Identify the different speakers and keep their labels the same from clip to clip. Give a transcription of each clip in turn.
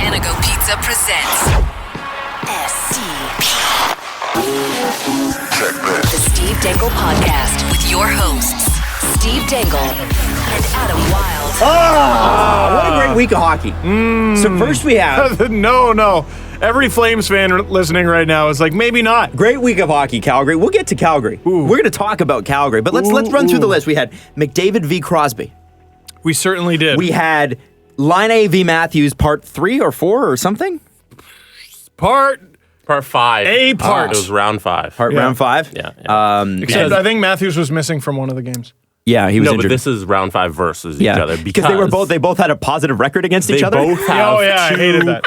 Speaker 1: Panago Pizza presents STP. The Steve Dangle Podcast with your hosts, Steve Dangle and Adam Wild.
Speaker 2: What a great week of hockey. So first we have...
Speaker 3: No. Every Flames fan listening right now is like, maybe not.
Speaker 2: Great week of hockey, Calgary. We'll get to Calgary. We're going to talk about Calgary, but let's run through the list. We had McDavid v. Crosby.
Speaker 3: We certainly did.
Speaker 2: We had Line v. Matthews part 3 or 4 or something?
Speaker 3: Part
Speaker 4: 5.
Speaker 3: A part.
Speaker 4: It was round 5.
Speaker 2: Round 5?
Speaker 4: Yeah.
Speaker 3: Except I think Matthews was missing from one of the games.
Speaker 2: Yeah, he was
Speaker 4: No,
Speaker 2: injured.
Speaker 4: but this is round 5 versus each other.
Speaker 2: Because they both had a positive record against each other?
Speaker 4: They both have
Speaker 3: I hated that.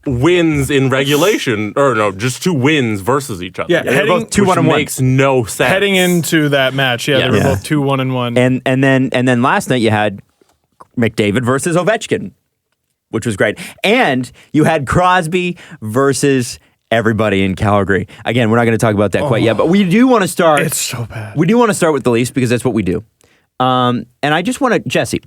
Speaker 4: wins in regulation. Or no, just 2 wins versus each other.
Speaker 3: Yeah,
Speaker 2: they're both 2-1
Speaker 4: which
Speaker 2: and 1.
Speaker 4: makes no sense.
Speaker 3: Heading into that match, they were both 2-1 and 1.
Speaker 2: And then last night you had McDavid versus Ovechkin, which was great. And you had Crosby versus everybody in Calgary. Again, we're not going to talk about that quite yet, but we do want to start.
Speaker 3: It's so bad.
Speaker 2: We do want to start with the Leafs because that's what we do. And I just want to, Jesse,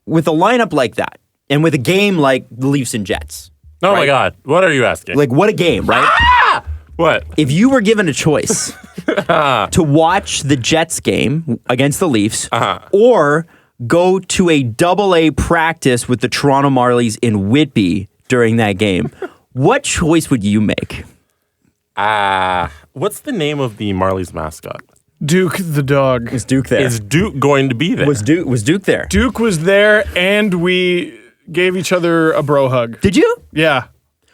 Speaker 2: with a lineup like that, and with a game like the Leafs and Jets.
Speaker 4: Oh my God. What are you asking?
Speaker 2: Like, what a game, right?
Speaker 4: What?
Speaker 2: If you were given a choice to watch the Jets game against the Leafs or go to a AA practice with the Toronto Marlies in Whitby during that game, what choice would you make?
Speaker 4: What's the name of the Marlies mascot?
Speaker 3: Duke the dog.
Speaker 2: Was Duke there?
Speaker 4: Is Duke going to be there?
Speaker 2: Was Duke there?
Speaker 3: Duke was there, and we gave each other a bro hug.
Speaker 2: Did you?
Speaker 3: Yeah.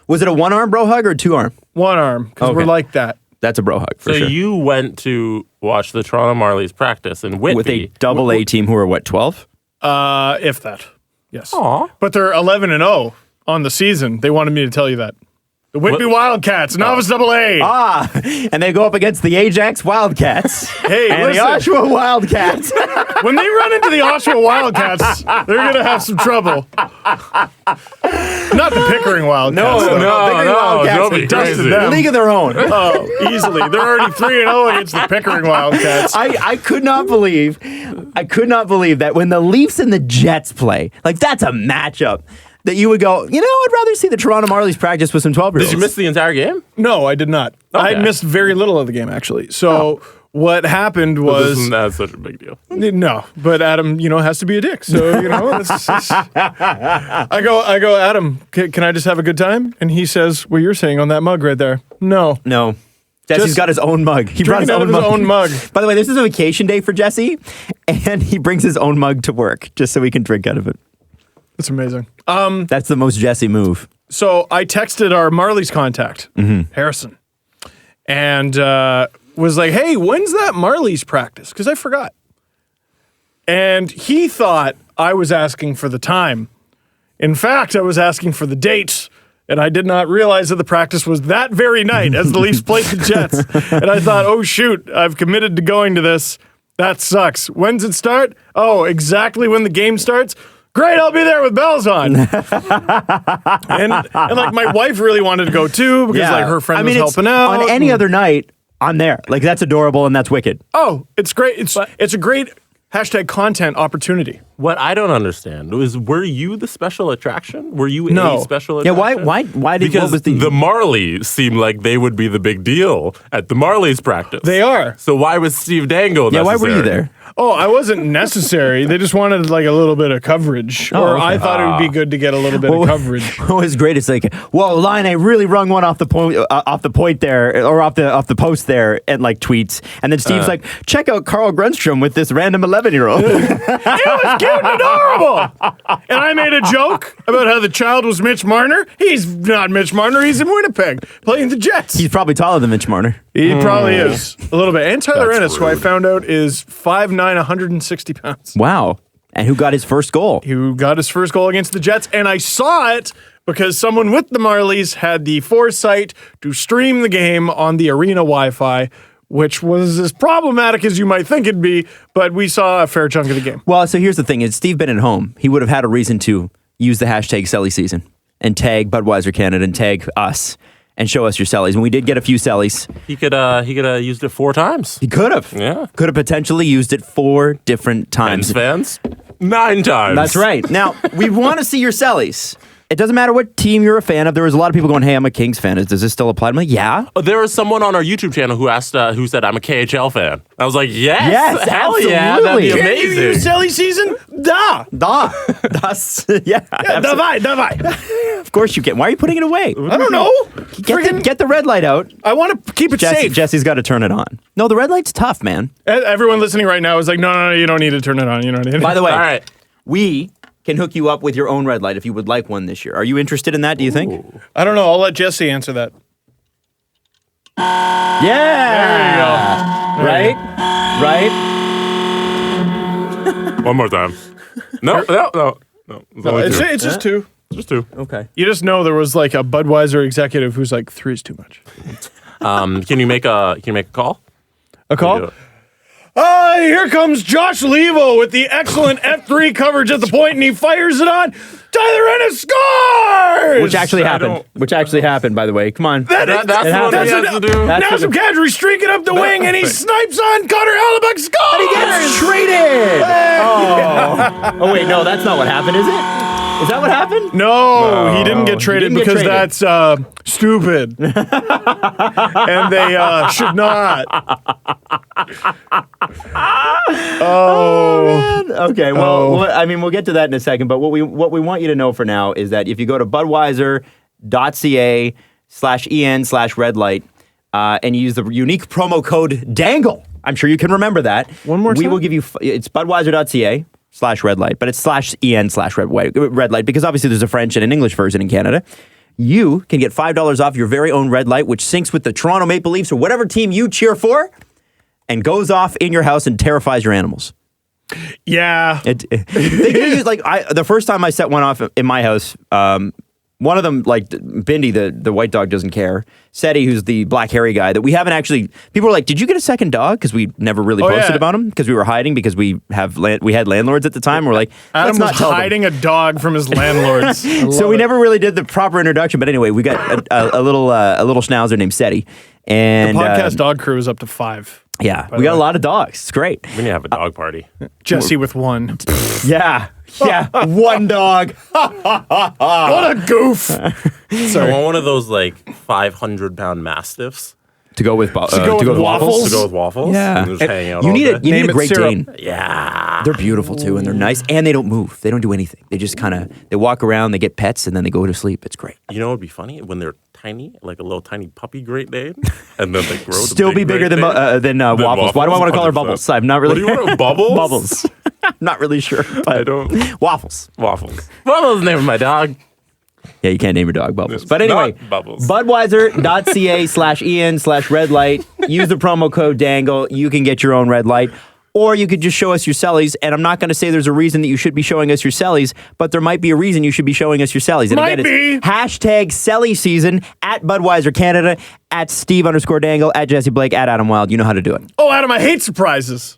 Speaker 2: Was it a one-arm bro hug or a 2-arm?
Speaker 3: One arm, because we're like that.
Speaker 2: That's a bro hug, for
Speaker 4: So
Speaker 2: sure.
Speaker 4: you went to watch the Toronto Marlies practice in Whitby.
Speaker 2: With a AA team who are, what, 12?
Speaker 3: If that. Yes.
Speaker 4: Aw.
Speaker 3: But they're 11-0 on the season. They wanted me to tell you that. The Whitby Wildcats, novice AA.
Speaker 2: And they go up against the Ajax Wildcats.
Speaker 3: Hey,
Speaker 2: and
Speaker 3: listen.
Speaker 2: the Oshawa Wildcats.
Speaker 3: When they run into the Oshawa Wildcats, they're going to have some trouble. Not the Pickering Wildcats. though.
Speaker 2: Pickering Wildcats
Speaker 4: don't be
Speaker 2: are dusted
Speaker 4: crazy.
Speaker 2: them. League of their own.
Speaker 3: Oh, easily. They're already 3-0 against the Pickering Wildcats.
Speaker 2: I could not believe that when the Leafs and the Jets play, like that's a matchup that you would go, I'd rather see the Toronto Marlies practice with some 12-year-olds.
Speaker 4: Did you miss the entire game?
Speaker 3: No, I did not. I
Speaker 4: Okay.
Speaker 3: missed very little of the game, actually. So what happened was...
Speaker 4: Isn't that such a big deal?
Speaker 3: No, but Adam, has to be a dick. So, I go, Adam, can I just have a good time? And he says, well, you're saying on that mug right there. No.
Speaker 2: No. Jesse's got his own mug. He brought his
Speaker 3: Drinking out of his own mug.
Speaker 2: By the way, this is a vacation day for Jesse, and he brings his own mug to work just so he can drink out of it.
Speaker 3: That's amazing.
Speaker 2: That's the most Jesse move.
Speaker 3: So I texted our Marlies contact, Harrison, and was like, hey, when's that Marlies practice? Because I forgot. And he thought I was asking for the time. In fact, I was asking for the dates, and I did not realize that the practice was that very night as the Leafs played the Jets. And I thought, oh, shoot, I've committed to going to this. That sucks. When's it start? Oh, exactly when the game starts? Great, I'll be there with bells on. and like my wife really wanted to go too because like her friend was helping out.
Speaker 2: On any other night, I'm there. Like that's adorable and that's wicked.
Speaker 3: Oh, it's great. It's a great #content opportunity.
Speaker 4: What I don't understand is, were you the special attraction? Were you
Speaker 3: No.
Speaker 4: a special
Speaker 2: Yeah,
Speaker 4: attraction?
Speaker 2: why did
Speaker 4: Because
Speaker 2: what was
Speaker 4: the Marlies seemed like they would be the big deal at the Marlies practice.
Speaker 3: They are.
Speaker 4: So why was Steve Dangle
Speaker 2: Yeah, why
Speaker 4: necessary?
Speaker 2: were you there?
Speaker 3: Oh, I wasn't necessary. They just wanted like a little bit of coverage. Or
Speaker 2: okay.
Speaker 3: I thought it would be good to get a little bit of coverage.
Speaker 2: What was great is like, well, Line really rung one off the point there, or off the post there, and like tweets, and then Steve's like, check out Carl Grunstrom with this random 11-year-old.
Speaker 3: It was cute and adorable. And I made a joke about how the child was Mitch Marner. He's not Mitch Marner. He's in Winnipeg playing the Jets.
Speaker 2: He's probably taller than Mitch Marner.
Speaker 3: He probably is a little bit. And Tyler
Speaker 4: That's
Speaker 3: Ennis, who I
Speaker 4: rude.
Speaker 3: found out is 5'9", 160 pounds.
Speaker 2: Wow. And who got his first goal?
Speaker 3: Who got his first goal against the Jets. And I saw it because someone with the Marlies had the foresight to stream the game on the arena Wi-Fi, which was as problematic as you might think it'd be, but we saw a fair chunk of the game.
Speaker 2: Well, so here's the thing. Is Steve been at home, he would have had a reason to use the hashtag #Selly and tag Budweiser Canada and tag us and show us your sellies. And we did get a few sellies.
Speaker 4: He could have used it 4 times.
Speaker 2: He could have.
Speaker 4: Yeah.
Speaker 2: Could have potentially used it 4 different times.
Speaker 4: Pens fans, 9 times.
Speaker 2: That's right. Now, we want to see your sellies. It doesn't matter what team you're a fan of. There was a lot of people going, hey, I'm a Kings fan. Does this still apply? I'm like, yeah.
Speaker 4: There was someone on our YouTube channel who asked, who said, I'm a KHL fan. I was like, yes,
Speaker 2: Yes,
Speaker 4: hell yeah, that'd be
Speaker 2: absolutely.
Speaker 3: Can't you use
Speaker 4: amazing.
Speaker 3: silly season? Da.
Speaker 2: Das. Yeah.
Speaker 3: Davai.
Speaker 2: Of course you can. Why are you putting it away?
Speaker 3: I don't know.
Speaker 2: Get the red light out.
Speaker 3: I want to keep it safe.
Speaker 2: Jesse's got to turn it on. No, the red light's tough, man.
Speaker 3: Everyone listening right now is like, no, you don't need to turn it on. You don't need it.
Speaker 2: By the way,
Speaker 4: All right.
Speaker 2: we can hook you up with your own red light if you would like one this year. Are you interested in that, do you think?
Speaker 3: I don't know. I'll let Jesse answer that.
Speaker 2: Yeah.
Speaker 3: There you go.
Speaker 2: Right?
Speaker 4: One more time. No. It's only two.
Speaker 3: It's just two.
Speaker 4: Just two.
Speaker 2: Okay.
Speaker 3: You just know there was like a Budweiser executive who's like, 3 is too much.
Speaker 4: Can you make a call?
Speaker 3: A
Speaker 4: Do
Speaker 3: call?
Speaker 4: it.
Speaker 3: Here comes Josh Levo with the excellent F3 coverage at the point, and he fires it on. Tyler Ennis scores!
Speaker 2: Which actually happened, by the way. Come on.
Speaker 4: That's the one he
Speaker 2: happened.
Speaker 4: has to do.
Speaker 2: That's
Speaker 3: Now some Kadri streaking up the wing, and he snipes on Connor Hellebuck. Scores!
Speaker 2: He gets traded. Oh, wait, no, that's not what happened, is it? Is that what happened?
Speaker 3: No, he didn't get traded
Speaker 2: didn't get
Speaker 3: because
Speaker 2: traded.
Speaker 3: that's stupid. And they should not.
Speaker 2: Okay, well, I mean, we'll get to that in a second, but what we want you to know for now is that if you go to budweiser.ca/en/redlight and you use the unique promo code DANGLE, I'm sure you can remember that.
Speaker 3: One more
Speaker 2: We
Speaker 3: time?
Speaker 2: will give you, it's budweiser.ca/redlight, but it's /en/redlight because obviously there's a French and an English version in Canada. You can get $5 off your very own red light, which syncs with the Toronto Maple Leafs or whatever team you cheer for and goes off in your house and terrifies your animals.
Speaker 3: Yeah.
Speaker 2: They can use the first time I set one off in my house. One of them, like Bindi, the white dog, doesn't care. Seti, who's the black hairy guy, that we haven't actually. People were like, "Did you get a second dog?" Because we never really posted about him because we were hiding because we had landlords at the time. We're like,
Speaker 3: Adam was hiding a dog from his landlords.
Speaker 2: So we never really did the proper introduction. But anyway, we got a little schnauzer named Seti, and
Speaker 3: The podcast dog crew is up to 5.
Speaker 2: Yeah, we got a lot of dogs. It's great.
Speaker 4: We need to have a dog party.
Speaker 3: Jesse with 1.
Speaker 2: Yeah, one dog.
Speaker 3: What a goof.
Speaker 4: I want one of those like 500-pound mastiffs
Speaker 2: To go with
Speaker 3: go with waffles?
Speaker 4: to go with waffles.
Speaker 2: Yeah.
Speaker 4: And just hang out
Speaker 2: You
Speaker 4: all
Speaker 2: need
Speaker 4: day.
Speaker 2: you need
Speaker 3: Name
Speaker 2: a
Speaker 3: it
Speaker 2: Great
Speaker 3: syrup.
Speaker 2: Dane.
Speaker 4: Yeah.
Speaker 2: They're beautiful too, and they're nice, and they don't move. They don't do anything. They just they walk around, they get pets, and then they go to sleep. It's great.
Speaker 4: You know what would be funny? When they're tiny, like a little tiny puppy Great Dane, and then they grow to
Speaker 2: Still be bigger
Speaker 4: Great
Speaker 2: than
Speaker 4: Dane.
Speaker 2: Waffles. Why do I want to call her
Speaker 4: 100%.
Speaker 2: Bubbles? I'm not really.
Speaker 4: What do you want? Bubbles?
Speaker 2: Bubbles. I'm not really sure. But
Speaker 4: I don't.
Speaker 2: Waffles.
Speaker 4: Waffles. Waffles is the name of my dog.
Speaker 2: Yeah, you can't name your dog Bubbles.
Speaker 4: It's
Speaker 2: But anyway,
Speaker 4: not Bubbles.
Speaker 2: Budweiser.ca/en/redlight. Use the promo code DANGLE. You can get your own red light. Or you could just show us your cellies. And I'm not going to say there's a reason that you should be showing us your cellies, but there might be a reason you should be showing us your cellies. And
Speaker 3: Might
Speaker 2: again, it's hashtag Celly season at Budweiser Canada, at Steve_Dangle, at Jesse Blake, at Adam Wild. You know how to do it.
Speaker 3: Oh, Adam, I hate surprises.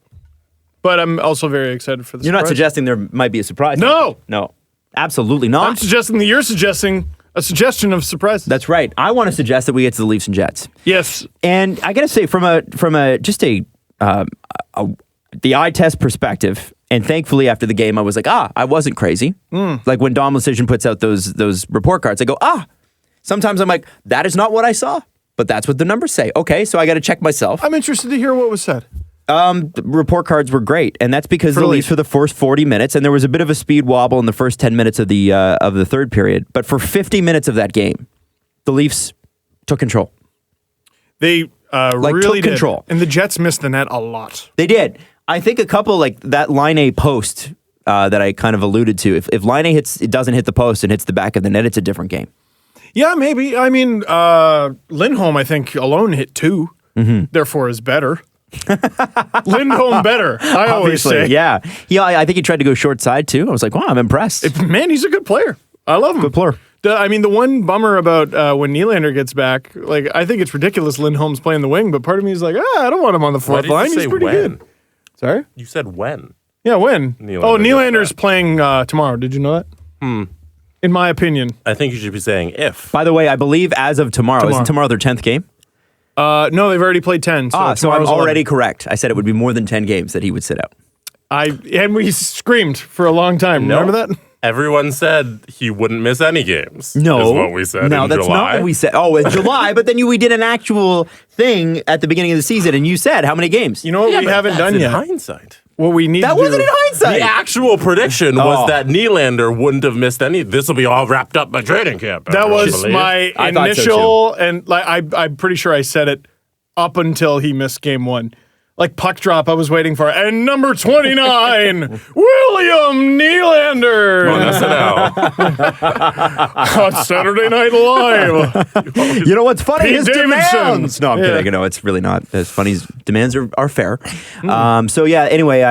Speaker 3: But I'm also very excited for the
Speaker 2: You're not
Speaker 3: surprise.
Speaker 2: suggesting there might be a surprise.
Speaker 3: No.
Speaker 2: No. Absolutely not.
Speaker 3: I'm suggesting that you're suggesting a suggestion of surprises.
Speaker 2: That's right. I want to suggest that we get to the Leafs and Jets.
Speaker 3: Yes.
Speaker 2: And I got to say, from the eye test perspective, and thankfully after the game, I was like, I wasn't crazy. Like when Dom Lucic puts out those report cards, I go, Sometimes I'm like, that is not what I saw, but that's what the numbers say. Okay, so I got to check myself.
Speaker 3: I'm interested to hear what was said.
Speaker 2: The report cards were great, and that's because the Leafs for the first 40 minutes, and there was a bit of a speed wobble in the first 10 minutes of the third period. But for 50 minutes of that game, the Leafs took control.
Speaker 3: They really
Speaker 2: took control.
Speaker 3: did. And the Jets missed the net a lot.
Speaker 2: They did. I think a couple like that Line A post that I kind of alluded to. If Line A doesn't hit the post and hits the back of the net, it's a different game.
Speaker 3: Yeah, maybe. I mean, Lindholm, I think, alone hit 2. Therefore is better. Lindholm better, I always say.
Speaker 2: Yeah. I think he tried to go short side too. I was like, wow, I'm impressed.
Speaker 3: Man, he's a good player. I love him.
Speaker 2: Good player.
Speaker 3: The one bummer about when Nylander gets back, like I think it's ridiculous Lindholm's playing the wing, but part of me is like, I don't want him on the fourth line. He's pretty good. Sorry?
Speaker 4: You said when.
Speaker 3: Yeah, when?
Speaker 4: Nylander
Speaker 3: Nylander's playing tomorrow. Did you know that? In my opinion.
Speaker 4: I think you should be saying if.
Speaker 2: By the way, I believe as of tomorrow. Isn't tomorrow their 10th game?
Speaker 3: No, they've already played 10. So
Speaker 2: So I'm already
Speaker 3: 11.
Speaker 2: correct. I said it would be more than 10 games that he would sit out.
Speaker 3: And we screamed for a long time.
Speaker 4: No.
Speaker 3: Remember that?
Speaker 4: Everyone said he wouldn't miss any games.
Speaker 2: No.
Speaker 4: Is what we said
Speaker 2: No,
Speaker 4: in
Speaker 2: that's
Speaker 4: July.
Speaker 2: not what we said. Oh, in July, but then we did an actual thing at the beginning of the season, and you said how many games?
Speaker 3: You know what we haven't
Speaker 4: That's
Speaker 3: done
Speaker 4: in
Speaker 3: yet?
Speaker 4: hindsight.
Speaker 3: What we need
Speaker 2: That
Speaker 3: to do.
Speaker 2: wasn't in hindsight.
Speaker 4: The actual prediction was that Nylander wouldn't have missed any. This will be all wrapped up by training camp.
Speaker 3: That was
Speaker 4: believe.
Speaker 3: my
Speaker 2: I thought so,
Speaker 3: initial, and I'm pretty sure I said it up until he missed game one. Like puck drop, I was waiting for. And number 29, William Nylander.
Speaker 4: on SNL.
Speaker 3: On Saturday Night Live.
Speaker 2: You know what's funny?
Speaker 3: Pete
Speaker 2: His
Speaker 3: Davidson.
Speaker 2: demands. No, I'm
Speaker 3: Yeah.
Speaker 2: kidding. No, it's really not as funny. His demands are fair. So yeah. Anyway,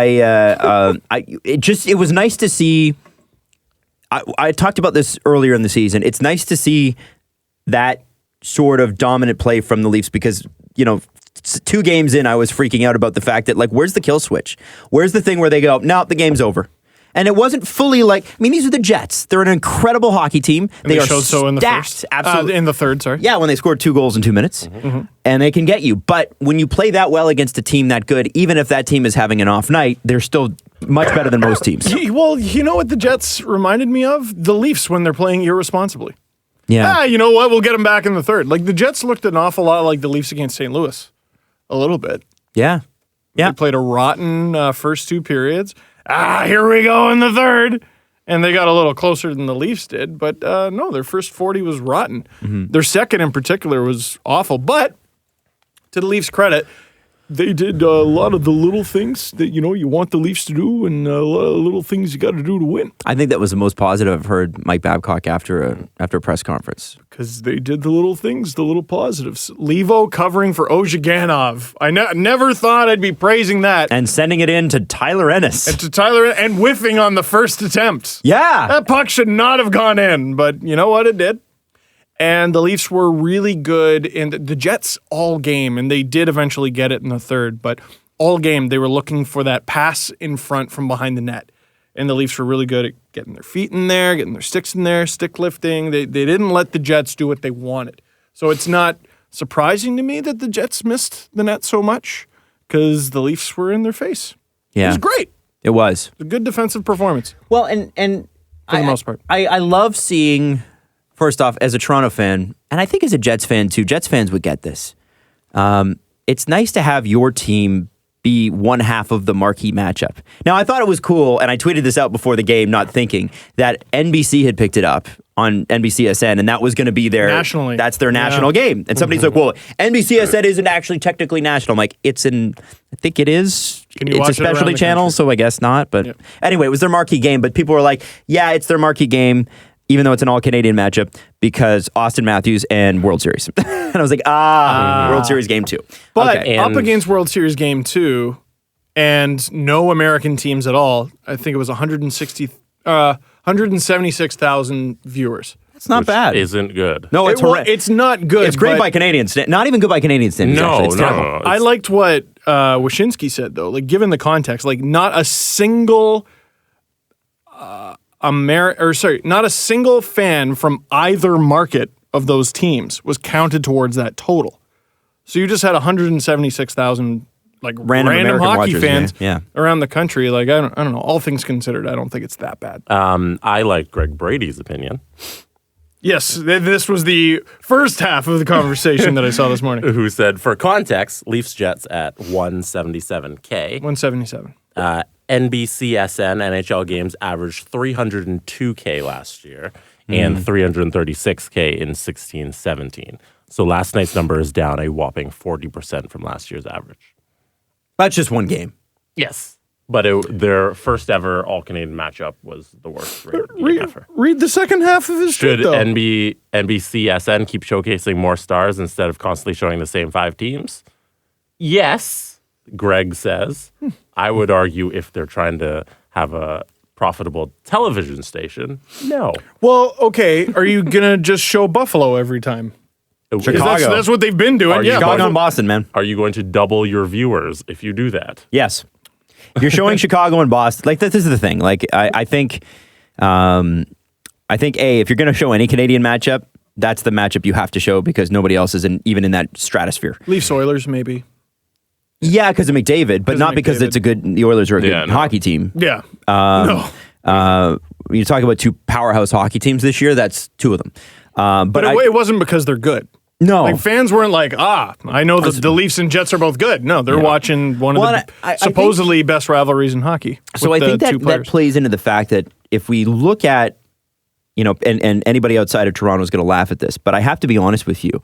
Speaker 2: it was nice to see. I talked about this earlier in the season. It's nice to see that sort of dominant play from the Leafs because 2 games in, I was freaking out about the fact that, like, where's the kill switch? Where's the thing where they go, no, the game's over? And it wasn't fully these are the Jets. They're an incredible hockey team.
Speaker 3: They
Speaker 2: are
Speaker 3: showed so in the
Speaker 2: stacked,
Speaker 3: first.
Speaker 2: absolutely.
Speaker 3: In the third, sorry.
Speaker 2: Yeah, when they scored 2 goals in 2 minutes, and they can get you. But when you play that well against a team that good, even if that team is having an off night, they're still much better than most teams.
Speaker 3: Well, you know what the Jets reminded me of? The Leafs when they're playing irresponsibly.
Speaker 2: Yeah.
Speaker 3: You know what? We'll get them back in the third. Like the Jets looked an awful lot like the Leafs against St. Louis. A little bit.
Speaker 2: Yeah. Yeah.
Speaker 3: They played a rotten first 2 periods. Here we go in the third. And they got a little closer than the Leafs did. But no, their first 40 was rotten. Their second in particular was awful. But to the Leafs' credit, they did a lot of the little things that, you want the Leafs to do and a lot of the little things you got to do to win.
Speaker 2: I think that was the most positive I've heard Mike Babcock after a press conference.
Speaker 3: Because they did the little things, the little positives. Levo covering for Ozhiganov. I never thought I'd be praising that.
Speaker 2: And sending it in to Tyler Ennis.
Speaker 3: And to Tyler, and whiffing on the first attempt.
Speaker 2: Yeah.
Speaker 3: That puck should not have gone in, but you know what? It did. And the Leafs were really good in the Jets all game, and they did eventually get it in the third, but all game they were looking for that pass in front from behind the net. And the Leafs were really good at getting their feet in there, getting their sticks in there, stick lifting. They didn't let the Jets do what they wanted. So it's not surprising to me that the Jets missed the net so much because the Leafs were in their face.
Speaker 2: Yeah.
Speaker 3: It was great.
Speaker 2: It was.
Speaker 3: A good defensive performance.
Speaker 2: Well, and
Speaker 3: For the most part.
Speaker 2: I love seeing, first off, as a Toronto fan, and I think as a Jets fan too, Jets fans would get this. It's nice to have your team be one half of the marquee matchup. Now, I thought it was cool, and I tweeted this out before the game, not thinking that NBC had picked it up on NBCSN, and that was going to be their
Speaker 3: Nationally.
Speaker 2: That's their national game. And somebody's like, "Well, NBCSN isn't actually technically national." I'm like, "It's in. I think it is.
Speaker 3: Can you
Speaker 2: It's a
Speaker 3: watch it around
Speaker 2: specialty
Speaker 3: the
Speaker 2: channel,
Speaker 3: country?
Speaker 2: so I guess not." But anyway, it was their marquee game. But people were like, "Yeah, it's their marquee game." Even though it's an all-Canadian matchup, because Austin Matthews and World Series. And I was like, World Series game 2.
Speaker 3: But
Speaker 2: Okay.
Speaker 3: up against World Series game 2 and no American teams at all, I think it was 176,000 viewers.
Speaker 2: It's not
Speaker 4: Which
Speaker 2: bad.
Speaker 4: Isn't good.
Speaker 2: No, it's horrendous.
Speaker 3: It's not good.
Speaker 2: It's great
Speaker 3: but
Speaker 2: by Canadian standards. Not even good by Canadian standards.
Speaker 4: No,
Speaker 2: actually. It's terrible.
Speaker 4: no.
Speaker 3: I liked what Wyshynski said, though. Like, given the context, like, not a single not a single fan from either market of those teams was counted towards that total. So you just had 176,000 like random
Speaker 2: American
Speaker 3: hockey
Speaker 2: watchers,
Speaker 3: fans
Speaker 2: yeah.
Speaker 3: around the country. Like I don't know. All things considered, I don't think it's that bad.
Speaker 4: I like Greg Brady's opinion,
Speaker 3: Yes, this was the first half of the conversation that I saw this morning.
Speaker 4: who said, for context, Leafs Jets at 177K.
Speaker 3: 177.
Speaker 4: NBCSN NHL games averaged 302K last year and 336K in 16-17. So last night's number is down a whopping 40% from last year's average.
Speaker 2: That's just one game.
Speaker 4: Yes. But their first ever all-Canadian matchup was the worst rated game ever.
Speaker 3: Read the second half of his
Speaker 4: Should
Speaker 3: tweet, though.
Speaker 4: NBCSN keep showcasing more stars instead of constantly showing the same 5 teams? Yes, Greg says. I would argue if they're trying to have a profitable television station, no.
Speaker 3: Well, okay. Are you gonna just show Buffalo every time? 'Cause
Speaker 2: Chicago.
Speaker 3: That's what they've been doing.
Speaker 4: Are you
Speaker 3: Yeah,
Speaker 4: going
Speaker 2: Chicago
Speaker 3: Buffalo-
Speaker 2: and Boston, man.
Speaker 4: Are you going to double your viewers if you do that?
Speaker 2: Yes. You're showing Chicago and Boston. Like, this is the thing. Like, I think, if you're going to show any Canadian matchup, that's the matchup you have to show because nobody else is even in that stratosphere.
Speaker 3: Leafs Oilers, maybe.
Speaker 2: Yeah, because of McDavid, but not because
Speaker 3: McDavid.
Speaker 2: the Oilers are a good hockey team.
Speaker 3: Yeah.
Speaker 2: No. you talk about two powerhouse hockey teams this year, that's two of them.
Speaker 3: But it wasn't because they're good.
Speaker 2: No.
Speaker 3: Like, fans weren't like, I know the Leafs and Jets are both good. No, they're watching one of the supposedly best rivalries in hockey.
Speaker 2: So I think that plays into the fact that if we look at, and anybody outside of Toronto is going to laugh at this, but I have to be honest with you.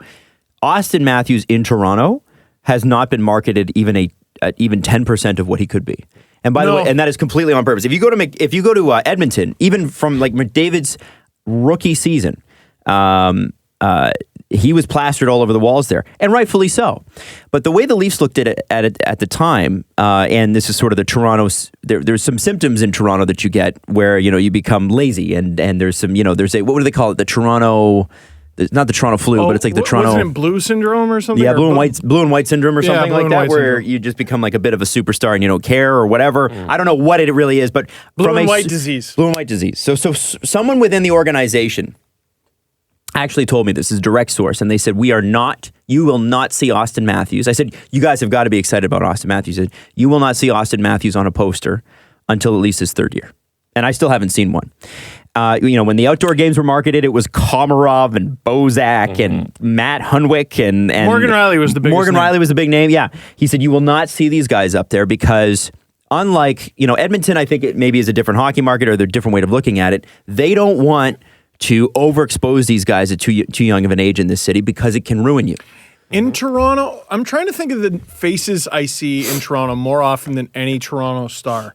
Speaker 2: Austin Matthews in Toronto has not been marketed even 10% of what he could be. And by the way, and that is completely on purpose. If you go to Edmonton, even from like McDavid's rookie season, he was plastered all over the walls there, and rightfully so. But the way the Leafs looked at it at the time, and this is sort of the Toronto's. There's some symptoms in Toronto that you get where you become lazy, and there's some there's what do they call it? The Toronto. Not the Toronto flu, but it's like the Toronto.
Speaker 3: Wasn't it blue syndrome or something?
Speaker 2: Yeah, blue and white syndrome or something like that, where you just become like a bit of a superstar and you don't care or whatever. I don't know what it really is, but
Speaker 3: blue and white disease.
Speaker 2: Blue and white disease. So someone within the organization actually told me, this is a direct source, and they said, you will not see Austin Matthews. I said, you guys have got to be excited about Austin Matthews. Said, you will not see Austin Matthews on a poster until at least his third year. And I still haven't seen one. When the outdoor games were marketed, it was Komarov and Bozak and Matt Hunwick and
Speaker 3: Morgan Riley was the biggest
Speaker 2: Morgan
Speaker 3: name.
Speaker 2: Riley was the big name. Yeah. He said, you will not see these guys up there because unlike, Edmonton, I think it maybe is a different hockey market or they're a different way of looking at it. They don't want to overexpose these guys at too young of an age in this city because it can ruin you.
Speaker 3: In Toronto, I'm trying to think of the faces I see in Toronto more often than any Toronto star.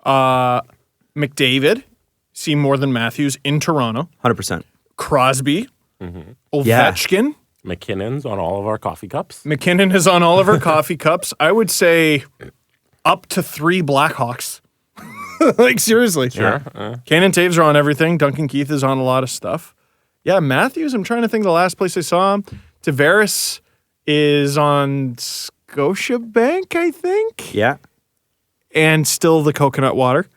Speaker 3: McDavid, see more than Matthews in Toronto.
Speaker 2: 100%.
Speaker 3: Crosby, Ovechkin.
Speaker 4: McKinnon's on all of our coffee cups.
Speaker 3: McKinnon is on all of our coffee cups. I would say up to 3 Blackhawks. Like, seriously.
Speaker 4: Sure.
Speaker 3: Kane and Taves are on everything. Duncan Keith is on a lot of stuff. Yeah, Matthews, I'm trying to think of the last place I saw him. Tavares is on Scotiabank, I think.
Speaker 2: Yeah.
Speaker 3: And still the coconut water.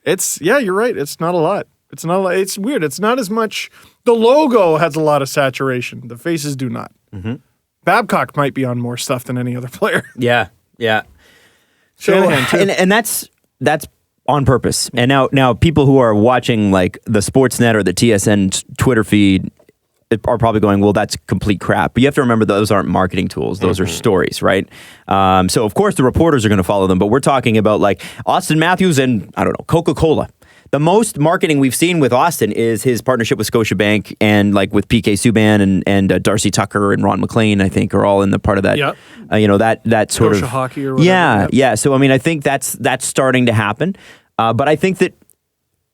Speaker 3: You're right. It's not a lot. It's weird. It's not as much. The logo has a lot of saturation. The faces do not.
Speaker 2: Mm-hmm.
Speaker 3: Babcock might be on more stuff than any other player.
Speaker 2: Yeah. So,
Speaker 3: Shanahan too.
Speaker 2: and that's on purpose. And now people who are watching like the Sportsnet or the TSN Twitter feed are probably going, well, that's complete crap. But you have to remember those aren't marketing tools. Those are stories, right? So, of course, the reporters are going to follow them. But we're talking about like Austin Matthews and, I don't know, Coca-Cola. The most marketing we've seen with Austin is his partnership with Scotiabank and like with PK Subban and Darcy Tucker and Ron McLean, I think, are all in the part of that.
Speaker 3: Yep.
Speaker 2: That sort
Speaker 3: Scotia
Speaker 2: of
Speaker 3: hockey or whatever.
Speaker 2: Yeah. So, I mean, I think that's starting to happen. But I think that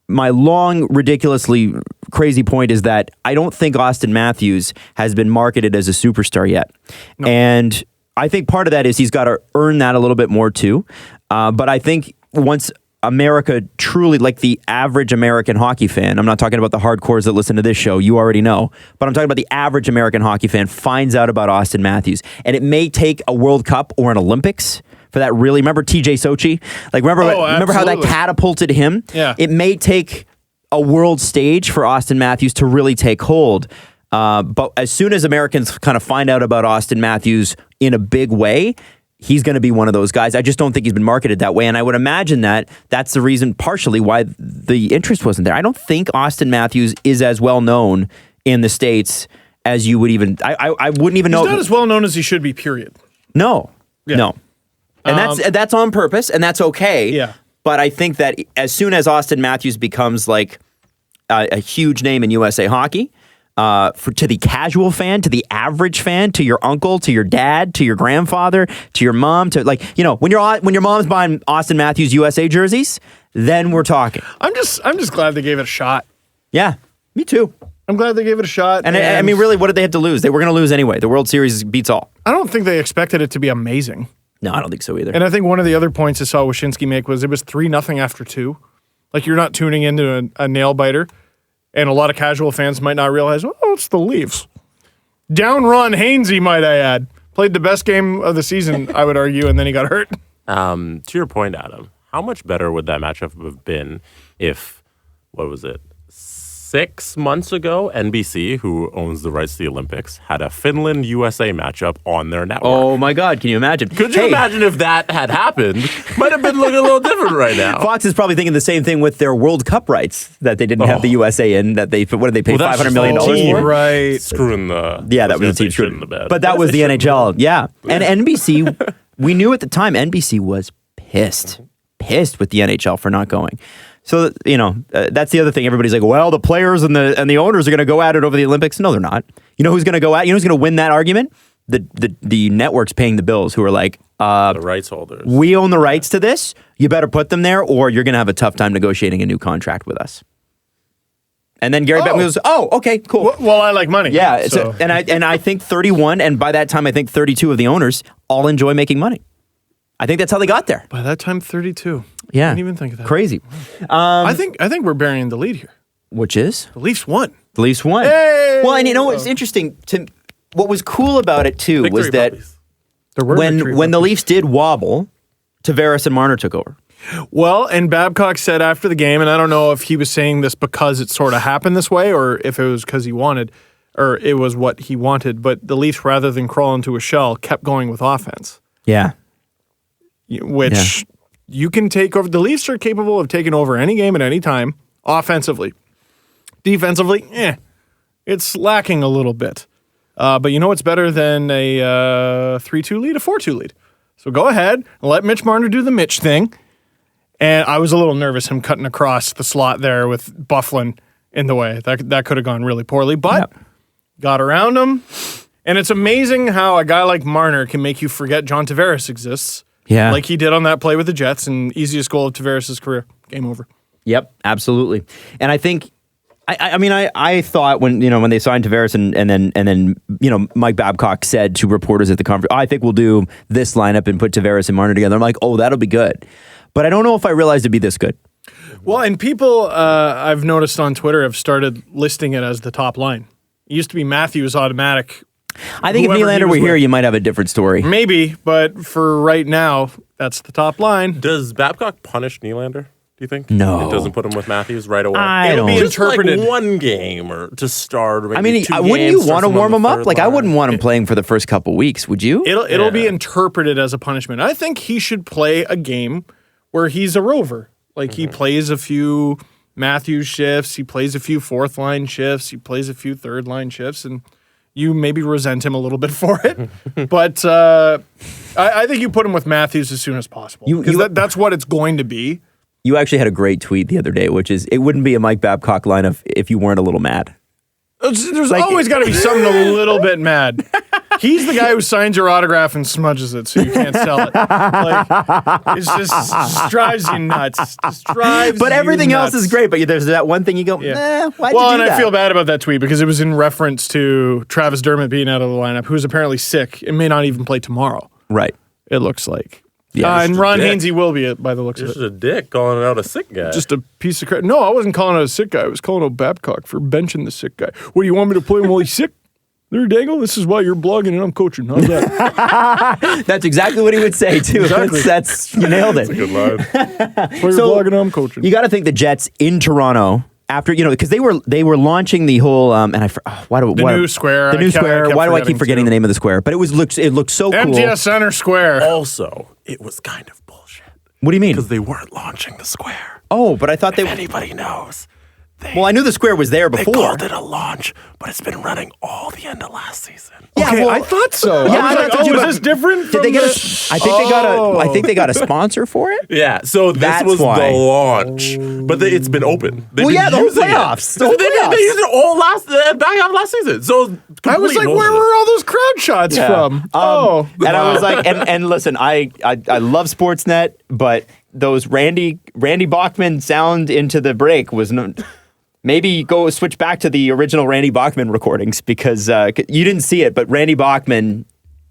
Speaker 2: my long, ridiculously crazy point is that I don't think Austin Matthews has been marketed as a superstar yet. No. And I think part of that is he's got to earn that a little bit more too. But I think once America truly, like the average American hockey fan, I'm not talking about the hardcores that listen to this show, you already know, but I'm talking about the average American hockey fan finds out about Austin Matthews. And it may take a World Cup or an Olympics for that really. Remember TJ Sochi? Like remember how that catapulted him?
Speaker 3: Yeah.
Speaker 2: It may take a world stage for Austin Matthews to really take hold. But as soon as Americans kind of find out about Austin Matthews in a big way, he's going to be one of those guys. I just don't think he's been marketed that way. And I would imagine that that's the reason partially why the interest wasn't there. I don't think Austin Matthews is as well known in the States as you would even, I wouldn't even know.
Speaker 3: He's not as well known as he should be, period.
Speaker 2: No.
Speaker 3: Yeah.
Speaker 2: No. And that's on purpose, and that's okay.
Speaker 3: Yeah.
Speaker 2: But I think that as soon as Austin Matthews becomes like a huge name in USA hockey, to the casual fan, to the average fan, to your uncle, to your dad, to your grandfather, to your mom, to like when your mom's buying Austin Matthews USA jerseys, then we're talking.
Speaker 3: I'm just glad they gave it a shot.
Speaker 2: Yeah, me too.
Speaker 3: I'm glad they gave it a shot.
Speaker 2: And I mean, really, what did they have to lose? They were going to lose anyway. The World Series beats all.
Speaker 3: I don't think they expected it to be amazing.
Speaker 2: No, I don't think so either.
Speaker 3: And I think one of the other points I saw Wyshynski make was it was 3-0 after 2. Like, you're not tuning into a nail biter, and a lot of casual fans might not realize, oh, it's the Leafs. Down Ron Hainsey, might I add. Played the best game of the season, I would argue, and then he got hurt.
Speaker 4: To your point, Adam, how much better would that matchup have been if, what was it, 6 months ago, NBC, who owns the rights to the Olympics, had a Finland-USA matchup on their network.
Speaker 2: Oh my God, can you imagine?
Speaker 4: Could you imagine if that had happened? Might have been looking a little different right now.
Speaker 2: Fox is probably thinking the same thing with their World Cup rights that they didn't have the USA in. That they what did they pay $500 million for?
Speaker 3: Right.
Speaker 4: Screwing the
Speaker 2: That was the team screwing
Speaker 4: in the bed.
Speaker 2: But that was the NHL. Yeah, and NBC. We knew at the time NBC was pissed with the NHL for not going. So, that's the other thing. Everybody's like, well, the players and the owners are going to go at it over the Olympics. No, they're not. You know who's going to go at it? You know who's going to win that argument? The networks paying the bills who are like,
Speaker 4: the rights holders.
Speaker 2: We own the rights to this. You better put them there or you're going to have a tough time negotiating a new contract with us. And then Gary Bettman goes, oh, okay, cool.
Speaker 3: Well, I like money.
Speaker 2: Yeah.
Speaker 3: So.
Speaker 2: And I think 31, and by that time, I think 32 of the owners all enjoy making money. I think that's how they got there.
Speaker 3: By that time, 32.
Speaker 2: Yeah.
Speaker 3: I didn't even think of that.
Speaker 2: Crazy.
Speaker 3: I think we're burying the lead here.
Speaker 2: Which is?
Speaker 3: The Leafs won.
Speaker 2: The Leafs won.
Speaker 3: Hey!
Speaker 2: Well, and what's interesting, what was cool about it, too,
Speaker 4: Victory
Speaker 2: was that
Speaker 4: puppies.
Speaker 2: when the Leafs did wobble, Tavares and Marner took over.
Speaker 3: Well, and Babcock said after the game, and I don't know if he was saying this because it sort of happened this way or if it was because he wanted, or it was what he wanted, but the Leafs, rather than crawl into a shell, kept going with offense.
Speaker 2: Yeah.
Speaker 3: Which you can take over. The Leafs are capable of taking over any game at any time, offensively. Defensively, it's lacking a little bit. But you know what's better than a 3-2 lead? A 4-2 lead. So go ahead and let Mitch Marner do the Mitch thing. And I was a little nervous him cutting across the slot there with Byfuglien in the way. That could have gone really poorly, but got around him. And it's amazing how a guy like Marner can make you forget John Tavares exists.
Speaker 2: Yeah.
Speaker 3: Like he did on that play with the Jets, and easiest goal of Tavares' career. Game over.
Speaker 2: Yep, absolutely. And I think, I thought when they signed Tavares and then Mike Babcock said to reporters at the conference, I think we'll do this lineup and put Tavares and Marner together. I'm like, oh, that'll be good. But I don't know if I realized it'd be this good.
Speaker 3: Well, and people I've noticed on Twitter have started listing it as the top line. It used to be Matthews automatic.
Speaker 2: I think if Nylander were here, you might have a different story.
Speaker 3: Maybe, but for right now, that's the top line.
Speaker 4: Does Babcock punish Nylander, do you think?
Speaker 2: No.
Speaker 4: It doesn't put him with Matthews right away?
Speaker 3: It'll be
Speaker 4: Just
Speaker 3: interpreted.
Speaker 4: like one game or to start. Or
Speaker 2: Wouldn't you want to warm him up? Like, I wouldn't want him playing for the first couple weeks, would you?
Speaker 3: It'll be interpreted as a punishment. I think he should play a game where he's a rover. Like, he plays a few Matthews shifts, he plays a few fourth line shifts, he plays a few third line shifts, and you maybe resent him a little bit for it. But I think you put him with Matthews as soon as possible. Because that's what it's going to be.
Speaker 2: You actually had a great tweet the other day, which is, it wouldn't be a Mike Babcock lineup if you weren't a little mad.
Speaker 3: There's always got to be something a little bit mad. He's the guy who signs your autograph and smudges it so you can't sell it. Like, it just drives you nuts.
Speaker 2: But everything else is great. But there's that one thing you go, why'd you do that?
Speaker 3: Well, and I feel bad about that tweet because it was in reference to Travis Dermott being out of the lineup, who's apparently sick and may not even play tomorrow.
Speaker 2: Right.
Speaker 3: It looks like.
Speaker 2: Yeah,
Speaker 3: and Ron Hainsey will be by the looks of it.
Speaker 4: Just a dick calling out a sick guy.
Speaker 3: Just a piece of credit. No, I wasn't calling out a sick guy. I was calling out Babcock for benching the sick guy. What, do you want me to play him while he's sick? There, Dangle, this is why you're blogging and I'm coaching. How's that?
Speaker 2: That's exactly what he would say, too.
Speaker 3: Exactly.
Speaker 2: That's you nailed it.
Speaker 4: That's a good line.
Speaker 3: That's why you're blogging and I'm coaching.
Speaker 2: You got to think the Jets in Toronto, after, because they were launching the whole,
Speaker 3: new square.
Speaker 2: The new square. Why do I keep forgetting the name of the square? But it looked so cool.
Speaker 3: MTS Center Square.
Speaker 4: Also, it was kind of bullshit.
Speaker 2: What do you mean?
Speaker 4: Because they weren't launching the square.
Speaker 2: Oh, but I thought
Speaker 4: If anybody knows.
Speaker 2: Well, I knew the square was there
Speaker 4: They
Speaker 2: before.
Speaker 4: called it a launch, but it's been running all the end of last season.
Speaker 2: Yeah,
Speaker 3: Okay,
Speaker 2: well,
Speaker 3: I thought so.
Speaker 2: Yeah,
Speaker 3: I was
Speaker 2: I
Speaker 3: like,
Speaker 2: thought so too,
Speaker 3: is
Speaker 2: but
Speaker 3: this different
Speaker 2: Did
Speaker 3: from
Speaker 2: they get
Speaker 3: the-
Speaker 2: I think they got a sponsor for it.
Speaker 4: Yeah, so this
Speaker 2: That's
Speaker 4: was
Speaker 2: why.
Speaker 4: the launch, but it's been open. They've
Speaker 2: Well,
Speaker 4: been
Speaker 2: yeah, the whole
Speaker 4: using
Speaker 2: playoffs.
Speaker 4: It.
Speaker 2: The whole
Speaker 4: They
Speaker 2: playoffs.
Speaker 4: used it all back half last season. So
Speaker 3: I was like, where were all those crowd shots from?
Speaker 2: And I was like, and listen, I love Sportsnet, but those Randy Bachman sound into the break was no. Maybe go switch back to the original Randy Bachman recordings because you didn't see it, but Randy Bachman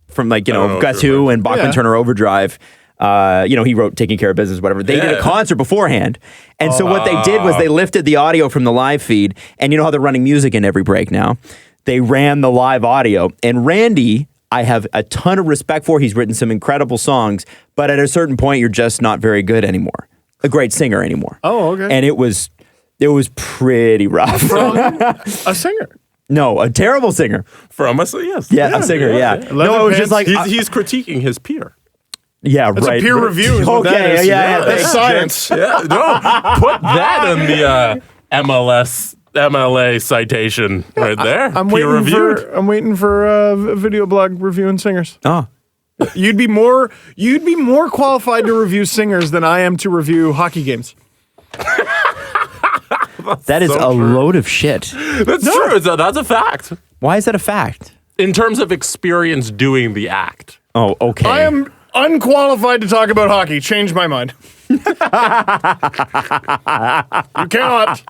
Speaker 2: from Guess Who and Bachman Turner Overdrive, he wrote Taking Care of Business, whatever. They did a concert beforehand. And so what they did was they lifted the audio from the live feed, and you know how they're running music in every break now? They ran the live audio. And Randy, I have a ton of respect for. He's written some incredible songs, but at a certain point, you're just not very good anymore. A great singer anymore.
Speaker 3: Oh, okay.
Speaker 2: And it was It was pretty rough.
Speaker 3: A singer.
Speaker 2: No, a terrible singer.
Speaker 4: From us, yes.
Speaker 2: Yeah, a singer, yeah.
Speaker 3: Leather
Speaker 2: No, it was
Speaker 3: pants.
Speaker 2: just like...
Speaker 4: He's critiquing his peer.
Speaker 2: Yeah,
Speaker 3: That's
Speaker 2: right.
Speaker 3: a peer review. Is what that
Speaker 2: Okay,
Speaker 3: is.
Speaker 2: yeah.
Speaker 3: That's science.
Speaker 4: Yeah, no, put that in the MLA citation right there.
Speaker 3: I'm
Speaker 4: peer reviewed.
Speaker 3: waiting for video blog reviewing singers.
Speaker 2: Oh.
Speaker 3: You'd be more qualified to review singers than I am to review hockey games.
Speaker 2: That is
Speaker 4: so
Speaker 2: a
Speaker 4: true.
Speaker 2: load of shit.
Speaker 4: That's true. That's a fact.
Speaker 2: Why is that a fact?
Speaker 4: In terms of experience doing the act.
Speaker 2: Oh, okay.
Speaker 3: I am unqualified to talk about hockey. Change my mind. You cannot.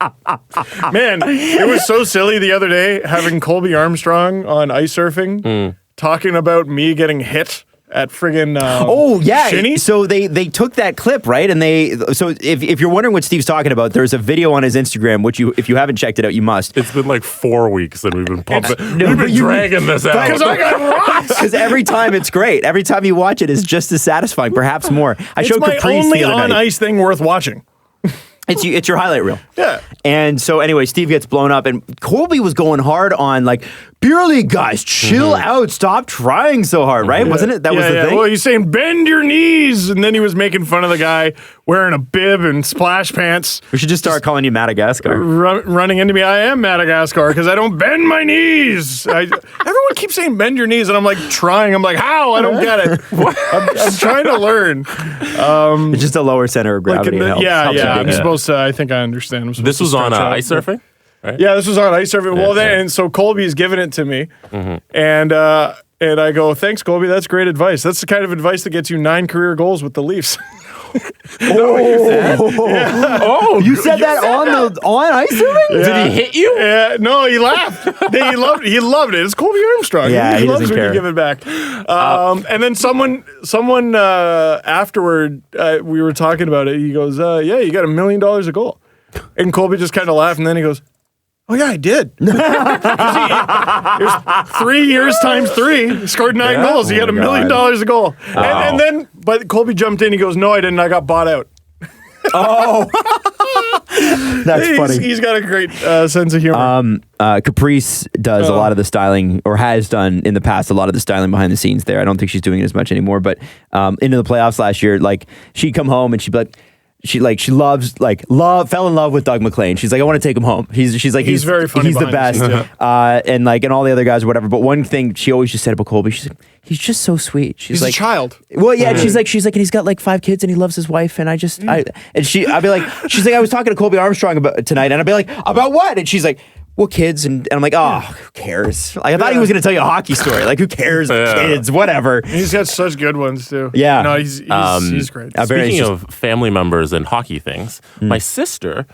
Speaker 3: Man, it was so silly the other day having Colby Armstrong on ice surfing talking about me getting hit at friggin'
Speaker 2: Oh yeah,
Speaker 3: shinny.
Speaker 2: so they took that clip, right? And so if you're wondering what Steve's talking about, there's a video on his Instagram, which if you haven't checked it out, you must.
Speaker 4: It's been like 4 weeks and we've been pumping.
Speaker 2: No,
Speaker 4: We've
Speaker 2: but
Speaker 4: been
Speaker 2: you-
Speaker 4: dragging this out.
Speaker 3: Because I got rocked.
Speaker 2: Because every time it's great. Every time you watch it, it's just as satisfying, perhaps more. I
Speaker 3: It's
Speaker 2: showed
Speaker 3: my
Speaker 2: Caprice
Speaker 3: only
Speaker 2: the other
Speaker 3: on
Speaker 2: night.
Speaker 3: ice thing worth watching.
Speaker 2: It's your highlight reel.
Speaker 3: Yeah.
Speaker 2: And so anyway, Steve gets blown up, and Colby was going hard on like beer league guys, chill out, stop trying so hard, right? Wasn't it? That was the thing.
Speaker 3: Well, he's saying bend your knees, and then he was making fun of the guy wearing a bib and splash pants,
Speaker 2: We should just start calling you Madagascar.
Speaker 3: running into me. I am Madagascar because I don't bend my knees. Everyone keeps saying bend your knees, and I'm like trying. I'm like, how? I don't get it. I'm trying to learn.
Speaker 2: It's just a lower center of gravity. helps you
Speaker 3: I'm
Speaker 2: dig it.
Speaker 3: supposed to. I think I understand. I'm supposed
Speaker 4: This
Speaker 3: to
Speaker 4: was on
Speaker 3: stretch out.
Speaker 4: ice surfing? Right?
Speaker 3: Yeah, this was on ice surfing. Well, then, and so Colby's giving it to me, and I go, "Thanks, Colby. That's great advice. That's the kind of advice that gets you 9 career goals with the Leafs."
Speaker 4: Oh,
Speaker 2: You said that on ice surfing?
Speaker 4: Did he hit you?
Speaker 3: Yeah, no, he laughed. He loved it. It's Colby Armstrong.
Speaker 2: Yeah, he
Speaker 3: loves
Speaker 2: doesn't
Speaker 3: when
Speaker 2: care.
Speaker 3: you give it back. And then someone afterward, we were talking about it. He goes, "Yeah, you got $1 million a goal," and Colby just kind of laughed, and then he goes, "Oh yeah, I did." It was 3 years times 3. He scored 9 goals. He had $1 million a goal. And then, but Colby jumped in. He goes, "No, I didn't. I got bought out."
Speaker 2: That's funny.
Speaker 3: He's got a great sense of humor.
Speaker 2: Caprice does a lot of the styling, or has done in the past a lot of the styling behind the scenes there. I don't think she's doing it as much anymore, but into the playoffs last year, like she'd come home and she'd be like, she fell in love with Doug McLean. She's like, I want to take him home. He's
Speaker 3: very funny
Speaker 2: He's the
Speaker 3: behind
Speaker 2: best.
Speaker 3: the scenes,
Speaker 2: And all the other guys or whatever. But one thing she always just said about Colby, she's like, he's just so sweet. She's
Speaker 3: He's
Speaker 2: like,
Speaker 3: a child.
Speaker 2: Well, yeah, she's like, and he's got like 5 kids and he loves his wife. And I'd be like, she's like, I was talking to Colby Armstrong about tonight, and I'd be like, about what? And she's like, well, kids, and I'm like, oh, who cares? Like, I thought he was going to tell you a hockey story. Like, who cares? Kids, whatever.
Speaker 3: He's got such good ones too.
Speaker 2: Yeah.
Speaker 3: No, he's great.
Speaker 4: Speaking of family members and hockey things, my sister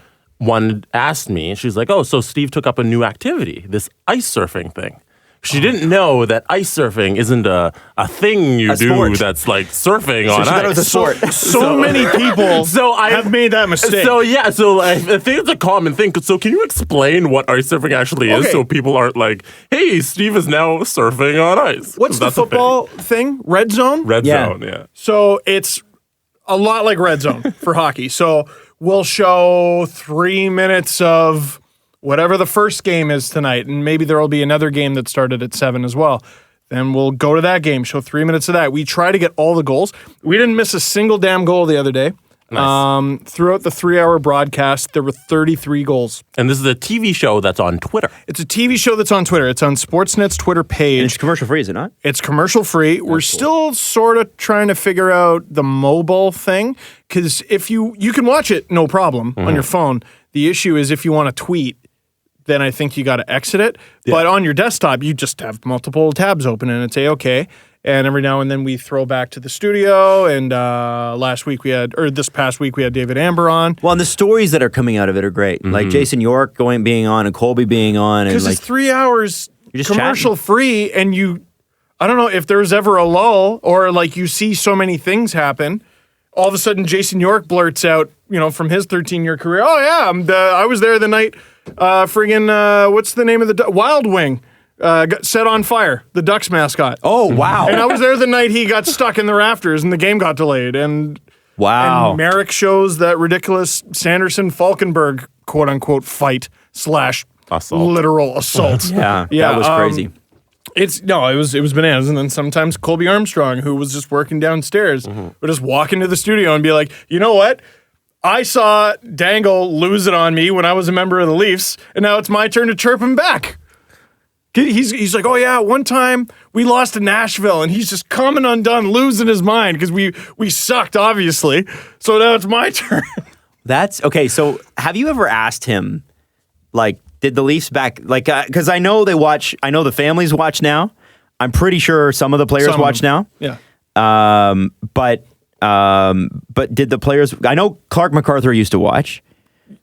Speaker 4: asked me, she's like, oh, so Steve took up a new activity, this ice surfing thing. She didn't know that ice surfing isn't a thing you do
Speaker 2: sport.
Speaker 4: that's like surfing on
Speaker 2: she thought
Speaker 4: ice.
Speaker 2: it was a sport.
Speaker 3: So many people have made that mistake.
Speaker 4: So yeah, so I think it's a common thing. So can you explain what ice surfing actually is,
Speaker 3: Okay.
Speaker 4: so people aren't like, "Hey, Steve is now surfing on ice."
Speaker 3: What's the
Speaker 4: That's a thing.
Speaker 3: football thing? Red zone?
Speaker 4: Red
Speaker 2: Yeah.
Speaker 4: zone? Yeah.
Speaker 3: So it's a lot like red zone for hockey. So we'll show 3 minutes of whatever the first game is tonight, and maybe there will be another game that started at 7 as well. Then we'll go to that game, show 3 minutes of that. We try to get all the goals. We didn't miss a single damn goal the other day.
Speaker 4: Nice.
Speaker 3: Throughout the 3-hour broadcast, there were 33 goals.
Speaker 4: And this is a TV show that's on Twitter.
Speaker 3: It's a TV show that's on Twitter. It's on Sportsnet's Twitter page.
Speaker 2: And it's commercial free, is it not?
Speaker 3: It's commercial free. We're still sort of trying to figure out the mobile thing, because if you can watch it no problem on your phone. The issue is if you want to tweet, then I think you got to exit it. But on your desktop, you just have multiple tabs open and it's A-OK. And every now and then we throw back to the studio. And this past week we had David Amber on.
Speaker 2: Well, and the stories that are coming out of it are great. Like Jason York being on and Colby being on.
Speaker 3: Because
Speaker 2: And
Speaker 3: it's 3 hours
Speaker 2: just
Speaker 3: commercial free, and I don't know if there's ever a lull or like you see so many things happen. All of a sudden, Jason York blurts out, from his 13-year career, "Oh yeah, I was there the night, what's the name of the Wild Wing got set on fire, the Ducks mascot.
Speaker 2: Oh, wow.
Speaker 3: And I was there the night he got stuck in the rafters and the game got delayed. And
Speaker 2: Wow.
Speaker 3: And Merrick shows that ridiculous Sanderson-Falkenberg quote unquote fight /
Speaker 4: Assault.
Speaker 3: literal assault.
Speaker 2: Yeah, that was crazy.
Speaker 3: It was bananas. And then sometimes Colby Armstrong, who was just working downstairs, would just walk into the studio and be like, you know what? I saw Dangle lose it on me when I was a member of the Leafs, and now it's my turn to chirp him back. He's like, oh yeah, one time we lost to Nashville, and he's just coming undone, losing his mind because we sucked, obviously. So now it's my turn.
Speaker 2: That's okay. So have you ever asked him, like, did the Leafs back, like, because I know they watch, I know the families watch now. I'm pretty sure some of the players watch now.
Speaker 3: Yeah.
Speaker 2: But did the players, I know Clark MacArthur used to watch.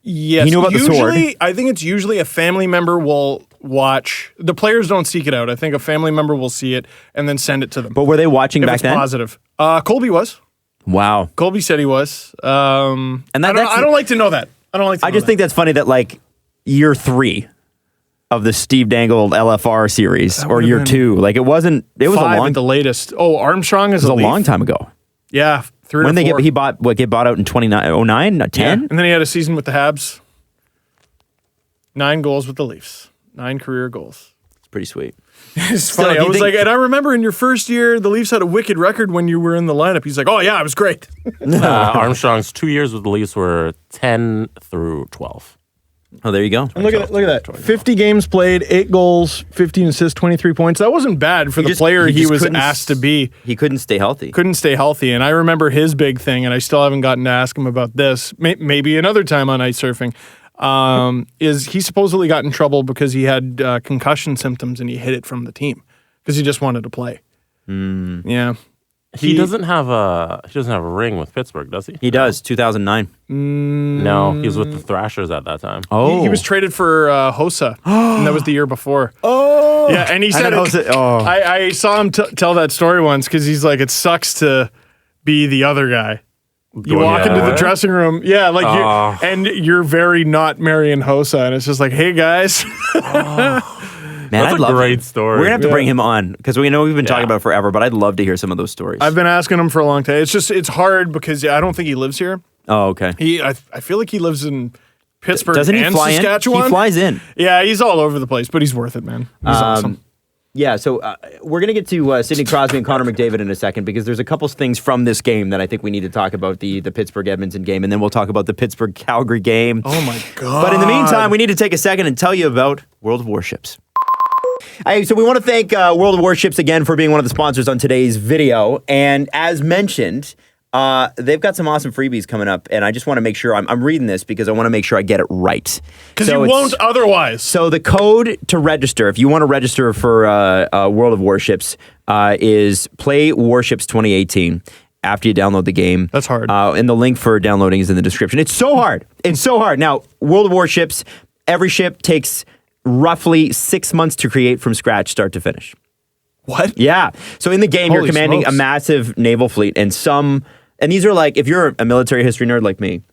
Speaker 3: Yes.
Speaker 2: He knew about the sword.
Speaker 3: I think it's usually a family member will watch. The players don't seek it out. I think a family member will see it and then send it to them.
Speaker 2: But were they watching
Speaker 3: if
Speaker 2: back
Speaker 3: it's
Speaker 2: then?
Speaker 3: positive. Colby was.
Speaker 2: Wow.
Speaker 3: Colby said he was.
Speaker 2: And
Speaker 3: I don't like to know that. I
Speaker 2: just think that's funny that, like, year 3 of the Steve Dangle LFR series, or year 2, like, it was
Speaker 3: 5
Speaker 2: a long,
Speaker 3: at the latest. Oh, Armstrong is
Speaker 2: it was a long time ago.
Speaker 3: Yeah, 3
Speaker 2: When
Speaker 3: or 4.
Speaker 2: he get bought out in 09, 10?
Speaker 3: Yeah. And then he had a season with the Habs. 9 goals with the Leafs. 9 career goals.
Speaker 2: It's pretty sweet.
Speaker 3: It's funny. I was like, and I remember in your first year, the Leafs had a wicked record when you were in the lineup. He's like, oh yeah, it was great.
Speaker 4: Armstrong's 2 years with the Leafs were 10 through 12.
Speaker 2: Oh, there you go.
Speaker 3: And look at that. 50 games played, 8 goals, 15 assists, 23 points. That wasn't bad for the player he was asked to be.
Speaker 2: He couldn't stay healthy.
Speaker 3: And I remember his big thing, and I still haven't gotten to ask him about this. Maybe another time on ice surfing. Is he supposedly got in trouble because he had concussion symptoms and he hid it from the team because he just wanted to play. Yeah.
Speaker 4: He doesn't have a ring with Pittsburgh, does he?
Speaker 2: He does, 2009.
Speaker 4: No, he was with the Thrashers at that time.
Speaker 2: Oh.
Speaker 3: He was traded for Hossa, and that was the year before. Oh. Yeah, and he said, I saw him tell that story once because he's like, it sucks to be the other guy. You walk into the dressing room, you're very not Marian Hossa, and it's just like, hey guys.
Speaker 2: Man,
Speaker 4: That's a great story.
Speaker 2: We're gonna have to bring him on because we know we've been talking about it forever, but I'd love to hear some of those stories.
Speaker 3: I've been asking him for a long time. It's hard because I don't think he lives here.
Speaker 2: Oh, okay.
Speaker 3: I feel like he lives in Pittsburgh
Speaker 2: Doesn't he
Speaker 3: and
Speaker 2: fly
Speaker 3: Saskatchewan.
Speaker 2: In? He flies in.
Speaker 3: Yeah, he's all over the place, but he's worth it, man. He's awesome.
Speaker 2: Yeah, so we're going to get to Sidney Crosby and Connor McDavid in a second because there's a couple things from this game that I think we need to talk about, the Pittsburgh-Edmonton game, and then we'll talk about the Pittsburgh-Calgary game.
Speaker 3: Oh, my God.
Speaker 2: But in the meantime, we need to take a second and tell you about World of Warships. Hey, so we want to thank World of Warships again for being one of the sponsors on today's video. And as mentioned, they've got some awesome freebies coming up, and I just want to make sure I'm reading this because I want to make sure I get it right.
Speaker 3: Because you won't otherwise.
Speaker 2: So the code to register, if you want to register for World of Warships, is Play Warships 2018. After you download the game.
Speaker 3: That's hard.
Speaker 2: And the link for downloading is in the description. It's so hard. It's so hard. Now, World of Warships, every ship takes roughly 6 months to create from scratch, start to finish.
Speaker 3: What?
Speaker 2: Yeah. So in the game, you're commanding
Speaker 3: smokes.
Speaker 2: a massive naval fleet, and these are like, if you're a military history nerd like me,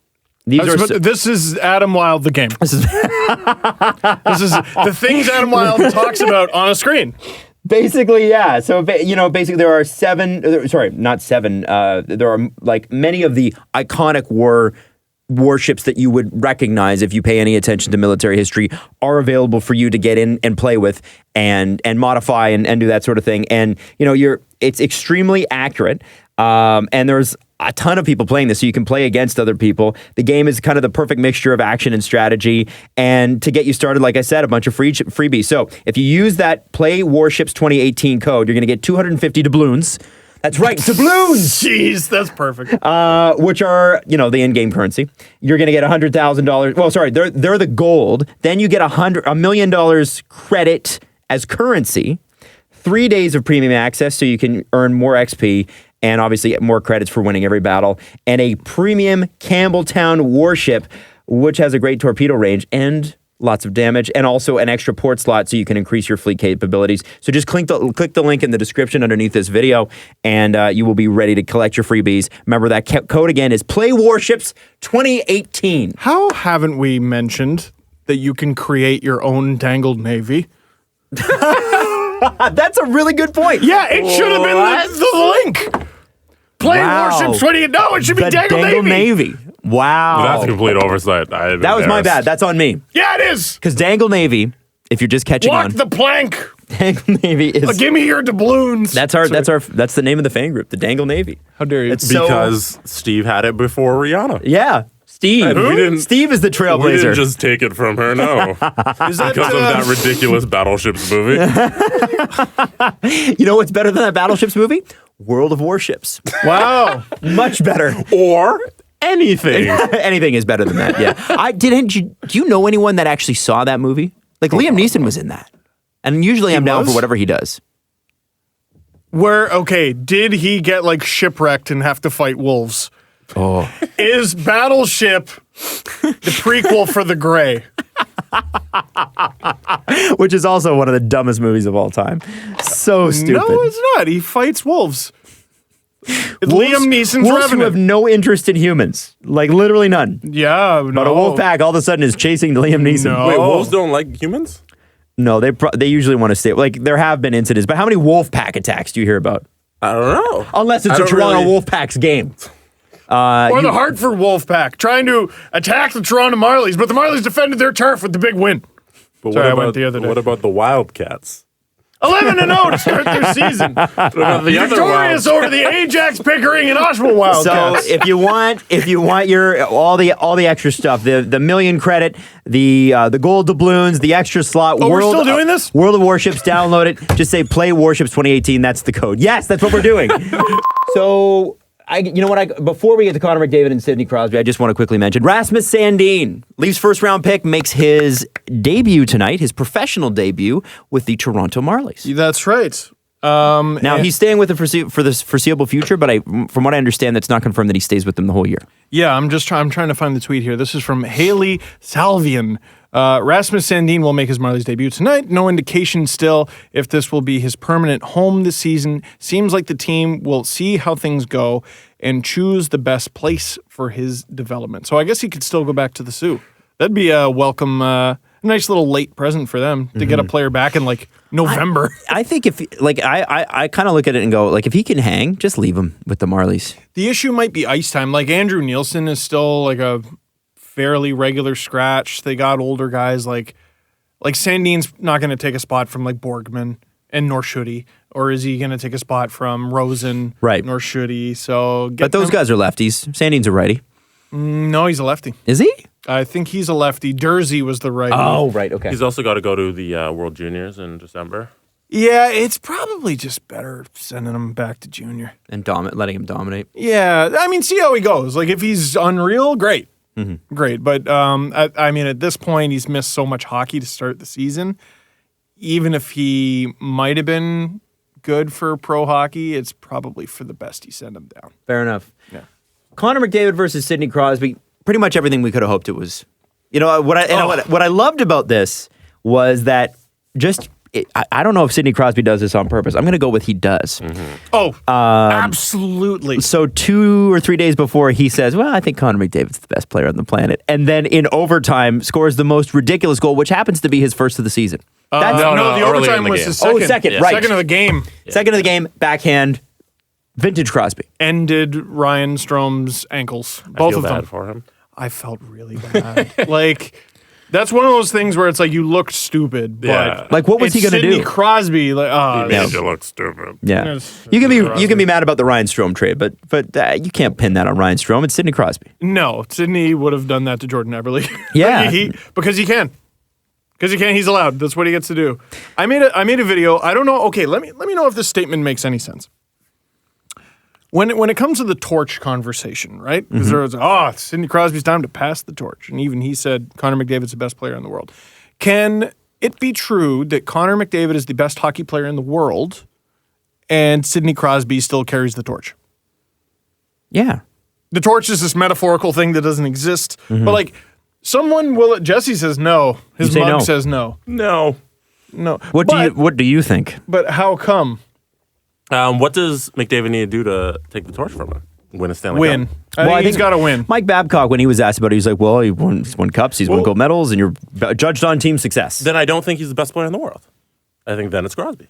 Speaker 3: This is Adam Wilde, the game. This is the things Adam Wilde talks about on a screen.
Speaker 2: Basically, yeah. So, basically there are there are like many of the iconic warships that you would recognize if you pay any attention to military history are available for you to get in and play with and modify and do that sort of thing. And, it's extremely accurate. And there's a ton of people playing this, so you can play against other people. The game is kind of the perfect mixture of action and strategy. And to get you started, like I said, a bunch of freebies. So if you use that Play Warships 2018 code, you're going to get 250 doubloons. That's right, doubloons!
Speaker 3: Jeez, that's perfect.
Speaker 2: Which are, the in-game currency. You're going to get $100,000. Well, sorry, they're the gold. Then you get $1 million credit as currency. 3 days of premium access, so you can earn more XP and obviously more credits for winning every battle. And a premium Campbelltown warship, which has a great torpedo range and lots of damage, and also an extra port slot so you can increase your fleet capabilities. So just click the link in the description underneath this video, and you will be ready to collect your freebies. Remember, that code again is Play Warships 2018.
Speaker 3: How haven't we mentioned that you can create your own Dangled Navy?
Speaker 2: That's a really good point.
Speaker 3: Yeah, it should have been the link. Play Warships 20. No, it should be
Speaker 2: the
Speaker 3: Dangle Navy.
Speaker 2: Wow.
Speaker 4: That's a complete oversight.
Speaker 2: That was my bad. That's on me.
Speaker 3: Yeah, it is.
Speaker 2: Because Dangle Navy, if you're just catching
Speaker 3: Walk
Speaker 2: on,
Speaker 3: the plank.
Speaker 2: Dangle Navy is.
Speaker 3: Give me your doubloons.
Speaker 2: That's the name of the fan group, the Dangle Navy.
Speaker 3: How dare you?
Speaker 4: Because Steve had it before Rihanna.
Speaker 2: Yeah. Steve.
Speaker 4: And we didn't-
Speaker 2: Steve is the
Speaker 4: We
Speaker 2: trailblazer.
Speaker 4: didn't just take it from her, no.
Speaker 3: Is that,
Speaker 4: Because of that ridiculous Battleships movie.
Speaker 2: You know what's better than that Battleships movie? World of Warships.
Speaker 3: Wow.
Speaker 2: Much better.
Speaker 4: Or anything.
Speaker 2: Anything is better than that. Yeah. Do you know anyone that actually saw that movie? Like Liam Neeson was in that. And usually I'm down
Speaker 3: was?
Speaker 2: for whatever he does.
Speaker 3: Did he get like shipwrecked and have to fight wolves?
Speaker 2: Oh.
Speaker 3: Is Battleship the prequel for the Grey?
Speaker 2: Which is also one of the dumbest movies of all time. So stupid.
Speaker 3: No, it's not. He fights wolves. It's
Speaker 2: Wolves-
Speaker 3: Liam Neeson's
Speaker 2: wolves who
Speaker 3: Revenant.
Speaker 2: have no interest in humans. Like literally none.
Speaker 3: Yeah, no.
Speaker 2: But a wolf pack all of a sudden is chasing Liam Neeson.
Speaker 3: No.
Speaker 4: Wait, wolves don't like humans?
Speaker 2: No, they usually want to stay. Like there have been incidents, but how many wolf pack attacks do you hear about?
Speaker 4: I don't know.
Speaker 2: Unless it's
Speaker 4: I
Speaker 2: a
Speaker 4: don't
Speaker 2: Toronto
Speaker 4: really-
Speaker 2: Wolfpack's game.
Speaker 3: Or the Hartford Wolfpack trying to attack the Toronto Marlies, but the Marlies defended their turf with the big win.
Speaker 4: But
Speaker 3: Sorry, I
Speaker 4: what
Speaker 3: went
Speaker 4: about
Speaker 3: the other day.
Speaker 4: What about the Wildcats?
Speaker 3: 11-0 to start their season.
Speaker 4: What about the other
Speaker 3: Victorious
Speaker 4: Wild-
Speaker 3: over the Ajax, Pickering, and Oshawa Wildcats.
Speaker 2: So if you want your all the extra stuff, the million credit, the gold doubloons, the extra slot.
Speaker 3: Oh, we're still doing this?
Speaker 2: World of Warships, download it. Just say play Warships 2018. That's the code. Yes, that's what we're doing. So. Before we get to Connor McDavid and Sidney Crosby, I just want to quickly mention Rasmus Sandin, Leafs first round pick, makes his debut tonight, his professional debut with the Toronto Marlies.
Speaker 3: That's right.
Speaker 2: Now he's staying with them for the foreseeable future, but from what I understand, that's not confirmed that he stays with them the whole year.
Speaker 3: Yeah, I'm trying to find the tweet here. This is from Haley Salvian. Rasmus Sandin will make his Marlies debut tonight. No indication still if this will be his permanent home this season. Seems like the team will see how things go and choose the best place for his development. So I guess he could still go back to the Sioux. That'd be a welcome, nice little late present for them to get a player back in like November.
Speaker 2: I think I kind of look at it and go, like, if he can hang, just leave him with the Marlies.
Speaker 3: The issue might be ice time. Like Andrew Nielsen is still like a fairly regular scratch. They got older guys like Sandin's not going to take a spot from like Borgman, and nor should he. Or is he going to take a spot from Rosen?
Speaker 2: Right.
Speaker 3: Nor should he. So,
Speaker 2: But those guys are lefties. Sandin's a righty.
Speaker 3: No, he's a lefty.
Speaker 2: Is he?
Speaker 3: I think he's a lefty. Dursey was the righty.
Speaker 2: Oh, right. Okay.
Speaker 4: He's also got to go to the World Juniors in December.
Speaker 3: Yeah, it's probably just better sending him back to junior.
Speaker 2: And letting him dominate.
Speaker 3: Yeah, I mean, see how he goes. Like if he's unreal, great. Great. But I mean, at this point, he's missed so much hockey to start the season. Even if he might have been good for pro hockey, it's probably for the best he sent him down.
Speaker 2: Fair enough.
Speaker 3: Yeah.
Speaker 2: Connor McDavid versus Sidney Crosby. Pretty much everything we could have hoped it was. What I loved about this was that I don't know if Sidney Crosby does this on purpose. I'm going to go with he does.
Speaker 3: Oh, absolutely.
Speaker 2: So 2 or 3 days before, he says, well, I think Connor McDavid's the best player on the planet. And then in overtime, scores the most ridiculous goal, which happens to be his first of the season.
Speaker 3: No,
Speaker 4: no,
Speaker 3: the
Speaker 4: earlier
Speaker 3: overtime
Speaker 4: in the
Speaker 3: was
Speaker 4: game.
Speaker 3: his second.
Speaker 2: Oh, second, right.
Speaker 3: Second of the game.
Speaker 2: Second of the game, backhand, vintage Crosby.
Speaker 3: Ended Ryan Strome's ankles.
Speaker 4: I
Speaker 3: Both
Speaker 4: feel
Speaker 3: of
Speaker 4: bad
Speaker 3: them.
Speaker 4: for him.
Speaker 3: I felt really bad. Like, that's one of those things where it's like you looked stupid,
Speaker 4: Yeah.
Speaker 3: but
Speaker 2: Like, what was he
Speaker 3: it's
Speaker 2: going to
Speaker 3: Sidney
Speaker 2: do?
Speaker 3: Crosby, like,
Speaker 4: He made you look stupid.
Speaker 2: Yeah,
Speaker 3: Yes.
Speaker 2: you can
Speaker 3: Crosby.
Speaker 2: be mad about the Ryan Strome trade, but you can't pin that on Ryan Strome. It's Sidney Crosby.
Speaker 3: no, Sidney would have done that to Jordan Eberle.
Speaker 2: Yeah.
Speaker 3: Because he can. Because he can, he's allowed. That's what he gets to do. I made a video. I don't know. Okay, let me know if this statement makes any sense. When it comes to the torch conversation, right? Because there was, it's Sidney Crosby's time to pass the torch. And even he said Connor McDavid's the best player in the world. Can it be true that Connor McDavid is the best hockey player in the world and Sidney Crosby still carries the torch?
Speaker 2: Yeah.
Speaker 3: The torch is this metaphorical thing that doesn't exist. But like, someone will, Jesse says no. His
Speaker 2: You say
Speaker 3: mug
Speaker 2: no.
Speaker 3: says no.
Speaker 4: No.
Speaker 3: No.
Speaker 2: What do you think?
Speaker 3: But how come?
Speaker 4: What does McDavid need to do to take the torch from him? Win a Stanley
Speaker 3: Win.
Speaker 4: Cup?
Speaker 3: I think he's got to win.
Speaker 2: Mike Babcock, when he was asked about it, he was like, well, he's won cups, he's won
Speaker 4: Well-
Speaker 2: gold medals, and you're judged on team success.
Speaker 4: Then I don't think he's the best player in the world. I think then it's Crosby.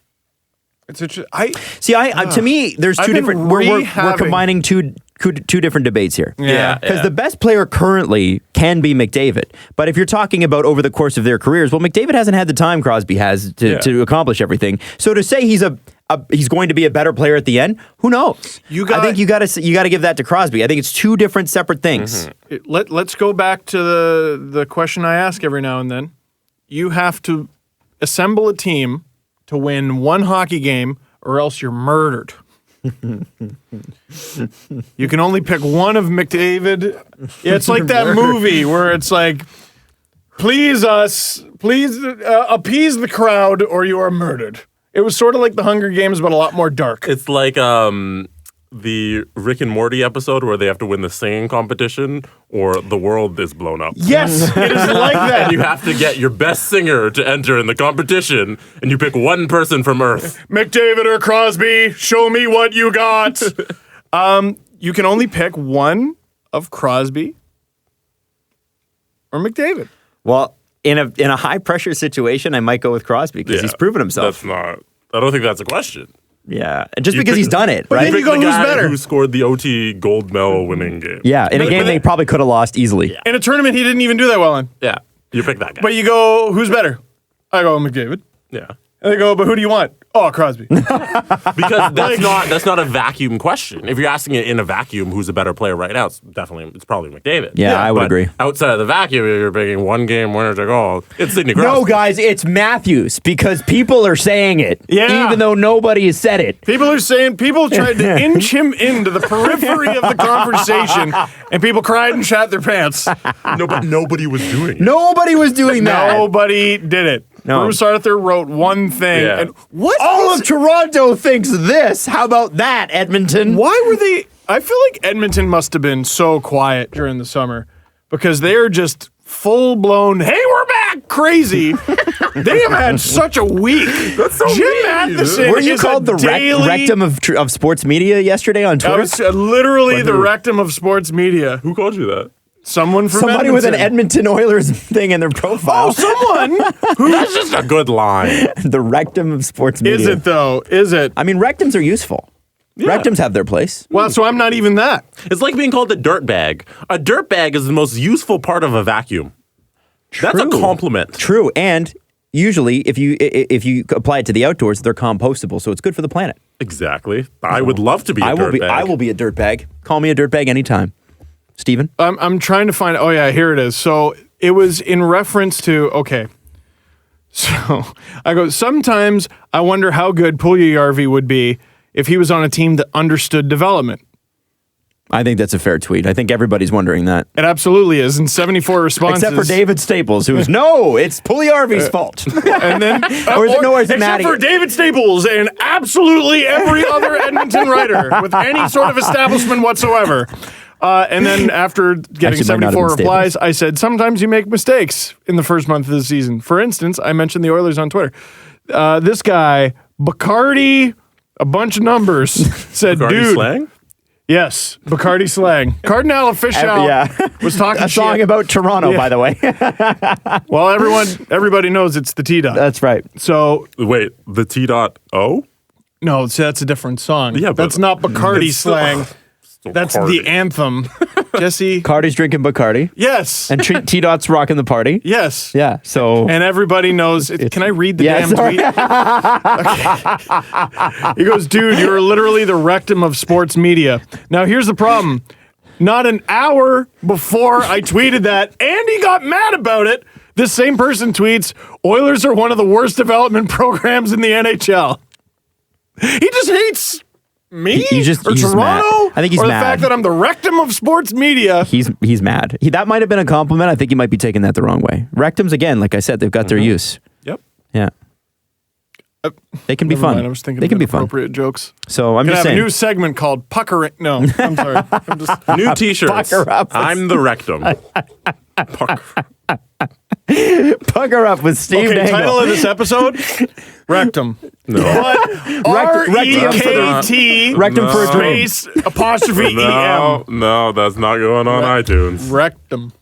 Speaker 3: It's to
Speaker 2: me, there's two different. We're combining two different debates here.
Speaker 3: Yeah.
Speaker 2: Because the best player currently can be McDavid. But if you're talking about over the course of their careers, well, McDavid hasn't had the time Crosby has to accomplish everything. So to say he's going to be a better player at the end, who knows? I think you got to give that to Crosby. I think it's two different separate things.
Speaker 3: Mm-hmm. Let's go back to the question I ask every now and then. You have to assemble a team to win one hockey game, or else you're murdered. You can only pick one of McDavid. Yeah, it's like that movie where it's like, please appease the crowd, or you are murdered. It was sort of like the Hunger Games, but a lot more dark.
Speaker 4: It's like the Rick and Morty episode where they have to win the singing competition or the world is blown up.
Speaker 3: Yes, it is like that.
Speaker 4: And you have to get your best singer to enter in the competition, and you pick one person from Earth.
Speaker 3: McDavid or Crosby, show me what you got. You can only pick one of Crosby or McDavid.
Speaker 2: Well, in a high pressure situation, I might go with Crosby because he's proven himself.
Speaker 4: I don't think that's a question.
Speaker 2: Yeah, just because he's done it, right?
Speaker 3: You go,
Speaker 4: the guy
Speaker 3: who's better?
Speaker 4: Who scored the OT gold medal winning game.
Speaker 2: Yeah, in a game they probably could have lost easily.
Speaker 3: In a tournament he didn't even do that well in.
Speaker 4: Yeah, you pick that guy.
Speaker 3: But you go, who's better? I go McDavid.
Speaker 4: Yeah.
Speaker 3: And they go, but who do you want? Oh, Crosby.
Speaker 4: Because that's not a vacuum question. If you're asking it in a vacuum, who's a better player right now, it's probably McDavid.
Speaker 2: Yeah, I would agree.
Speaker 4: Outside of the vacuum, if you're picking one game winner to go, it's Sidney Crosby.
Speaker 2: No, guys, it's Matthews because people are saying it, even though nobody has said it.
Speaker 3: People tried to inch him into the periphery of the conversation, and people cried and shat their pants.
Speaker 4: No, but nobody was doing it.
Speaker 2: Nobody was doing that.
Speaker 3: Nobody did it.
Speaker 2: No.
Speaker 3: Bruce Arthur wrote one thing.
Speaker 4: Yeah.
Speaker 3: And what?
Speaker 2: All of Toronto thinks this. How about that, Edmonton?
Speaker 3: Why were they? I feel like Edmonton must have been so quiet during the summer because they're just full blown, hey, we're back, crazy. They have had such a week.
Speaker 4: That's so
Speaker 3: Jim
Speaker 4: mean.
Speaker 3: Matheson
Speaker 2: Were you
Speaker 3: is
Speaker 2: called
Speaker 3: a
Speaker 2: the
Speaker 3: daily,
Speaker 2: rectum of sports media yesterday on Twitter?
Speaker 3: I was literally the rectum of sports media.
Speaker 4: Who called you that?
Speaker 3: Someone from
Speaker 2: Somebody
Speaker 3: Edmonton.
Speaker 2: with an Edmonton Oilers thing in their profile.
Speaker 3: Oh, someone.
Speaker 4: That's just a good line.
Speaker 2: The rectum of sports media.
Speaker 3: Is it though? Is it?
Speaker 2: I mean, rectums are useful.
Speaker 4: Yeah.
Speaker 2: Rectums have their place.
Speaker 3: Well, so I'm not even that.
Speaker 4: It's like being called a dirt bag. A dirt bag is the most useful part of a vacuum. That's a
Speaker 2: True.
Speaker 4: compliment.
Speaker 2: True, and usually if you apply it to the outdoors, they're compostable, so it's good for the planet.
Speaker 4: Exactly. I would love to be a dirt bag.
Speaker 2: I will be a dirt bag. Call me a dirt bag anytime. Steven?
Speaker 3: I'm trying to find. Oh yeah, here it is. So it was in reference to. Okay. So I go. Sometimes I wonder how good Puljujarvi would be if he was on a team that understood development.
Speaker 2: I think that's a fair tweet. I think everybody's wondering that.
Speaker 3: It absolutely is. And 74 responses.
Speaker 2: Except for David Staples, who's no, it's Puljujarvi's fault.
Speaker 3: And then,
Speaker 2: or is it no? Or is it
Speaker 3: except
Speaker 2: Matty?
Speaker 3: for David Staples and absolutely every other Edmonton writer with any sort of establishment whatsoever. And then after getting
Speaker 2: Actually, might not have
Speaker 3: 74
Speaker 2: been
Speaker 3: replies, I said, sometimes you make mistakes in the first month of the season. For instance, I mentioned the Oilers on Twitter. This guy, Bacardi, a bunch of numbers, said,
Speaker 4: Bacardi
Speaker 3: dude.
Speaker 4: slang?
Speaker 3: Yes, Bacardi slang. Cardinal Official was talking
Speaker 2: a song
Speaker 3: shit.
Speaker 2: about Toronto, by the way.
Speaker 3: Well, everybody knows it's the T-Dot.
Speaker 2: That's right.
Speaker 3: So,
Speaker 4: Wait, the T.O?
Speaker 3: no, see, that's a different song.
Speaker 4: Yeah, but
Speaker 3: that's not Bacardi
Speaker 4: it's still-
Speaker 3: slang. That's
Speaker 4: Bacardi.
Speaker 3: the anthem. Jesse?
Speaker 2: Cardi's drinking Bacardi.
Speaker 3: Yes.
Speaker 2: And T-Dot's rocking the party.
Speaker 3: Yes.
Speaker 2: Yeah, so...
Speaker 3: And everybody knows. Can I read the damn
Speaker 2: sorry.
Speaker 3: tweet? Okay. He goes, dude, you're literally the rectum of sports media. Now, here's the problem. Not an hour before I tweeted that, and he got mad about it, this same person tweets, Oilers are one of the worst development programs in the NHL. He just hates me
Speaker 2: He's
Speaker 3: or
Speaker 2: Toronto.
Speaker 3: Mad.
Speaker 2: I think he's
Speaker 3: or the
Speaker 2: mad.
Speaker 3: fact that I'm the rectum of sports media.
Speaker 2: He's mad. That might have been a compliment. I think he might be taking that the wrong way. Rectums, again, like I said, they've got their use.
Speaker 4: Yep.
Speaker 2: Yeah. They can be
Speaker 3: Never
Speaker 2: fun.
Speaker 3: mind, I was thinking
Speaker 2: they
Speaker 3: of
Speaker 2: can be fun.
Speaker 3: inappropriate jokes.
Speaker 2: So I'm
Speaker 3: Gonna
Speaker 2: just
Speaker 3: have
Speaker 2: saying.
Speaker 3: a new segment called Puckering. No, I'm sorry. I'm just
Speaker 4: New T-shirts.
Speaker 2: Pucker up.
Speaker 4: I'm the rectum. Pucker.
Speaker 2: Pucker up with Steve
Speaker 3: okay.
Speaker 2: Dangle.
Speaker 3: Title of this episode: Rectum.
Speaker 4: No.
Speaker 3: But R-E-K-T
Speaker 2: Rectum for a dream.
Speaker 3: space apostrophe
Speaker 4: No,
Speaker 3: E-M.
Speaker 4: no, that's not going on iTunes.
Speaker 3: Rectum.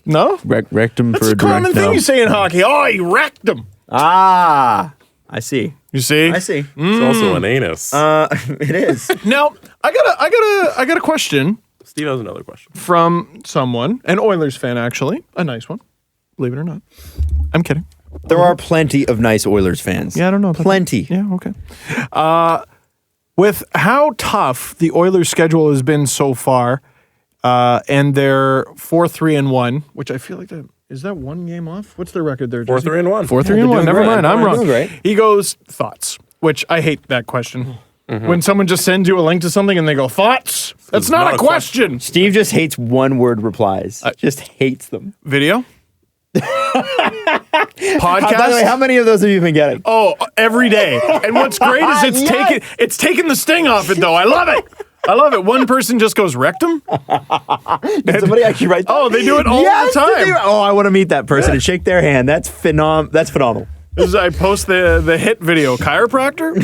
Speaker 3: No,
Speaker 2: Rectum
Speaker 3: that's
Speaker 2: for
Speaker 3: a
Speaker 2: a
Speaker 3: common
Speaker 2: direct
Speaker 3: thing
Speaker 2: no.
Speaker 3: you say in hockey. Oh, he wrecked him.
Speaker 2: Ah, I see.
Speaker 3: You see?
Speaker 2: I see.
Speaker 4: It's also an anus.
Speaker 2: It is.
Speaker 3: Now, I got a question
Speaker 4: Steve has another question.
Speaker 3: from someone, an Oilers fan, actually. A nice one. Believe it or not. I'm kidding.
Speaker 2: There are plenty of nice Oilers fans.
Speaker 3: Yeah, I don't know.
Speaker 2: Plenty.
Speaker 3: Yeah, okay. With how tough the Oilers' schedule has been so far, and they're 4-3-1, which I feel like is that one game off? What's their record there?
Speaker 4: 4-3-1.
Speaker 3: 4-3-1. Never
Speaker 2: great.
Speaker 3: mind. I'm
Speaker 2: They're
Speaker 3: wrong.
Speaker 2: doing great.
Speaker 3: He goes, thoughts, which I hate that question. When someone just sends you a link to something and they go, thoughts? That's not a question.
Speaker 2: Steve just hates one-word replies. Just hates them.
Speaker 3: Video? Podcast?
Speaker 2: By the way, how many of those have you been getting?
Speaker 3: Oh, every day. And what's great is it's taken the sting off it, though. I love it. I love it. One person just goes rectum.
Speaker 2: Did somebody actually write that?
Speaker 3: Oh, they do it all the time.
Speaker 2: Oh, I want to meet that person and shake their hand. That's phenomenal.
Speaker 3: This is, I post the hit video, chiropractor.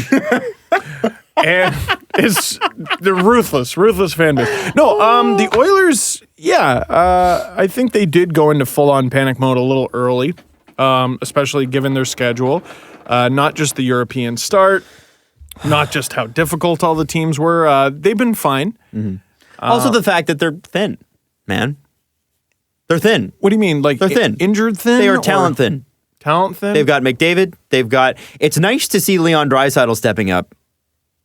Speaker 3: And it's the ruthless fan base. No, the Oilers, I think they did go into full-on panic mode a little early, especially given their schedule. Not just the European start, not just how difficult all the teams were. They've been fine.
Speaker 2: Mm-hmm. Also the fact that they're thin, man. They're thin.
Speaker 3: What do you mean? Like
Speaker 2: They're thin.
Speaker 3: Injured thin?
Speaker 2: They are talent thin.
Speaker 3: Talent thin?
Speaker 2: They've got McDavid. It's nice to see Leon Draisaitl stepping up.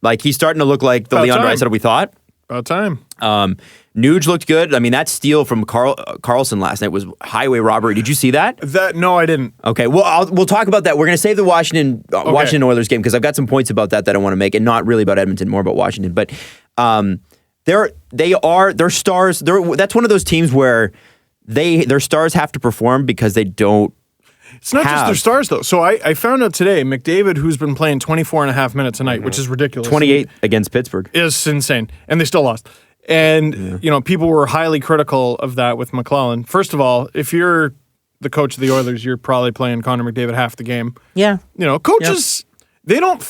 Speaker 2: Like, he's starting to look like the
Speaker 3: About
Speaker 2: Leon
Speaker 3: time.
Speaker 2: Draisaitl we thought.
Speaker 3: About time.
Speaker 2: Nuge looked good. I mean, that steal from Carlsson last night was highway robbery. Did you see that?
Speaker 3: No, I didn't.
Speaker 2: Okay, well, we'll talk about that. We're going to save the Washington Oilers game because I've got some points about that I want to make, and not really about Edmonton, more about Washington. But they're stars. That's one of those teams where their stars have to perform because they don't.
Speaker 3: It's not just their stars, though. So I found out today, McDavid, who's been playing 24 and a half minutes a night, which is ridiculous.
Speaker 2: 28 against Pittsburgh.
Speaker 3: Is insane. And they still lost. And, people were highly critical of that with McClellan. First of all, if you're the coach of the Oilers, you're probably playing Connor McDavid half the game.
Speaker 2: Yeah.
Speaker 3: Coaches, they don't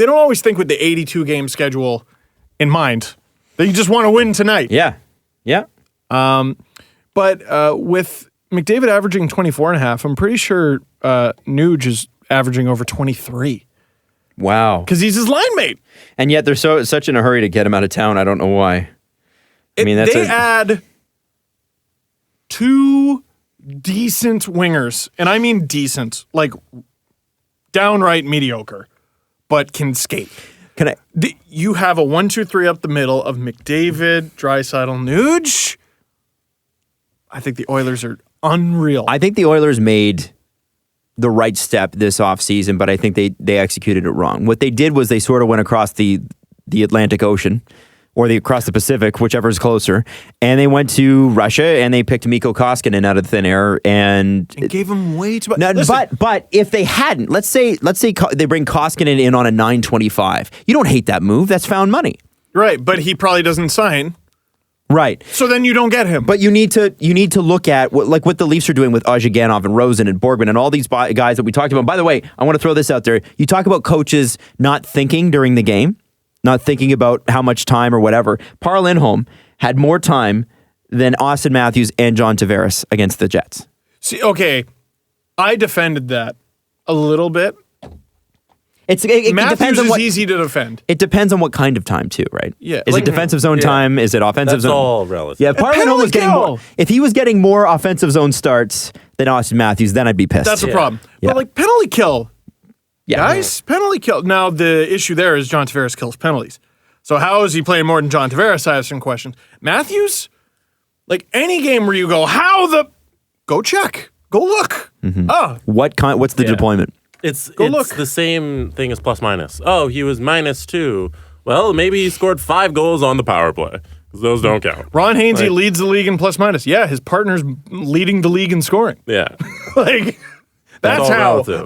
Speaker 3: always think with the 82 game schedule in mind. They just want to win tonight.
Speaker 2: Yeah. Yeah.
Speaker 3: But with McDavid averaging 24 and a half, I'm pretty sure Nuge is averaging over 23.
Speaker 2: Wow.
Speaker 3: Because he's his line mate.
Speaker 2: And yet they're such in a hurry to get him out of town. I don't know why.
Speaker 3: They add two decent wingers, and I mean decent, like downright mediocre, but can skate. You have a 1-2-3 up the middle of McDavid, Draisaitl, Nuge. I think the Oilers are unreal.
Speaker 2: I think the Oilers made the right step this offseason, but I think they executed it wrong. What they did was they sort of went across the Atlantic Ocean, or across the Pacific, whichever is closer, and they went to Russia and they picked Mikko Koskinen out of thin air and
Speaker 3: gave him way too much.
Speaker 2: Now, but if they hadn't, let's say they bring Koskinen in on a $9.25, you don't hate that move. That's found money,
Speaker 3: right? But he probably doesn't sign.
Speaker 2: Right.
Speaker 3: So then you don't get him.
Speaker 2: But you need to look at what the Leafs are doing with Ozhiganov and Rosen and Borgman and all these guys that we talked about. By the way, I want to throw this out there. You talk about coaches not thinking during the game, not thinking about how much time or whatever. Par Lindholm had more time than Austin Matthews and John Tavares against the Jets.
Speaker 3: See, okay, I defended that a little bit.
Speaker 2: It
Speaker 3: Matthews
Speaker 2: depends on
Speaker 3: is
Speaker 2: what,
Speaker 3: easy to defend.
Speaker 2: It depends on what kind of time too, right?
Speaker 3: Yeah.
Speaker 2: Is it defensive zone time? Is it offensive
Speaker 4: That's
Speaker 2: zone?
Speaker 4: all relative.
Speaker 2: Yeah, Par Lindholm was getting more. If he was getting more offensive zone starts than Austin Matthews, then I'd be pissed.
Speaker 3: That's a problem.
Speaker 2: Yeah.
Speaker 3: But penalty kill.
Speaker 2: Yeah.
Speaker 3: Guys, penalty kill. Now, the issue there is John Tavares kills penalties. So how is he playing more than John Tavares? I have some questions. Matthews, any game where you go, go check, go look.
Speaker 2: Mm-hmm. What's the deployment?
Speaker 4: It's the same thing as plus minus. Oh, he was -2. Well, maybe he scored 5 goals on the power play, because those don't count.
Speaker 3: Ron Hainsey leads the league in plus minus. Yeah, his partner's leading the league in scoring.
Speaker 4: Yeah.
Speaker 3: That's how.
Speaker 4: Relative.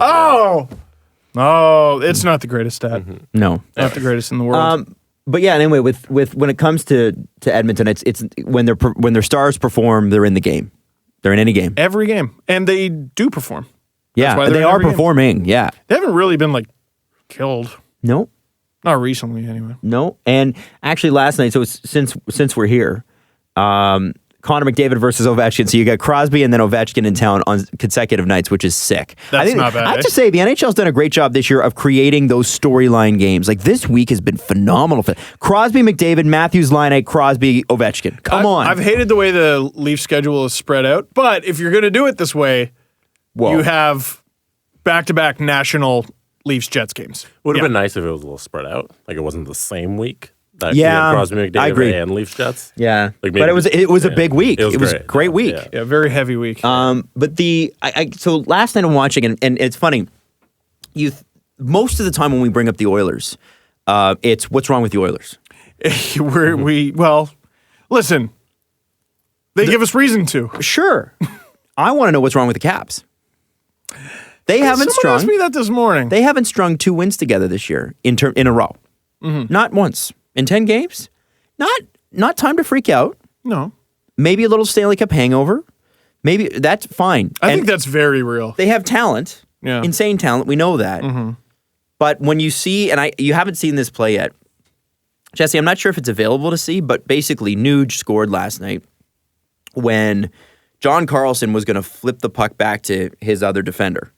Speaker 3: Oh, it's not the greatest stat.
Speaker 4: Mm-hmm.
Speaker 2: No.
Speaker 3: Not the greatest in the world.
Speaker 2: But yeah, anyway, with when it comes to Edmonton, it's when their stars perform, they're in the game. They're in any game.
Speaker 3: Every game. And they do perform.
Speaker 2: Yeah, they are performing. Yeah.
Speaker 3: They haven't really been killed.
Speaker 2: No.
Speaker 3: Not recently, anyway.
Speaker 2: No. And actually last night, so since we're here, Connor McDavid versus Ovechkin. So you got Crosby and then Ovechkin in town on consecutive nights, which is sick.
Speaker 3: That's not bad.
Speaker 2: I have to say, the NHL's done a great job this year of creating those storyline games. Like this week has been phenomenal. Crosby, McDavid, Matthews, Line, Crosby, Ovechkin. Come on.
Speaker 3: I've hated the way the Leaf schedule is spread out, but if you're going to do it this way, you have back-to-back national Leafs-Jets games.
Speaker 4: Would have been nice if it was a little spread out. Like it wasn't the same week. That Crosby, McDavid,
Speaker 2: I agree.
Speaker 4: and Leafs Jets.
Speaker 2: Yeah,
Speaker 4: Like
Speaker 2: but it was a big week. It was a great week.
Speaker 3: Yeah, very heavy week.
Speaker 2: But so last night I'm watching, and it's funny. Most of the time when we bring up the Oilers, it's what's wrong with the Oilers.
Speaker 3: Listen, they give us reason to.
Speaker 2: Sure, I want to know what's wrong with the Caps. They haven't
Speaker 3: Someone asked me that this morning.
Speaker 2: They haven't strung 2 wins together this year in a row. Mm-hmm. Not once. In 10 games? Not time to freak out.
Speaker 3: No.
Speaker 2: Maybe a little Stanley Cup hangover. Maybe that's fine.
Speaker 3: I think that's very real.
Speaker 2: They have talent.
Speaker 3: Yeah.
Speaker 2: Insane talent. We know that. Mm-hmm. But when you see, and you haven't seen this play yet, Jesse, I'm not sure if it's available to see, but basically Nuge scored last night when John Carlsson was going to flip the puck back to his other defender.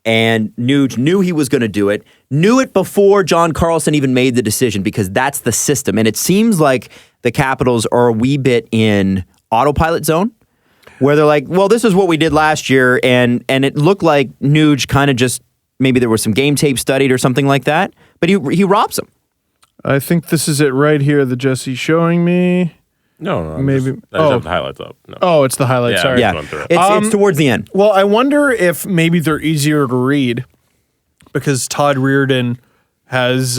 Speaker 2: And Nuge knew he was going to do it, knew it before John Carlsson even made the decision because that's the system. And it seems like the Capitals are a wee bit in autopilot zone where they're like, well, this is what we did last year. And it looked like Nuge kind of just, maybe there was some game tape studied or something like that, but he robs him.
Speaker 3: I think this is it right here that Jesse's showing me.
Speaker 4: No,
Speaker 3: maybe.
Speaker 4: I just have the highlights up. No.
Speaker 3: Oh, it's the highlights. Sorry.
Speaker 2: Yeah, it's towards the end.
Speaker 3: Well, I wonder if maybe they're easier to read because Todd Reardon has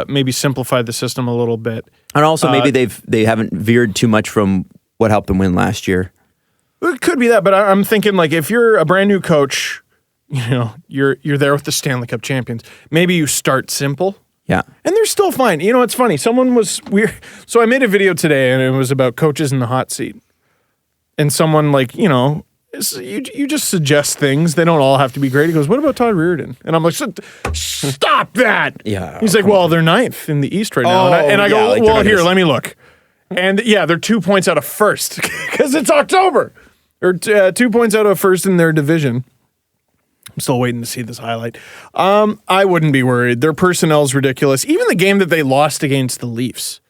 Speaker 3: maybe simplified the system a little bit.
Speaker 2: And also maybe they haven't veered too much from what helped them win last year.
Speaker 3: It could be that, but I'm thinking like if you're a brand new coach, you're there with the Stanley Cup champions. Maybe you start simple.
Speaker 2: Yeah.
Speaker 3: And they're still fine. You know, it's funny. Someone was weird. So I made a video today and it was about coaches in the hot seat. And someone you just suggest things. They don't all have to be great. He goes, what about Todd Reardon? And I'm like, stop that.
Speaker 2: Yeah.
Speaker 3: He's like, well, they're 9th in the East right now. And I go, well, here, let me look. And yeah, they're 2 points out of first because it's October. Or 2 points out of first in their division. I'm still waiting to see this highlight. I wouldn't be worried. Their personnel's ridiculous. Even the game that they lost against the Leafs,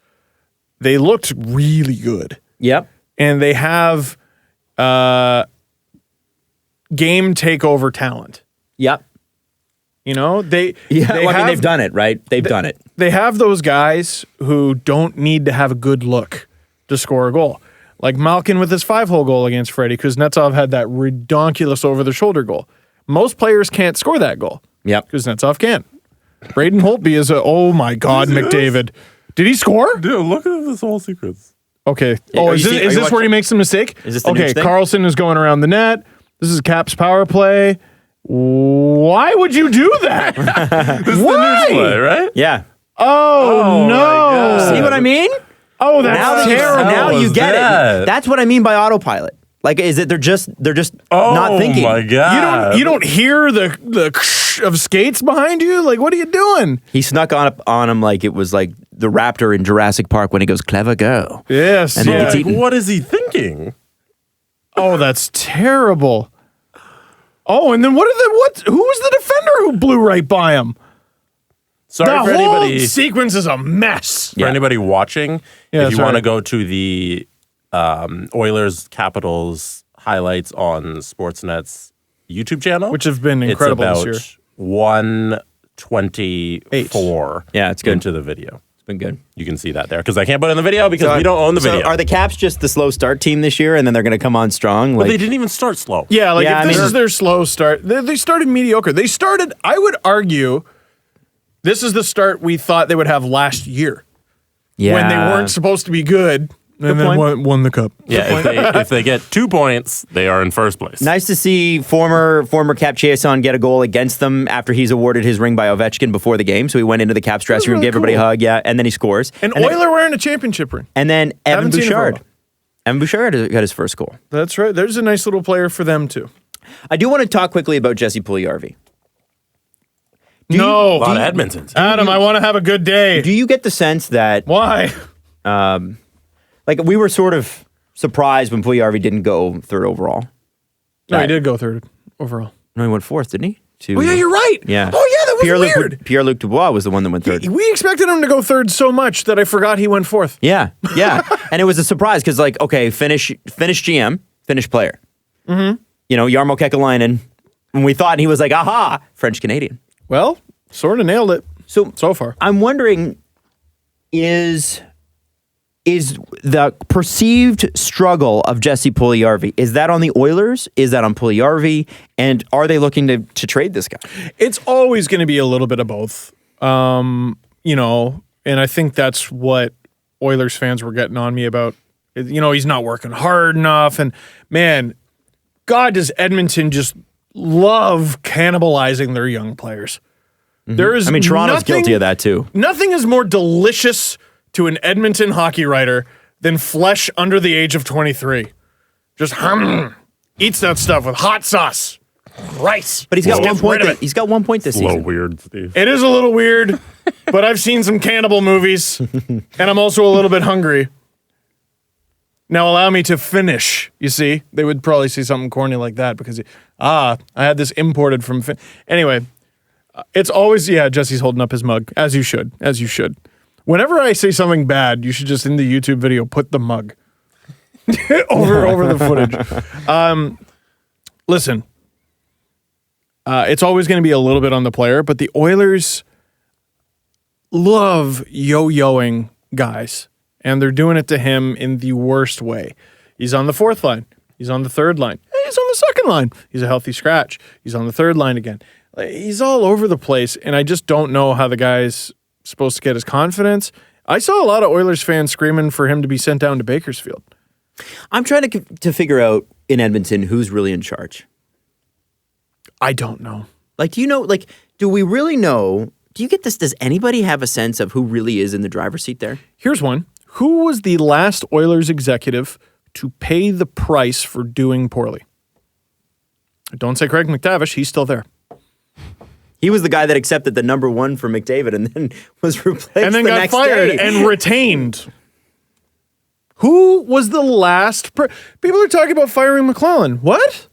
Speaker 3: they looked really good.
Speaker 2: Yep.
Speaker 3: And they have game takeover talent.
Speaker 2: Yep.
Speaker 3: They've
Speaker 2: done it, right? They've done it.
Speaker 3: They have those guys who don't need to have a good look to score a goal. Like Malkin with his 5-hole goal against Freddie. Kuznetsov had that redonkulous over-the-shoulder goal. Most players can't score that goal.
Speaker 2: Yep.
Speaker 3: Kuznetsov can. Braden Holtby is oh my God, McDavid. Did he score?
Speaker 4: Dude, look at this whole sequence.
Speaker 3: Okay.
Speaker 2: Yeah,
Speaker 3: Is this where he makes the mistake?
Speaker 2: Is this the
Speaker 3: okay,
Speaker 2: Nuge thing?
Speaker 3: Carlsson is going around the net. This is Cap's power play. Why would you do that?
Speaker 4: This is the Nuge play, right?
Speaker 2: Yeah.
Speaker 3: Oh no.
Speaker 2: See what I mean?
Speaker 3: Oh, that's terrible.
Speaker 2: Now you get it. That's what I mean by autopilot. Like, is it they're just not thinking?
Speaker 4: Oh my God.
Speaker 3: You don't hear the of skates behind you? Like, what are you doing?
Speaker 2: He snuck on him like it was like the raptor in Jurassic Park when he goes, clever girl.
Speaker 3: Yes.
Speaker 2: And then gets eaten.
Speaker 4: What is he thinking?
Speaker 3: Oh, that's terrible. Oh, and then who was the defender who blew right by him?
Speaker 4: Sorry
Speaker 3: The
Speaker 4: for
Speaker 3: whole
Speaker 4: anybody.
Speaker 3: sequence is a mess.
Speaker 4: For anybody watching,
Speaker 3: Yeah,
Speaker 4: if you
Speaker 3: sorry.
Speaker 4: want to go to the Oilers Capitals highlights on Sportsnet's YouTube channel,
Speaker 3: Which have been incredible
Speaker 4: it's
Speaker 3: this
Speaker 4: about 124
Speaker 2: Yeah, it's good.
Speaker 4: into the video.
Speaker 2: It's been good.
Speaker 4: You can see that there because I can't put it in the video because we don't own the video.
Speaker 2: So are the Caps just the slow start team this year, and then they're going to come on strong?
Speaker 4: But
Speaker 2: Like,
Speaker 4: they didn't even start slow.
Speaker 3: Yeah, like
Speaker 2: Yeah,
Speaker 3: if
Speaker 2: I
Speaker 3: this
Speaker 2: mean-
Speaker 3: is their slow start, they started mediocre. They started, I would argue, this is the start we thought they would have last year when they weren't supposed to be good. And then
Speaker 2: point.
Speaker 3: won the cup.
Speaker 4: Yeah, if they get 2 points, they are in first place.
Speaker 2: Nice to see former Cap Chiasson get a goal against them after he's awarded his ring by Ovechkin before the game. So he went into the Caps dressing room,
Speaker 3: really
Speaker 2: gave everybody a
Speaker 3: cool.
Speaker 2: hug, and then he scores.
Speaker 3: An
Speaker 2: then,
Speaker 3: Oiler wearing a championship ring.
Speaker 2: and then Evan
Speaker 3: Haven't seen it for a
Speaker 2: Bouchard.
Speaker 3: while.
Speaker 2: Evan Bouchard got his first goal.
Speaker 3: That's right. There's a nice little player for them too.
Speaker 2: I do want to talk quickly about Jesse Puljujarvi.
Speaker 4: A lot of Edmonton.
Speaker 3: Adam, I want to have a good day.
Speaker 2: Do you get the sense that
Speaker 3: Why?
Speaker 2: like we were sort of surprised when Puljujarvi didn't go third overall.
Speaker 3: No, he did go third overall.
Speaker 2: No, he went fourth, didn't he?
Speaker 3: Oh, yeah, you're right.
Speaker 2: Yeah.
Speaker 3: Oh, yeah, that was weird.
Speaker 2: Pierre-Luc Dubois was the one that went third.
Speaker 3: We expected him to go third so much that I forgot he went fourth.
Speaker 2: Yeah. And it was a surprise because, like, okay, Finnish GM, Finnish player. Mm-hmm. You know, Jarmo Kekalainen. And we thought he was like, aha, French-Canadian.
Speaker 3: Well, sort of nailed it so far.
Speaker 2: I'm wondering, is the perceived struggle of Jesse Puljujarvi, is that on the Oilers? Is that on Puljujarvi? And are they looking to trade this guy?
Speaker 3: It's always going to be a little bit of both. You know, and I think that's what Oilers fans were getting on me about. You know, he's not working hard enough. And man, God, does Edmonton just love cannibalizing their young players. Mm-hmm. There is
Speaker 2: Toronto's guilty of that too.
Speaker 3: Nothing is more delicious to an Edmonton hockey writer than flesh under the age of 23. Just eats that stuff with hot sauce, rice.
Speaker 2: But he's got 1 point. He's got 1 point this season.
Speaker 4: A little weird, Steve.
Speaker 3: It is a little weird, but I've seen some cannibal movies, and I'm also a little bit hungry. Now allow me to finish. You see, they would probably see something corny like that because I had this imported from. Anyway, it's always Jesse's holding up his mug as you should. Whenever I say something bad, you should just in the YouTube video put the mug over the footage. Listen, it's always going to be a little bit on the player, but the Oilers love yo-yoing guys, and they're doing it to him in the worst way. He's on the fourth line. He's on the third line. He's on the second line. He's a healthy scratch. He's on the third line again. He's all over the place, and I just don't know how the guy's supposed to get his confidence. I saw a lot of Oilers fans screaming for him to be sent down to Bakersfield.
Speaker 2: I'm trying to figure out in Edmonton who's really in charge.
Speaker 3: I don't know.
Speaker 2: Like, do you know, like, do we really know? Do you get this? Does anybody have a sense of who really is in the driver's seat there?
Speaker 3: Here's one. Who was the last Oilers executive to pay the price for doing poorly? Don't say Craig McDavid. He's still there.
Speaker 2: He was the guy that accepted the number one for McDavid and then was replaced
Speaker 3: and then got fired and retained. Who was the last? People are talking about firing McClellan. What?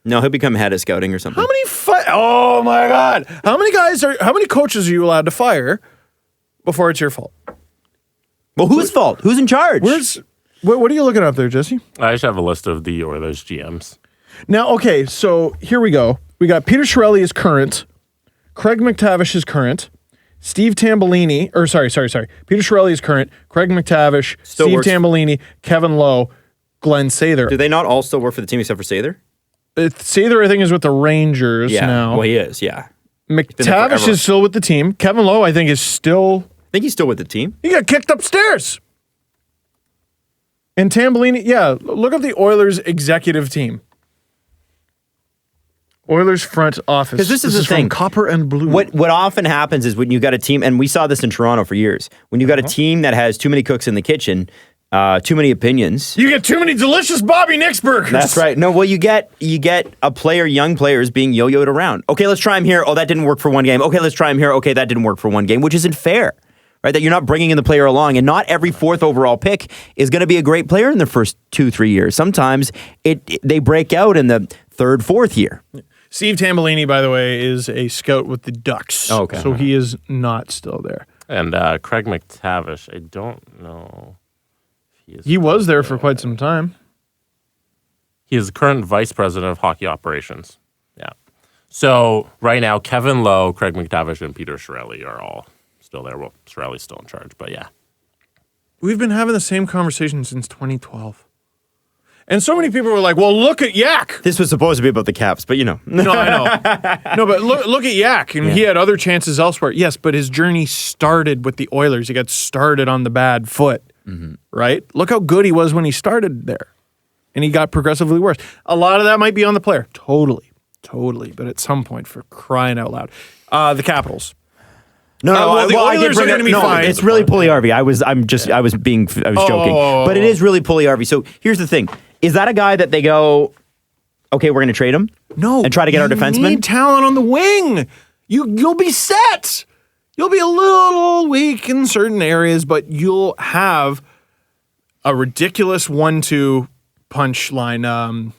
Speaker 2: No, he'll become head of scouting or something.
Speaker 3: How many? Oh my God! How many coaches are you allowed to fire before it's your fault?
Speaker 2: Well, whose fault? Who's in charge?
Speaker 3: What are you looking up there, Jesse?
Speaker 4: I just have a list of the Oilers GMs.
Speaker 3: Now, okay, so here we go. We got Peter Chiarelli is current. Craig McTavish is current. Steve Tambellini, Peter Chiarelli is current. Craig McTavish,
Speaker 2: Still
Speaker 3: Steve
Speaker 2: works.
Speaker 3: Tambellini, Kevin Lowe, Glenn Sather.
Speaker 2: Do they not all still work for the team except for Sather?
Speaker 3: Sather, I think, is with the Rangers now.
Speaker 2: Well, he is, yeah.
Speaker 3: McTavish is still with the team. Kevin Lowe, I think, is still...
Speaker 2: I think he's still with the team.
Speaker 3: He got kicked upstairs. And Tambellini, look up the Oilers executive team. Oilers front office.
Speaker 2: Because this is the thing.
Speaker 3: From Copper and Blue.
Speaker 2: What often happens is when you got a team, and we saw this in Toronto for years, when you got a team that has too many cooks in the kitchen, too many opinions.
Speaker 3: You get too many delicious Bobby Nix burgers.
Speaker 2: That's right. No, well, you get young players being yo-yoed around. Okay, let's try him here. Oh, that didn't work for one game. Okay, let's try him here. Okay, that didn't work for one game, which isn't fair. Right, that you're not bringing in the player along, and not every fourth overall pick is going to be a great player in their first 2-3 years. Sometimes they break out in the third, fourth year.
Speaker 3: Steve Tambellini, by the way, is a scout with the Ducks.
Speaker 2: Oh, okay.
Speaker 3: So he is not still there.
Speaker 4: And Craig McTavish, I don't know if
Speaker 3: he was there for quite some time.
Speaker 4: He is the current vice president of hockey operations. Yeah. So right now, Kevin Lowe, Craig McTavish, and Peter Chiarelli are all still there. Well, Chiarelli's still in charge, but yeah.
Speaker 3: We've been having the same conversation since 2012. And so many people were like, well, look at Yak.
Speaker 2: This was supposed to be about the Caps, but you know.
Speaker 3: No, I know. No, but look at Yak. And he had other chances elsewhere. Yes, but his journey started with the Oilers. He got started on the bad foot, right? Look how good he was when he started there. And he got progressively worse. A lot of that might be on the player. Totally. But at some point, for crying out loud. The Capitals.
Speaker 2: No,
Speaker 3: the Oilers are going to be fine.
Speaker 2: It's really Puljujarvi. I was joking, but it is really Puljujarvi. So here's the thing: is that a guy that they go, okay, we're going to trade him?
Speaker 3: No,
Speaker 2: and try to get our defenseman.
Speaker 3: You need talent on the wing. You'll be set. You'll be a little weak in certain areas, but you'll have a ridiculous 1-2 punch line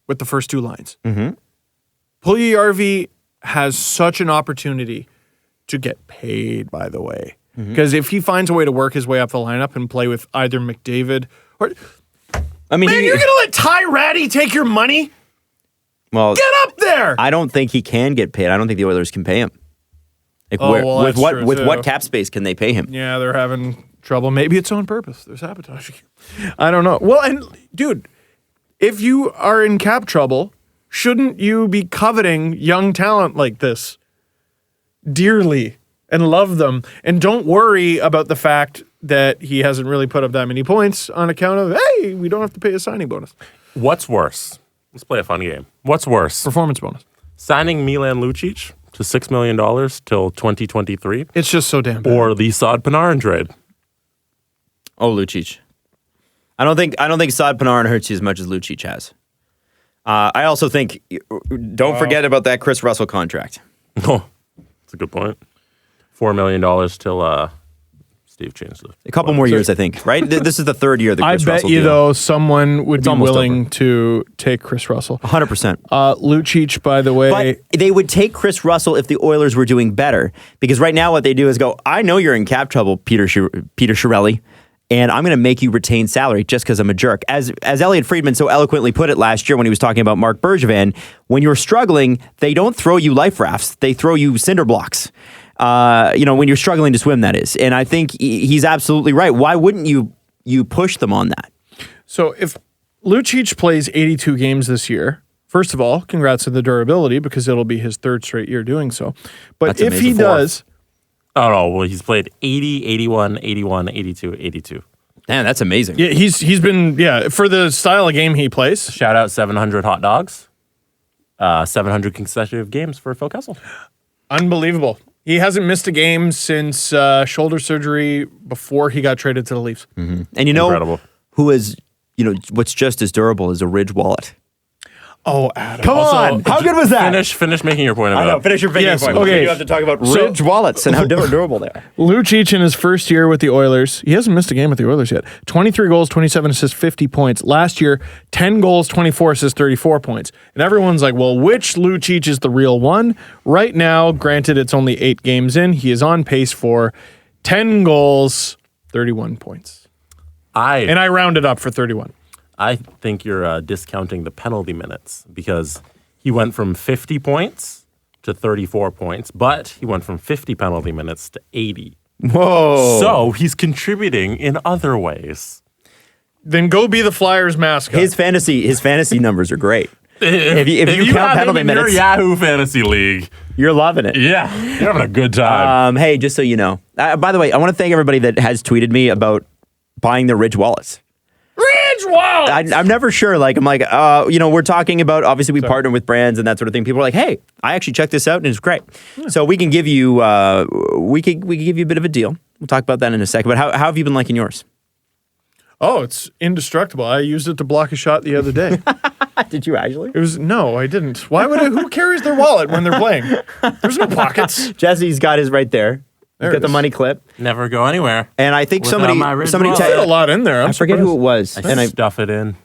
Speaker 3: with the first 2 lines. Mm-hmm. Puljujarvi has such an opportunity to get paid, by the way. Because if he finds a way to work his way up the lineup and play with either McDavid or...
Speaker 2: I mean,
Speaker 3: Man, you're going to let Ty Ratty take your money?
Speaker 2: Well,
Speaker 3: Get up there!
Speaker 2: I don't think he can get paid. I don't think the Oilers can pay him. Like,
Speaker 3: that's true,
Speaker 2: with
Speaker 3: too.
Speaker 2: what cap space can they pay him?
Speaker 3: Yeah, they're having trouble. Maybe it's on purpose. They're sabotaging you. I don't know. Well, and dude, if you are in cap trouble, shouldn't you be coveting young talent like this dearly and love them? And don't worry about the fact that he hasn't really put up that many points on account of, hey, we don't have to pay a signing bonus.
Speaker 4: What's worse? Let's play a fun game. What's worse?
Speaker 3: Performance bonus.
Speaker 4: Signing Milan Lucic to $6 million till 2023,
Speaker 3: It's just so damn bad.
Speaker 4: or the Saad Panarin trade?
Speaker 2: Oh, Lucic. I don't think Saad Panarin hurts you as much as Lucic has. I also think, don't forget about that Chris Russell contract.
Speaker 4: Oh, that's a good point. $4 million till Steve changed it.
Speaker 2: A couple more years, I think, right? This is the third year of the
Speaker 3: I
Speaker 2: Chris
Speaker 3: bet
Speaker 2: Russell
Speaker 3: you,
Speaker 2: deal.
Speaker 3: though, someone would be
Speaker 2: almost
Speaker 3: willing
Speaker 2: over.
Speaker 3: to take Chris Russell.
Speaker 2: 100%.
Speaker 3: Lucic, by the way...
Speaker 2: But they would take Chris Russell if the Oilers were doing better. Because right now what they do is go, I know you're in cap trouble, Peter Chiarelli, and I'm going to make you retain salary just because I'm a jerk. As Elliot Friedman so eloquently put it last year when he was talking about Mark Bergevin, when you're struggling, they don't throw you life rafts. They throw you cinder blocks. When you're struggling to swim, that is. And I think he's absolutely right. Why wouldn't you push them on that?
Speaker 3: So if Lucic plays 82 games this year, first of all, congrats to the durability because it'll be his 3rd straight year doing so. But
Speaker 2: That's
Speaker 3: if he
Speaker 2: amazing.
Speaker 3: does...
Speaker 4: Oh, no. Well, he's played 80, 81, 81, 82, 82.
Speaker 2: Man, that's amazing.
Speaker 3: Yeah, he's been, for the style of game he plays.
Speaker 4: Shout out 700 hot dogs. 700 consecutive games for Phil Kessel.
Speaker 3: Unbelievable. He hasn't missed a game since shoulder surgery before he got traded to the Leafs.
Speaker 2: And you know
Speaker 4: Incredible.
Speaker 2: who is, what's just as durable as a Ridge wallet?
Speaker 3: Oh, Adam.
Speaker 2: Come on. How good was that?
Speaker 4: Finish making your point about
Speaker 2: finish your
Speaker 3: Yes,
Speaker 2: point.
Speaker 3: okay.
Speaker 2: You have to talk about
Speaker 3: So-
Speaker 2: Ridge wallets and how durable they are.
Speaker 3: Lucic in his first year with the Oilers, he hasn't missed a game with the Oilers yet. 23 goals, 27 assists, 50 points. Last year, 10 goals, 24 assists, 34 points. And everyone's like, well, which Lucic is the real one? Right now, granted it's only 8 games in, he is on pace for 10 goals, 31 points. And I rounded up for 31.
Speaker 4: I think you're discounting the penalty minutes because he went from 50 points to 34 points, but he went from 50 penalty minutes to 80.
Speaker 2: Whoa.
Speaker 4: So he's contributing in other ways.
Speaker 3: Then go be the Flyers mascot.
Speaker 2: His fantasy numbers are great. If you count
Speaker 4: have him
Speaker 2: penalty
Speaker 4: in your
Speaker 2: minutes,
Speaker 4: Yahoo Fantasy League,
Speaker 2: you're loving it.
Speaker 4: yeah, you're having a good time.
Speaker 2: Hey, just so you know. By the way, I want to thank everybody that has tweeted me about buying the Ridge wallets.
Speaker 3: Ridge Wallet!
Speaker 2: I'm never sure. We're talking about, obviously we partner with brands and that sort of thing. People are like, hey, I actually checked this out and it's great. So we can give you, we could give you a bit of a deal. We'll talk about that in a second. But how have you been liking yours?
Speaker 3: Oh, it's indestructible. I used it to block a shot the other day.
Speaker 2: Did you actually?
Speaker 3: No, I didn't. Why would who carries their wallet when they're playing? There's no pockets.
Speaker 2: Jesse's got his right there. He's
Speaker 3: There
Speaker 2: got
Speaker 3: it
Speaker 2: the
Speaker 3: is.
Speaker 2: money clip.
Speaker 4: Never go anywhere.
Speaker 2: And I think
Speaker 4: Without
Speaker 2: somebody
Speaker 4: my Ridge
Speaker 2: somebody
Speaker 4: wallet.
Speaker 3: There's a lot in there.
Speaker 2: I forget who it was.
Speaker 4: I
Speaker 2: And
Speaker 4: stuff it in.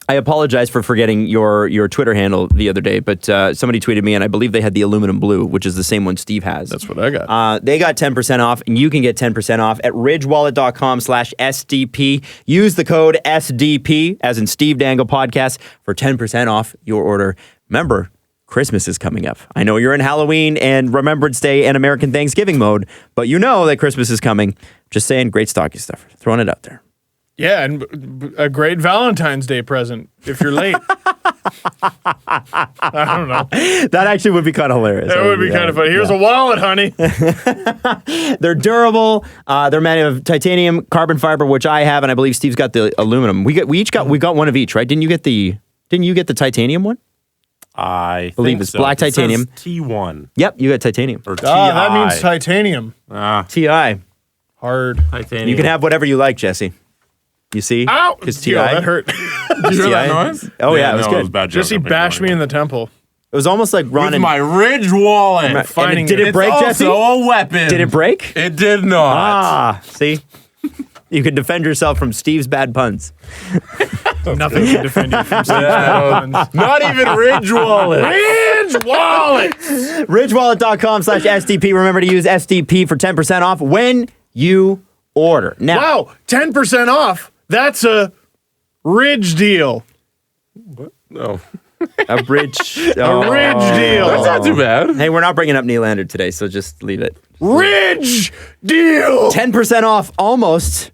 Speaker 2: I apologize for forgetting your Twitter handle the other day, but somebody tweeted me, and I believe they had the aluminum blue, which is the same one Steve has.
Speaker 3: That's what I got.
Speaker 2: They got 10% off, and you can get 10% off at ridgewallet.com/SDP. Use the code SDP, as in Steve Dangle Podcast, for 10% off your order. Remember, Christmas is coming up. I know you're in Halloween and Remembrance Day and American Thanksgiving mode, but you know that Christmas is coming. Just saying, great stocking stuffer. Throwing it out there.
Speaker 3: Yeah, and a great Valentine's Day present if you're late. I don't know.
Speaker 2: That actually would be kind of hilarious.
Speaker 3: That would be kind of funny. Here's a wallet, honey.
Speaker 2: They're durable. They're made of titanium, carbon fiber, which I have, and I believe Steve's got the aluminum. We got one of each, right? Didn't you get the titanium one?
Speaker 4: I
Speaker 2: believe
Speaker 4: think
Speaker 2: it's
Speaker 4: so.
Speaker 2: black
Speaker 4: It says
Speaker 2: titanium.
Speaker 4: T1
Speaker 2: Yep, you got titanium.
Speaker 4: or TI.
Speaker 3: That means titanium.
Speaker 2: TI.
Speaker 3: Hard.
Speaker 4: Titanium.
Speaker 2: You can have whatever you like, Jesse. You see?
Speaker 3: Ow!
Speaker 2: Because TI.
Speaker 3: Yo, that hurt.
Speaker 4: Did you hear that
Speaker 2: TI?
Speaker 4: noise?
Speaker 2: Oh, yeah, it was
Speaker 4: no,
Speaker 2: good.
Speaker 4: It was bad joke.
Speaker 3: Jesse bashed me in the temple.
Speaker 2: It was almost like Ron
Speaker 4: with
Speaker 2: and
Speaker 4: my Ridge wallet.
Speaker 2: And
Speaker 3: finding
Speaker 2: did
Speaker 3: it.
Speaker 2: it break,
Speaker 4: it's
Speaker 2: Jesse?
Speaker 4: also a weapon.
Speaker 2: Did it break?
Speaker 4: It did not.
Speaker 2: See? You can defend yourself from Steve's bad puns.
Speaker 3: Nothing can defend you from Steve's bad puns.
Speaker 4: Not even Ridge Wallet.
Speaker 3: Ridge Wallet!
Speaker 2: Ridgewallet.com/SDP. Remember to use SDP for 10% off when you order. Now,
Speaker 3: Wow, 10% off. That's a Ridge deal.
Speaker 4: No.
Speaker 2: a bridge.
Speaker 3: A Ridge deal.
Speaker 4: That's not too bad.
Speaker 2: Hey, we're not bringing up Nylander today, so just leave it.
Speaker 3: Ridge deal.
Speaker 2: 10% off, almost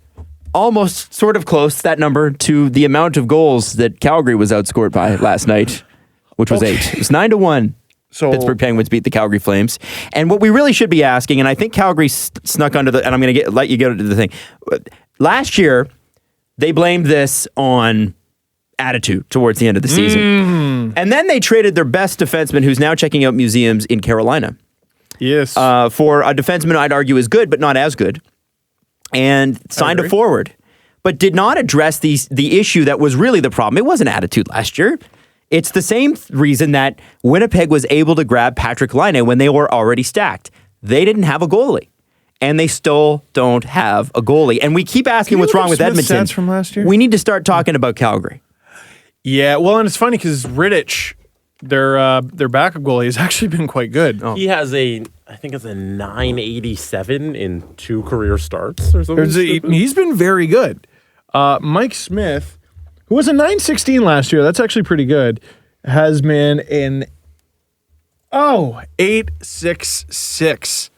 Speaker 2: sort of close, that number, to the amount of goals that Calgary was outscored by last night, which was 8. It was 9-1.
Speaker 3: So
Speaker 2: Pittsburgh Penguins beat the Calgary Flames. And what we really should be asking, and I think Calgary snuck under the, and I'm going to let you get into the thing. Last year, they blamed this on attitude towards the end of the season. And then they traded their best defenseman, who's now checking out museums in Carolina.
Speaker 3: yes.
Speaker 2: For a defenseman I'd argue is good, but not as good, and signed a forward, but did not address the issue that was really the problem. It wasn't attitude last year. It's the same reason that Winnipeg was able to grab Patrick Laine when they were already stacked. They didn't have a goalie, and they still don't have a goalie. And we keep asking what's wrong with Edmonton.
Speaker 3: Stats from last year?
Speaker 2: We need to start talking about Calgary.
Speaker 3: Yeah, well, and it's funny because Rittich, their backup goalie, has actually been quite good.
Speaker 4: He has I think it's a 987 in 2 career starts or something.
Speaker 3: He's been very good. Mike Smith, who was a 916 last year, that's actually pretty good, has been an 866.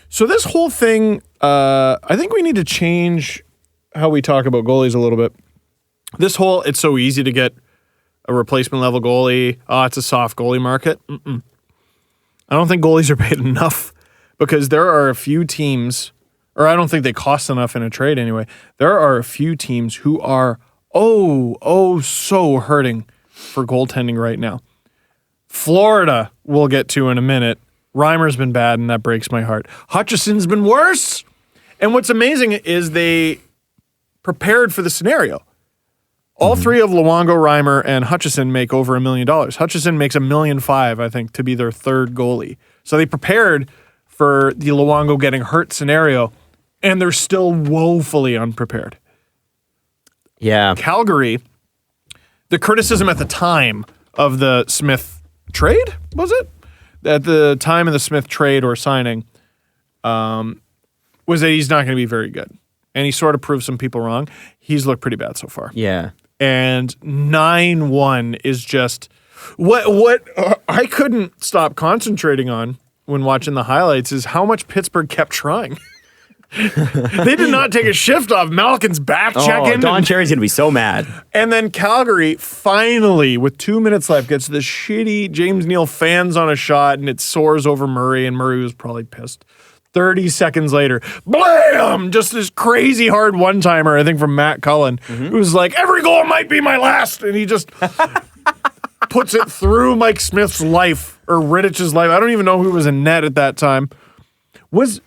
Speaker 3: So this whole thing, I think we need to change how we talk about goalies a little bit. This whole, it's so easy to get a replacement level goalie. Oh, it's a soft goalie market. I don't think goalies are paid enough because there are a few teams, or I don't think they cost enough in a trade anyway. There are a few teams who are so hurting for goaltending right now. Florida, we'll get to in a minute. Reimer's been bad, and that breaks my heart. Hutchison's been worse. And what's amazing is they prepared for the scenario. All three of Luongo, Reimer, and Hutchison make over $1 million. Hutchison makes $1.5 million, I think, to be their third goalie. So they prepared for the Luongo getting hurt scenario, and they're still woefully unprepared.
Speaker 2: Yeah.
Speaker 3: Calgary, the criticism at the time of the Smith trade, was it? At the time of the Smith trade or signing, was that he's not going to be very good. And he sort of proved some people wrong. He's looked pretty bad so far.
Speaker 2: Yeah.
Speaker 3: And 9-1 is just what I couldn't stop concentrating on when watching the highlights is how much Pittsburgh kept trying. They did not take a shift off Malkin's back checking.
Speaker 2: Don Cherry's going to be so mad.
Speaker 3: And then Calgary finally, with 2 minutes left, gets the shitty James Neal fans on a shot, and it soars over Murray, and Murray was probably pissed. 30 seconds later, blam! Just this crazy hard one-timer, I think, from Matt Cullen, who's like, every goal might be my last, and he just puts it through Mike Smith's life, or Rittich's life. I don't even know who was in net at that time. Was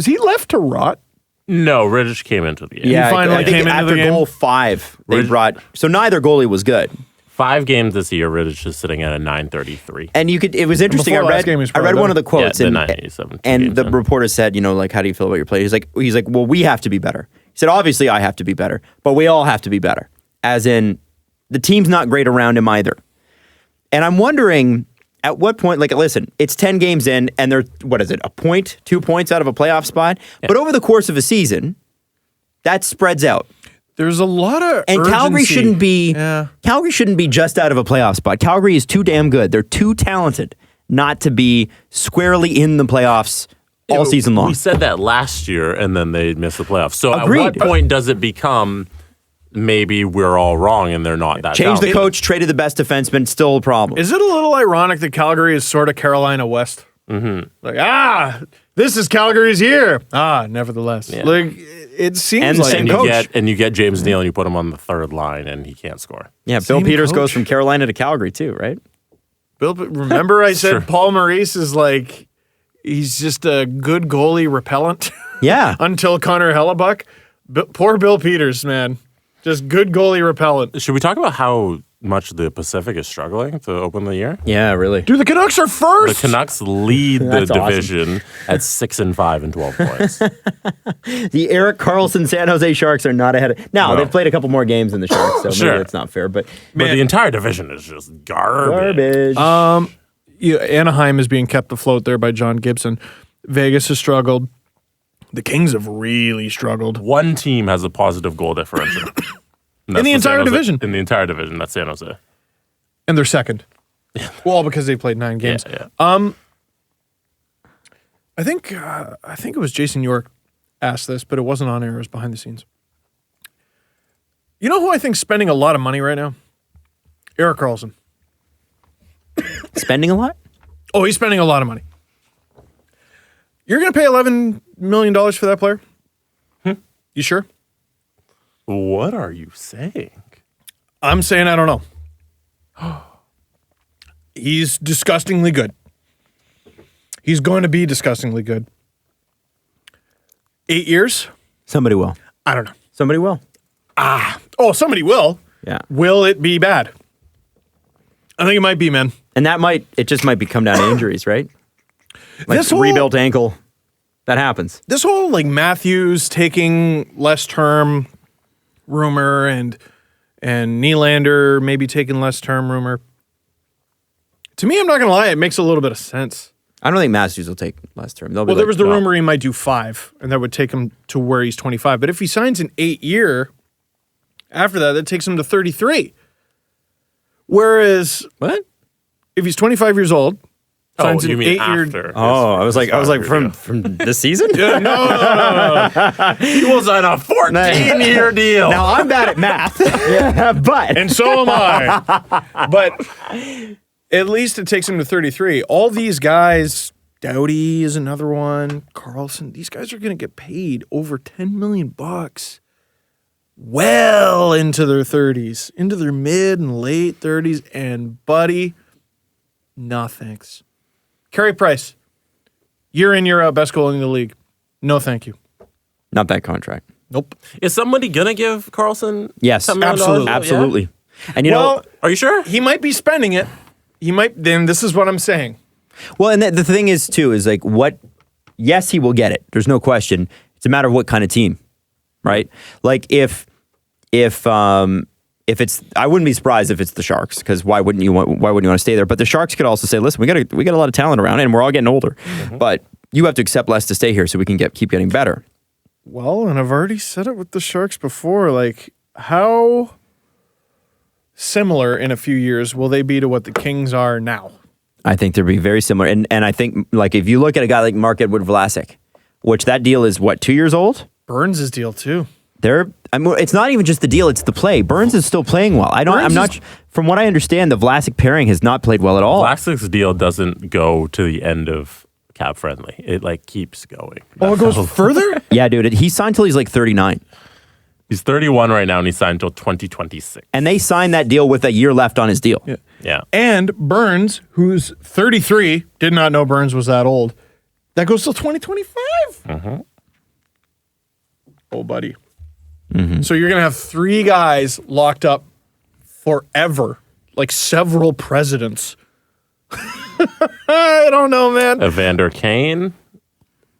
Speaker 3: he left to rot?
Speaker 4: No, Rittich came into the game.
Speaker 2: Yeah,
Speaker 3: He finally
Speaker 2: I think
Speaker 3: came into
Speaker 2: after
Speaker 3: the game?
Speaker 2: goal 5, they brought... So neither goalie was good.
Speaker 4: 5 games this year, Rittich is sitting at a 933.
Speaker 2: And it was interesting.
Speaker 3: Before last game, he was
Speaker 2: I read
Speaker 3: probably
Speaker 2: one of the quotes,
Speaker 4: Yeah, the
Speaker 2: and
Speaker 4: 987
Speaker 2: and the
Speaker 4: games in.
Speaker 2: reporter said, how do you feel about your play? He's like, well, we have to be better. He said, obviously, I have to be better, but we all have to be better. As in, the team's not great around him either. And I'm wondering, at what point, listen, it's 10 games in, and they're, what is it, a point, 2 points out of a playoff spot? Yeah. But over the course of a season, that spreads out.
Speaker 3: There's a lot of
Speaker 2: And
Speaker 3: urgency.
Speaker 2: Calgary shouldn't be just out of a playoff spot. Calgary is too damn good. They're too talented not to be squarely in the playoffs all season long.
Speaker 4: We said that last year, and then they missed the playoffs. So
Speaker 2: Agreed.
Speaker 4: at what point does it become maybe we're all wrong and they're not that
Speaker 2: Change the
Speaker 4: talented?
Speaker 2: coach, traded the best defenseman, still a problem.
Speaker 3: Is it a little ironic that Calgary is sort of Carolina West? Like, this is Calgary's year. Nevertheless.
Speaker 4: Yeah.
Speaker 3: Like, it seems
Speaker 2: And the
Speaker 3: like
Speaker 2: same
Speaker 3: coach.
Speaker 4: You get James Neal and you put him on the third line and he can't score.
Speaker 2: Yeah, Bill
Speaker 3: Same
Speaker 2: Peters
Speaker 3: coach.
Speaker 2: goes from Carolina to Calgary too, right?
Speaker 3: Bill, remember I said
Speaker 4: Sure.
Speaker 3: Paul Maurice is like, he's just a good goalie repellent
Speaker 2: Yeah.
Speaker 3: until Connor Hellebuck. Poor Bill Peters, man. Just good goalie repellent.
Speaker 4: Should we talk about how much the Pacific is struggling to open the year?
Speaker 2: Yeah, really.
Speaker 3: Dude, the Canucks are
Speaker 4: The
Speaker 3: first.
Speaker 4: Canucks lead the
Speaker 2: That's awesome.
Speaker 4: division at 6-5 and 12 points.
Speaker 2: The Eric Carlsson San Jose Sharks are not ahead of... Now,
Speaker 4: No.
Speaker 2: they've played a couple more games than the Sharks, so
Speaker 4: Sure.
Speaker 2: maybe it's not fair, but...
Speaker 4: But the entire division is just garbage.
Speaker 3: Yeah, Anaheim is being kept afloat there by John Gibson. Vegas has struggled. The Kings have really struggled.
Speaker 4: One team has a positive goal differential. And
Speaker 3: In the
Speaker 4: that's San
Speaker 3: entire
Speaker 4: Jose.
Speaker 3: division.
Speaker 4: In the entire division, that's San Jose.
Speaker 3: And they're second. Well, because they played 9 games.
Speaker 4: Yeah.
Speaker 3: I think it was Jason York asked this, but it wasn't on air. It was behind the scenes. You know who I think's spending a lot of money right now? Eric Carlson.
Speaker 2: Spending a lot?
Speaker 3: Oh, he's spending a lot of money. You're going to pay $11 million for that player? You sure?
Speaker 4: What are you saying?
Speaker 3: I'm saying I don't know. He's disgustingly good. He's going to be disgustingly good. 8 years?
Speaker 2: Somebody will.
Speaker 3: I don't know.
Speaker 2: Somebody will.
Speaker 3: Oh, somebody will.
Speaker 2: Yeah.
Speaker 3: Will it be bad? I think it might be, man.
Speaker 2: And it just might be come down to injuries, right? Like
Speaker 3: This whole-
Speaker 2: rebuilt ankle. That happens.
Speaker 3: This whole like Matthews taking less term rumor and Nylander maybe taking less term rumor. To me, I'm not going to lie, it makes a little bit of sense.
Speaker 2: I don't think Matthews will take less term. They'll be
Speaker 3: Well, there
Speaker 2: like,
Speaker 3: was the
Speaker 2: no.
Speaker 3: rumor he might do 5, and that would take him to where he's 25. But if he signs an 8-year, after that takes him to 33. Whereas
Speaker 2: What?
Speaker 3: if he's 25 years old, signs
Speaker 4: you
Speaker 3: an
Speaker 4: mean
Speaker 3: 8-year.
Speaker 4: after?
Speaker 2: Oh, I was like from this season?
Speaker 3: No.
Speaker 4: He was on a 14-year deal.
Speaker 2: Now I'm bad at math. But
Speaker 3: And so am I. But at least it takes him to 33. All these guys, Doughty is another one, Carlsson, these guys are going to get paid over $10 million well into their 30s, into their mid and late 30s. And buddy, no thanks. Carey Price, year in, year out, best goalie in the league. No thank you.
Speaker 2: not that contract.
Speaker 3: Nope.
Speaker 4: Is somebody going to give Carlson
Speaker 2: Yes,
Speaker 4: $10 million?
Speaker 3: absolutely.
Speaker 4: Yeah?
Speaker 2: Absolutely. And you
Speaker 3: Well,
Speaker 2: know,
Speaker 4: Are you sure?
Speaker 3: he might be spending it. He might. Then this is what I'm saying.
Speaker 2: well, and the thing is too is like what? Yes, he will get it. There's no question. It's a matter of what kind of team, right? Like if it's, I wouldn't be surprised if it's the Sharks, because why wouldn't you want to stay there? But the Sharks could also say, listen, we got a lot of talent around, and we're all getting older, but you have to accept less to stay here so we can keep getting better.
Speaker 3: Well, and I've already said it with the Sharks before. Like, how similar in a few years will they be to what the Kings are now?
Speaker 2: I think they'll be very similar, and I think like if you look at a guy like Mark-Edward Vlasic, which that deal is what, 2 years old?
Speaker 3: Burns' deal too.
Speaker 2: It's not even just the deal; it's the play. Burns is still playing well. From what I understand, the Vlasic pairing has not played well at all.
Speaker 4: Vlasic's deal doesn't go to the end of cap friendly. It like keeps going.
Speaker 3: Oh, it goes further?
Speaker 2: Yeah, dude, he signed till he's like 39,
Speaker 4: He's 31 right now, and he signed until 2026.
Speaker 2: and they signed that deal with a year left on his deal.
Speaker 4: Yeah.
Speaker 3: And Burns, who's 33, did not know Burns was that old. That goes till 2025. Oh, buddy. So you're going to have 3 guys locked up forever, like several presidents. I don't know, man.
Speaker 4: Evander Kane,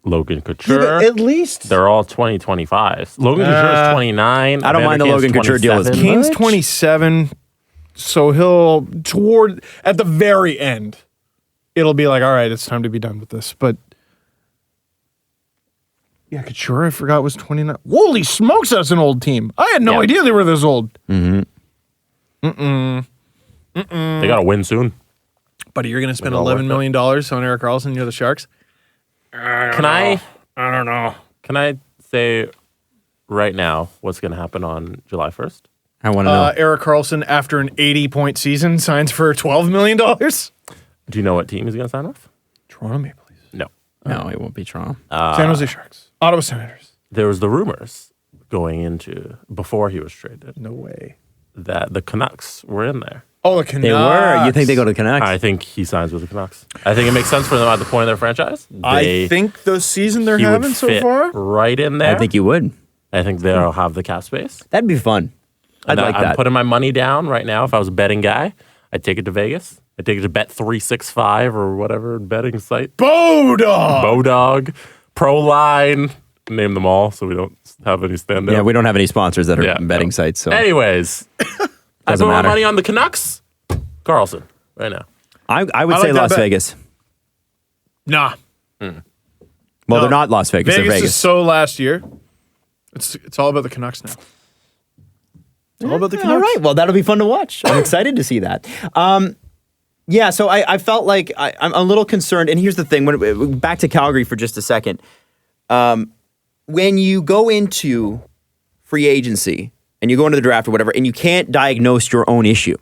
Speaker 4: Logan Couture.
Speaker 3: Yeah, but at least
Speaker 4: They're all 2025s. Logan Couture is 29.
Speaker 2: I don't mind the
Speaker 4: Evander Kane's
Speaker 2: Logan Couture deal as
Speaker 4: 27.
Speaker 3: Kane's 27, so he'll at the very end, it'll be like, all right, it's time to be done with this. But yeah, Couture, I forgot, was 29. Holy smokes, that's an old team. I had no idea they were this old.
Speaker 4: They got to win soon.
Speaker 3: Buddy, you're going to spend
Speaker 4: all
Speaker 3: $11
Speaker 4: worth
Speaker 3: million on Eric Carlson near the Sharks?
Speaker 4: I don't know. Can I say right now what's going to happen on July 1st?
Speaker 2: I want to know.
Speaker 3: Eric Carlson, after an 80-point season, signs for $12 million?
Speaker 4: Do you know what team he's going to sign with?
Speaker 3: Toronto Maple Leafs.
Speaker 4: No.
Speaker 2: No, it won't be Toronto.
Speaker 3: San Jose Sharks. Ottawa Senators.
Speaker 4: There was the rumors going into, before he was traded,
Speaker 3: No way.
Speaker 4: that the Canucks were in there.
Speaker 3: Oh, the Canucks.
Speaker 2: They were. You think they go to the Canucks?
Speaker 4: I think he signs with the Canucks. I think it makes sense for them at the point of their franchise.
Speaker 3: I think the season they're
Speaker 4: he would
Speaker 3: having so
Speaker 4: fit
Speaker 3: far.
Speaker 4: right in there.
Speaker 2: I think you would.
Speaker 4: I think they'll have the cap space.
Speaker 2: That'd be fun. I'd like that.
Speaker 4: I'm putting my money down right now. If I was a betting guy, I'd take it to Vegas. I'd take it to Bet365 or whatever betting site. Bodog, Proline, name them all so we don't have any standout.
Speaker 2: Yeah, we don't have any sponsors that are betting sites. So
Speaker 4: anyways, I put my money on the Canucks. Carlsson, right now.
Speaker 2: I would say
Speaker 3: like that
Speaker 2: Las
Speaker 3: bet.
Speaker 2: Vegas.
Speaker 3: Nah.
Speaker 2: Well,
Speaker 3: No.
Speaker 2: they're not Las Vegas. They're
Speaker 3: Vegas
Speaker 2: Vegas.
Speaker 3: is so last year. It's all about the Canucks now. It's all about the Canucks.
Speaker 2: All right. Well, that'll be fun to watch. I'm excited to see that. Yeah, so I felt like I'm a little concerned. And here's the thing. Back to Calgary for just a second. When you go into free agency and you go into the draft or whatever, and you can't diagnose your own issue,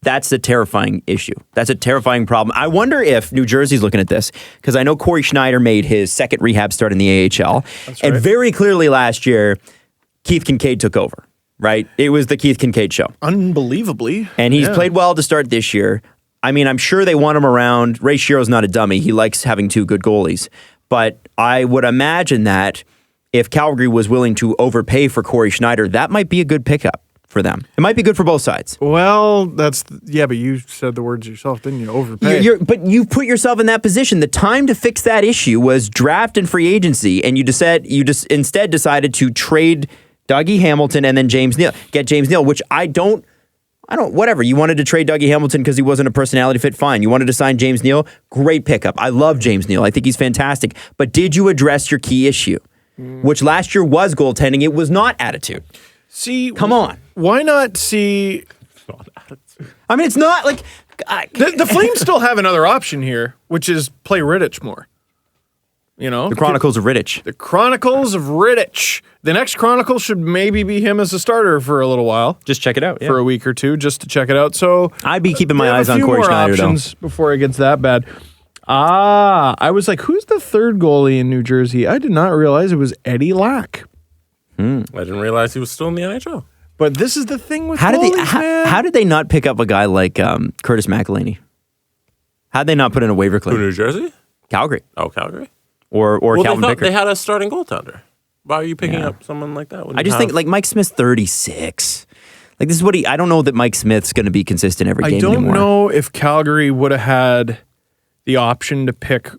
Speaker 2: that's a terrifying issue. That's a terrifying problem. I wonder if New Jersey's looking at this, because I know Corey Schneider made his second rehab start in the AHL. And very clearly last year, Keith Kincaid took over, right? It was the Keith Kincaid show.
Speaker 3: Unbelievably.
Speaker 2: And he's played well to start this year. I mean, I'm sure they want him around. Ray Shiro's not a dummy. He likes having two good goalies. But I would imagine that if Calgary was willing to overpay for Corey Schneider, that might be a good pickup for them. It might be good for both sides.
Speaker 3: Well, but you said the words yourself, didn't you? Overpay.
Speaker 2: But you put yourself in that position. The time to fix that issue was draft and free agency, and you instead decided to trade Dougie Hamilton and then get James Neal, which I don't, whatever. You wanted to trade Dougie Hamilton because he wasn't a personality fit, fine. You wanted to sign James Neal, great pickup. I love James Neal. I think he's fantastic. But did you address your key issue, which last year was goaltending? It was not attitude.
Speaker 3: See,
Speaker 2: Come on.
Speaker 3: Why not see?
Speaker 2: I mean, it's not like...
Speaker 3: The Flames still have another option here, which is play Rittich more. You know?
Speaker 2: The Chronicles of Rittich.
Speaker 3: The Chronicles of Rittich. The next Chronicle should maybe be him as a starter for a little while.
Speaker 2: Just check it out.
Speaker 3: For a week or two, just to check it out. So
Speaker 2: I'd be keeping my
Speaker 3: we have
Speaker 2: eyes
Speaker 3: a
Speaker 2: on
Speaker 3: few
Speaker 2: Corey
Speaker 3: more
Speaker 2: Schneider,
Speaker 3: options before it gets that bad. I was like, who's the third goalie in New Jersey? I did not realize it was Eddie Lack.
Speaker 4: I didn't realize he was still in the NHL.
Speaker 3: But this is the thing with
Speaker 2: How
Speaker 3: goalies, man.
Speaker 2: how did they not pick up a guy like Curtis McElhinney? How'd they not put in a waiver
Speaker 4: Who,
Speaker 2: claim?
Speaker 4: New Jersey?
Speaker 2: Calgary.
Speaker 4: Oh, Calgary.
Speaker 2: Or
Speaker 4: Well,
Speaker 2: Calvin
Speaker 4: they thought
Speaker 2: Pickard.
Speaker 4: they had a starting goaltender. Why are you picking up someone like that?
Speaker 2: I just think like Mike Smith's 36. Like this is what I don't know that Mike Smith's going to be consistent every game
Speaker 3: I don't
Speaker 2: anymore.
Speaker 3: know if Calgary would have had the option to pick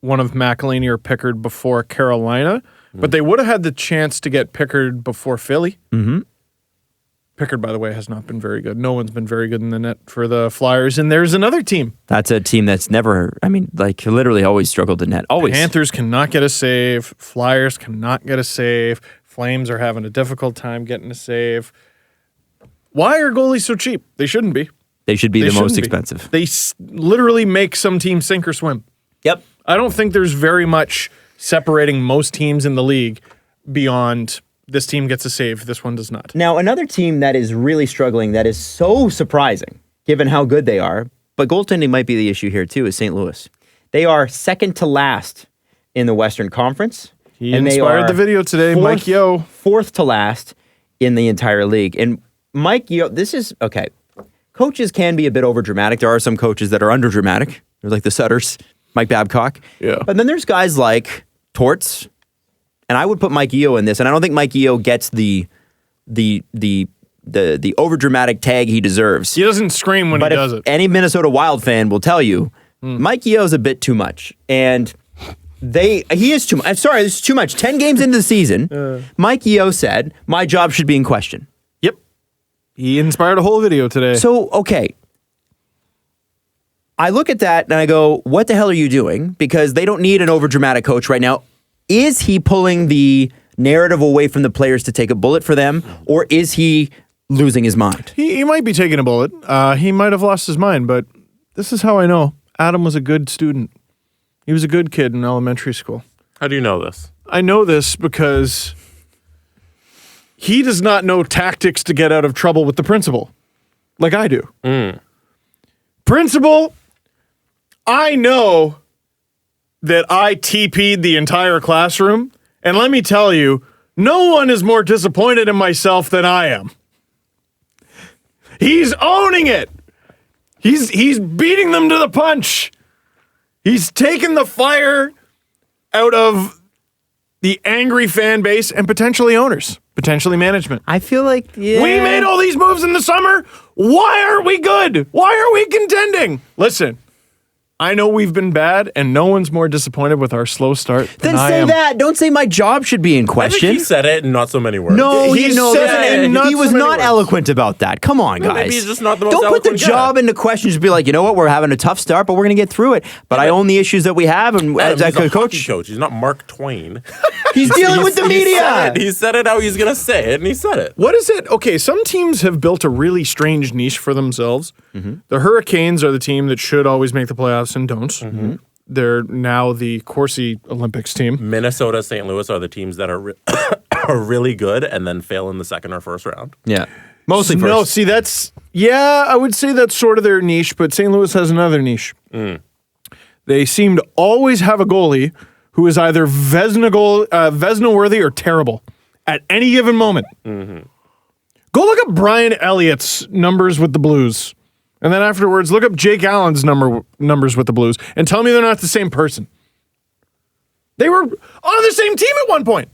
Speaker 3: one of McElhinney or Pickard before Carolina, but they would have had the chance to get Pickard before Philly. Mm-hmm. Pickard, by the way, has not been very good. No one's been very good in the net for the Flyers, and there's another team.
Speaker 2: That's a team that's never, literally always struggled to net. Always.
Speaker 3: Panthers cannot get a save. Flyers cannot get a save. Flames are having a difficult time getting a save. Why are goalies so cheap? They shouldn't be.
Speaker 2: They should be the most
Speaker 3: shouldn't be.
Speaker 2: expensive.
Speaker 3: They literally make some teams sink or swim.
Speaker 2: Yep.
Speaker 3: I don't think there's very much separating most teams in the league beyond this team gets a save, this one does not.
Speaker 2: Now, another team that is really struggling, that is so surprising, given how good they are, but goaltending might be the issue here too, is St. Louis. They are second to last in the Western Conference.
Speaker 3: He
Speaker 2: and
Speaker 3: inspired the video today, Mike Yeo.
Speaker 2: Fourth to last in the entire league. And Mike Yeo, this is, okay, coaches can be a bit overdramatic. There are some coaches that are underdramatic. They're like the Sutters, Mike Babcock.
Speaker 3: Yeah.
Speaker 2: But then there's guys like Torts, and I would put Mike Yeo in this, and I don't think Mike Yeo gets the overdramatic tag he deserthis
Speaker 3: He doesn't scream when he does it.
Speaker 2: Any Minnesota Wild fan will tell you, Mike Yeo's a bit too much, and he is too much. I'm sorry, this is too much. 10 games into the season, Mike Yeo said, "My job should be in question."
Speaker 3: Yep. He inspired a whole video today.
Speaker 2: So, okay. I look at that and I go, what the hell are you doing? Because they don't need an overdramatic coach right now. Is he pulling the narrative away from the players to take a bullet for them, or is he losing his mind?
Speaker 3: He might be taking a bullet. He might have lost his mind, but this is how I know Adam was a good student. He was a good kid in elementary school.
Speaker 4: How do you know this?
Speaker 3: I know this because he does not know tactics to get out of trouble with the principal, like I do. Principal, I know that I TP'd the entire classroom, and let me tell you, no one is more disappointed in myself than I am. He's owning it. He's beating them to the punch. He's taken the fire out of the angry fan base, and potentially owners, potentially management.
Speaker 2: I feel like
Speaker 3: We made all these moves in the summer. Why aren't we good? Why are we contending? Listen, I know we've been bad, and no one's more disappointed with our slow start than
Speaker 2: Then
Speaker 3: I
Speaker 2: say
Speaker 3: am.
Speaker 2: that. Don't say my job should be in
Speaker 4: I think
Speaker 2: question.
Speaker 4: he said it in not so many words.
Speaker 2: No,
Speaker 3: He said it in not
Speaker 2: he
Speaker 3: so
Speaker 2: was
Speaker 3: many
Speaker 2: not
Speaker 3: words.
Speaker 2: eloquent about that. Come on, guys.
Speaker 4: maybe he's just not the most
Speaker 2: Don't put the
Speaker 4: eloquent guy.
Speaker 2: job into question. Just be like, you know what? We're having a tough start, but we're going to get through it. But I own the issues that we have, and
Speaker 4: Adam,
Speaker 2: as
Speaker 4: he's
Speaker 2: a
Speaker 4: a
Speaker 2: coach,
Speaker 4: hockey coach. He's not Mark Twain.
Speaker 2: he's dealing with the media.
Speaker 4: He said it how he's going to say it, and he said it.
Speaker 3: What is it? Okay, some teams have built a really strange niche for themselves. The Hurricanes are the team that should always make the playoffs and don't. They're now the Corsi Olympics team.
Speaker 4: Minnesota, St. Louis are the teams that are are really good and then fail in the second or first round.
Speaker 2: Yeah, mostly first.
Speaker 3: No, see, I would say that's sort of their niche, but St. Louis has another niche. They seem to always have a goalie who is either Vezina worthy or terrible at any given moment. Go look up Brian Elliott's numbers with the Blues. And then afterwards, look up Jake Allen's numbers with the Blues and tell me they're not the same person. They were on the same team at one point.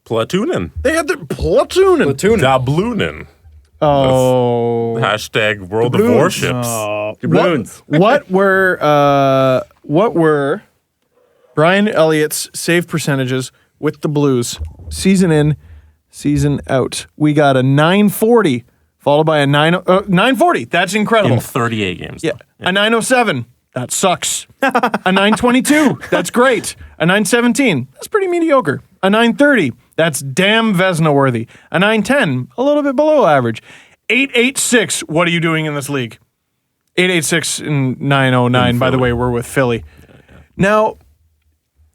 Speaker 4: Platoonin.
Speaker 3: They had their platooning.
Speaker 4: Dabloonin.
Speaker 3: Oh.
Speaker 4: Hashtag World of
Speaker 3: Blues.
Speaker 4: Warships.
Speaker 3: What were Brian Elliott's save percentages with the Blues season in, season out? We got a 940 followed by a 940. That's incredible.
Speaker 4: In 38 games.
Speaker 3: Yeah. A 907. That sucks. A 922. That's great. A 917. That's pretty mediocre. A 930. That's damn Vezina worthy. A 910. A little bit below average. 886. What are you doing in this league? 886 and 909. By the way, we're with Philly. Now.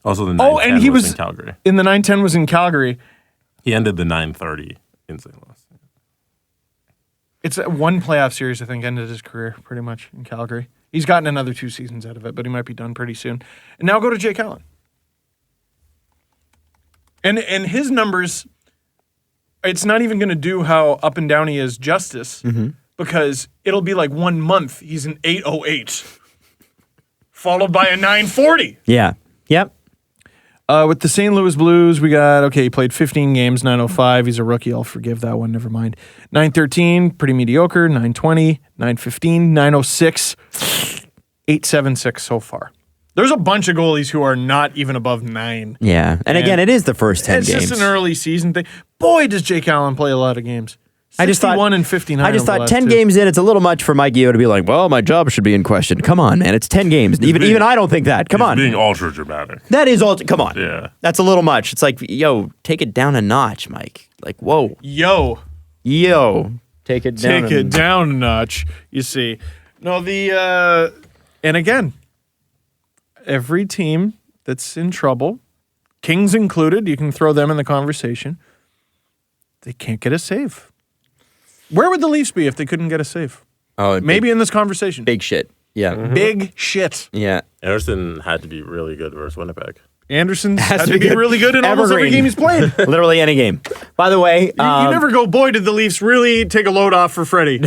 Speaker 4: Also, the 910
Speaker 3: and he
Speaker 4: was
Speaker 3: was
Speaker 4: in Calgary.
Speaker 3: In the 910 was in Calgary.
Speaker 4: He ended the 930 in St. Louis.
Speaker 3: It's one playoff series, I think, ended his career pretty much in Calgary. He's gotten another 2 seasons out of it, but he might be done pretty soon. And now go to Jake Allen. And his numbers, it's not even going to do how up and down he is justice, because it'll be like 1 month he's an 808, followed by a 940.
Speaker 2: Yeah. Yep.
Speaker 3: With the St. Louis Blues, we got, he played 15 games, 905. He's a rookie. I'll forgive that one. Never mind. 913, pretty mediocre. 920, 915, 906, 876 so far. There's a bunch of goalies who are not even above 9.
Speaker 2: Yeah. And again, it is the first 10
Speaker 3: it's
Speaker 2: games.
Speaker 3: It's just an early season thing. Boy, does Jake Allen play a lot of games. 61 and 59.
Speaker 2: I just thought 10 games in, it's a little much for Mike Yeo to be like, well, my job should be in question. Come on, man. It's 10 games. Even I don't think that. Come on.
Speaker 4: Being ultra dramatic.
Speaker 2: That is all. Come on.
Speaker 4: Yeah.
Speaker 2: That's a little much. It's like, yo, take it down a notch, Mike. Like, whoa.
Speaker 3: Yo,
Speaker 2: take it down.
Speaker 3: take it down a notch. You see. No, and again, every team that's in trouble, Kings included, you can throw them in the conversation, they can't get a save. Where would the Leafs be if they couldn't get a save?
Speaker 2: Oh,
Speaker 3: maybe in this conversation.
Speaker 2: Big shit. Yeah.
Speaker 3: Big shit.
Speaker 2: Yeah.
Speaker 4: Anderson had to be really good versus Winnipeg.
Speaker 3: Anderson
Speaker 2: Has
Speaker 3: had
Speaker 2: to
Speaker 3: to
Speaker 2: be
Speaker 3: be
Speaker 2: good.
Speaker 3: really good in almost every
Speaker 2: Evergreen.
Speaker 3: game he's played.
Speaker 2: Literally any game. By the way,
Speaker 3: You never go, boy, did the Leafs really take a load off for Freddie.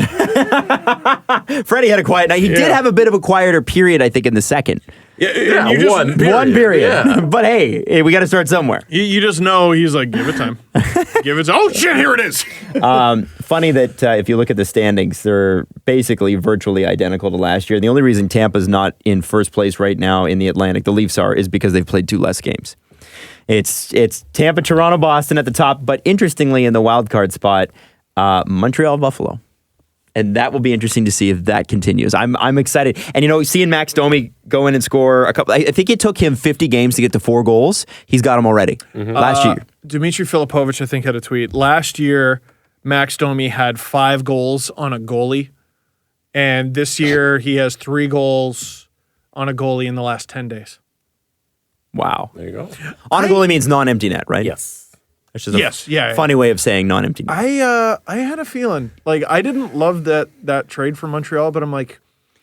Speaker 2: Freddie had a quiet night. He did have a bit of a quieter period, I think, in the second.
Speaker 3: Yeah, you just,
Speaker 4: one period.
Speaker 2: One period.
Speaker 4: Yeah.
Speaker 2: But hey, we got to start somewhere.
Speaker 3: You just know he's like, give it time. Give it time. Oh, shit, here it is.
Speaker 2: Funny that if you look at the standings, they're basically virtually identical to last year. The only reason Tampa's not in first place right now in the Atlantic, the Leafs are, is because they've played 2 less games. It's Tampa, Toronto, Boston at the top, but interestingly in the wild card spot, Montreal, Buffalo. And that will be interesting to see if that continues. I'm excited. And, seeing Max Domi go in and score a couple, I think it took him 50 games to get to 4 goals. He's got them already last year.
Speaker 3: Dmitry Filipovich, I think, had a tweet. Last year, Max Domi had 5 goals on a goalie. And this year, he has 3 goals on a goalie in the last 10 days.
Speaker 2: Wow.
Speaker 4: There you go.
Speaker 2: On a goalie means non-empty net, right?
Speaker 4: Yes.
Speaker 2: Which is a
Speaker 3: yeah.
Speaker 2: funny way of saying non-empty net.
Speaker 3: I had a feeling. Like, I didn't love that trade for Montreal, but I'm like,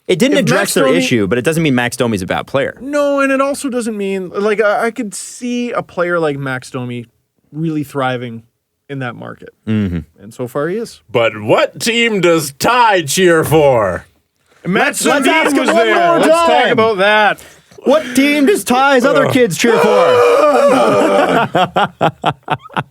Speaker 2: It didn't
Speaker 3: if
Speaker 2: address
Speaker 3: Max
Speaker 2: their
Speaker 3: Domi-
Speaker 2: issue, but it doesn't mean Max Domi's a bad player.
Speaker 3: no, and it also doesn't mean, like, I could see a player like Max Domi really thriving in that market. Mm-hmm. And so far he is.
Speaker 4: But what team does Ty cheer for?
Speaker 3: Matt
Speaker 2: let's ask
Speaker 3: Sandin
Speaker 2: him
Speaker 3: was
Speaker 2: one
Speaker 3: there.
Speaker 2: more
Speaker 3: Let's talk
Speaker 2: time.
Speaker 3: about that.
Speaker 2: What team does Ty's other kids cheer for?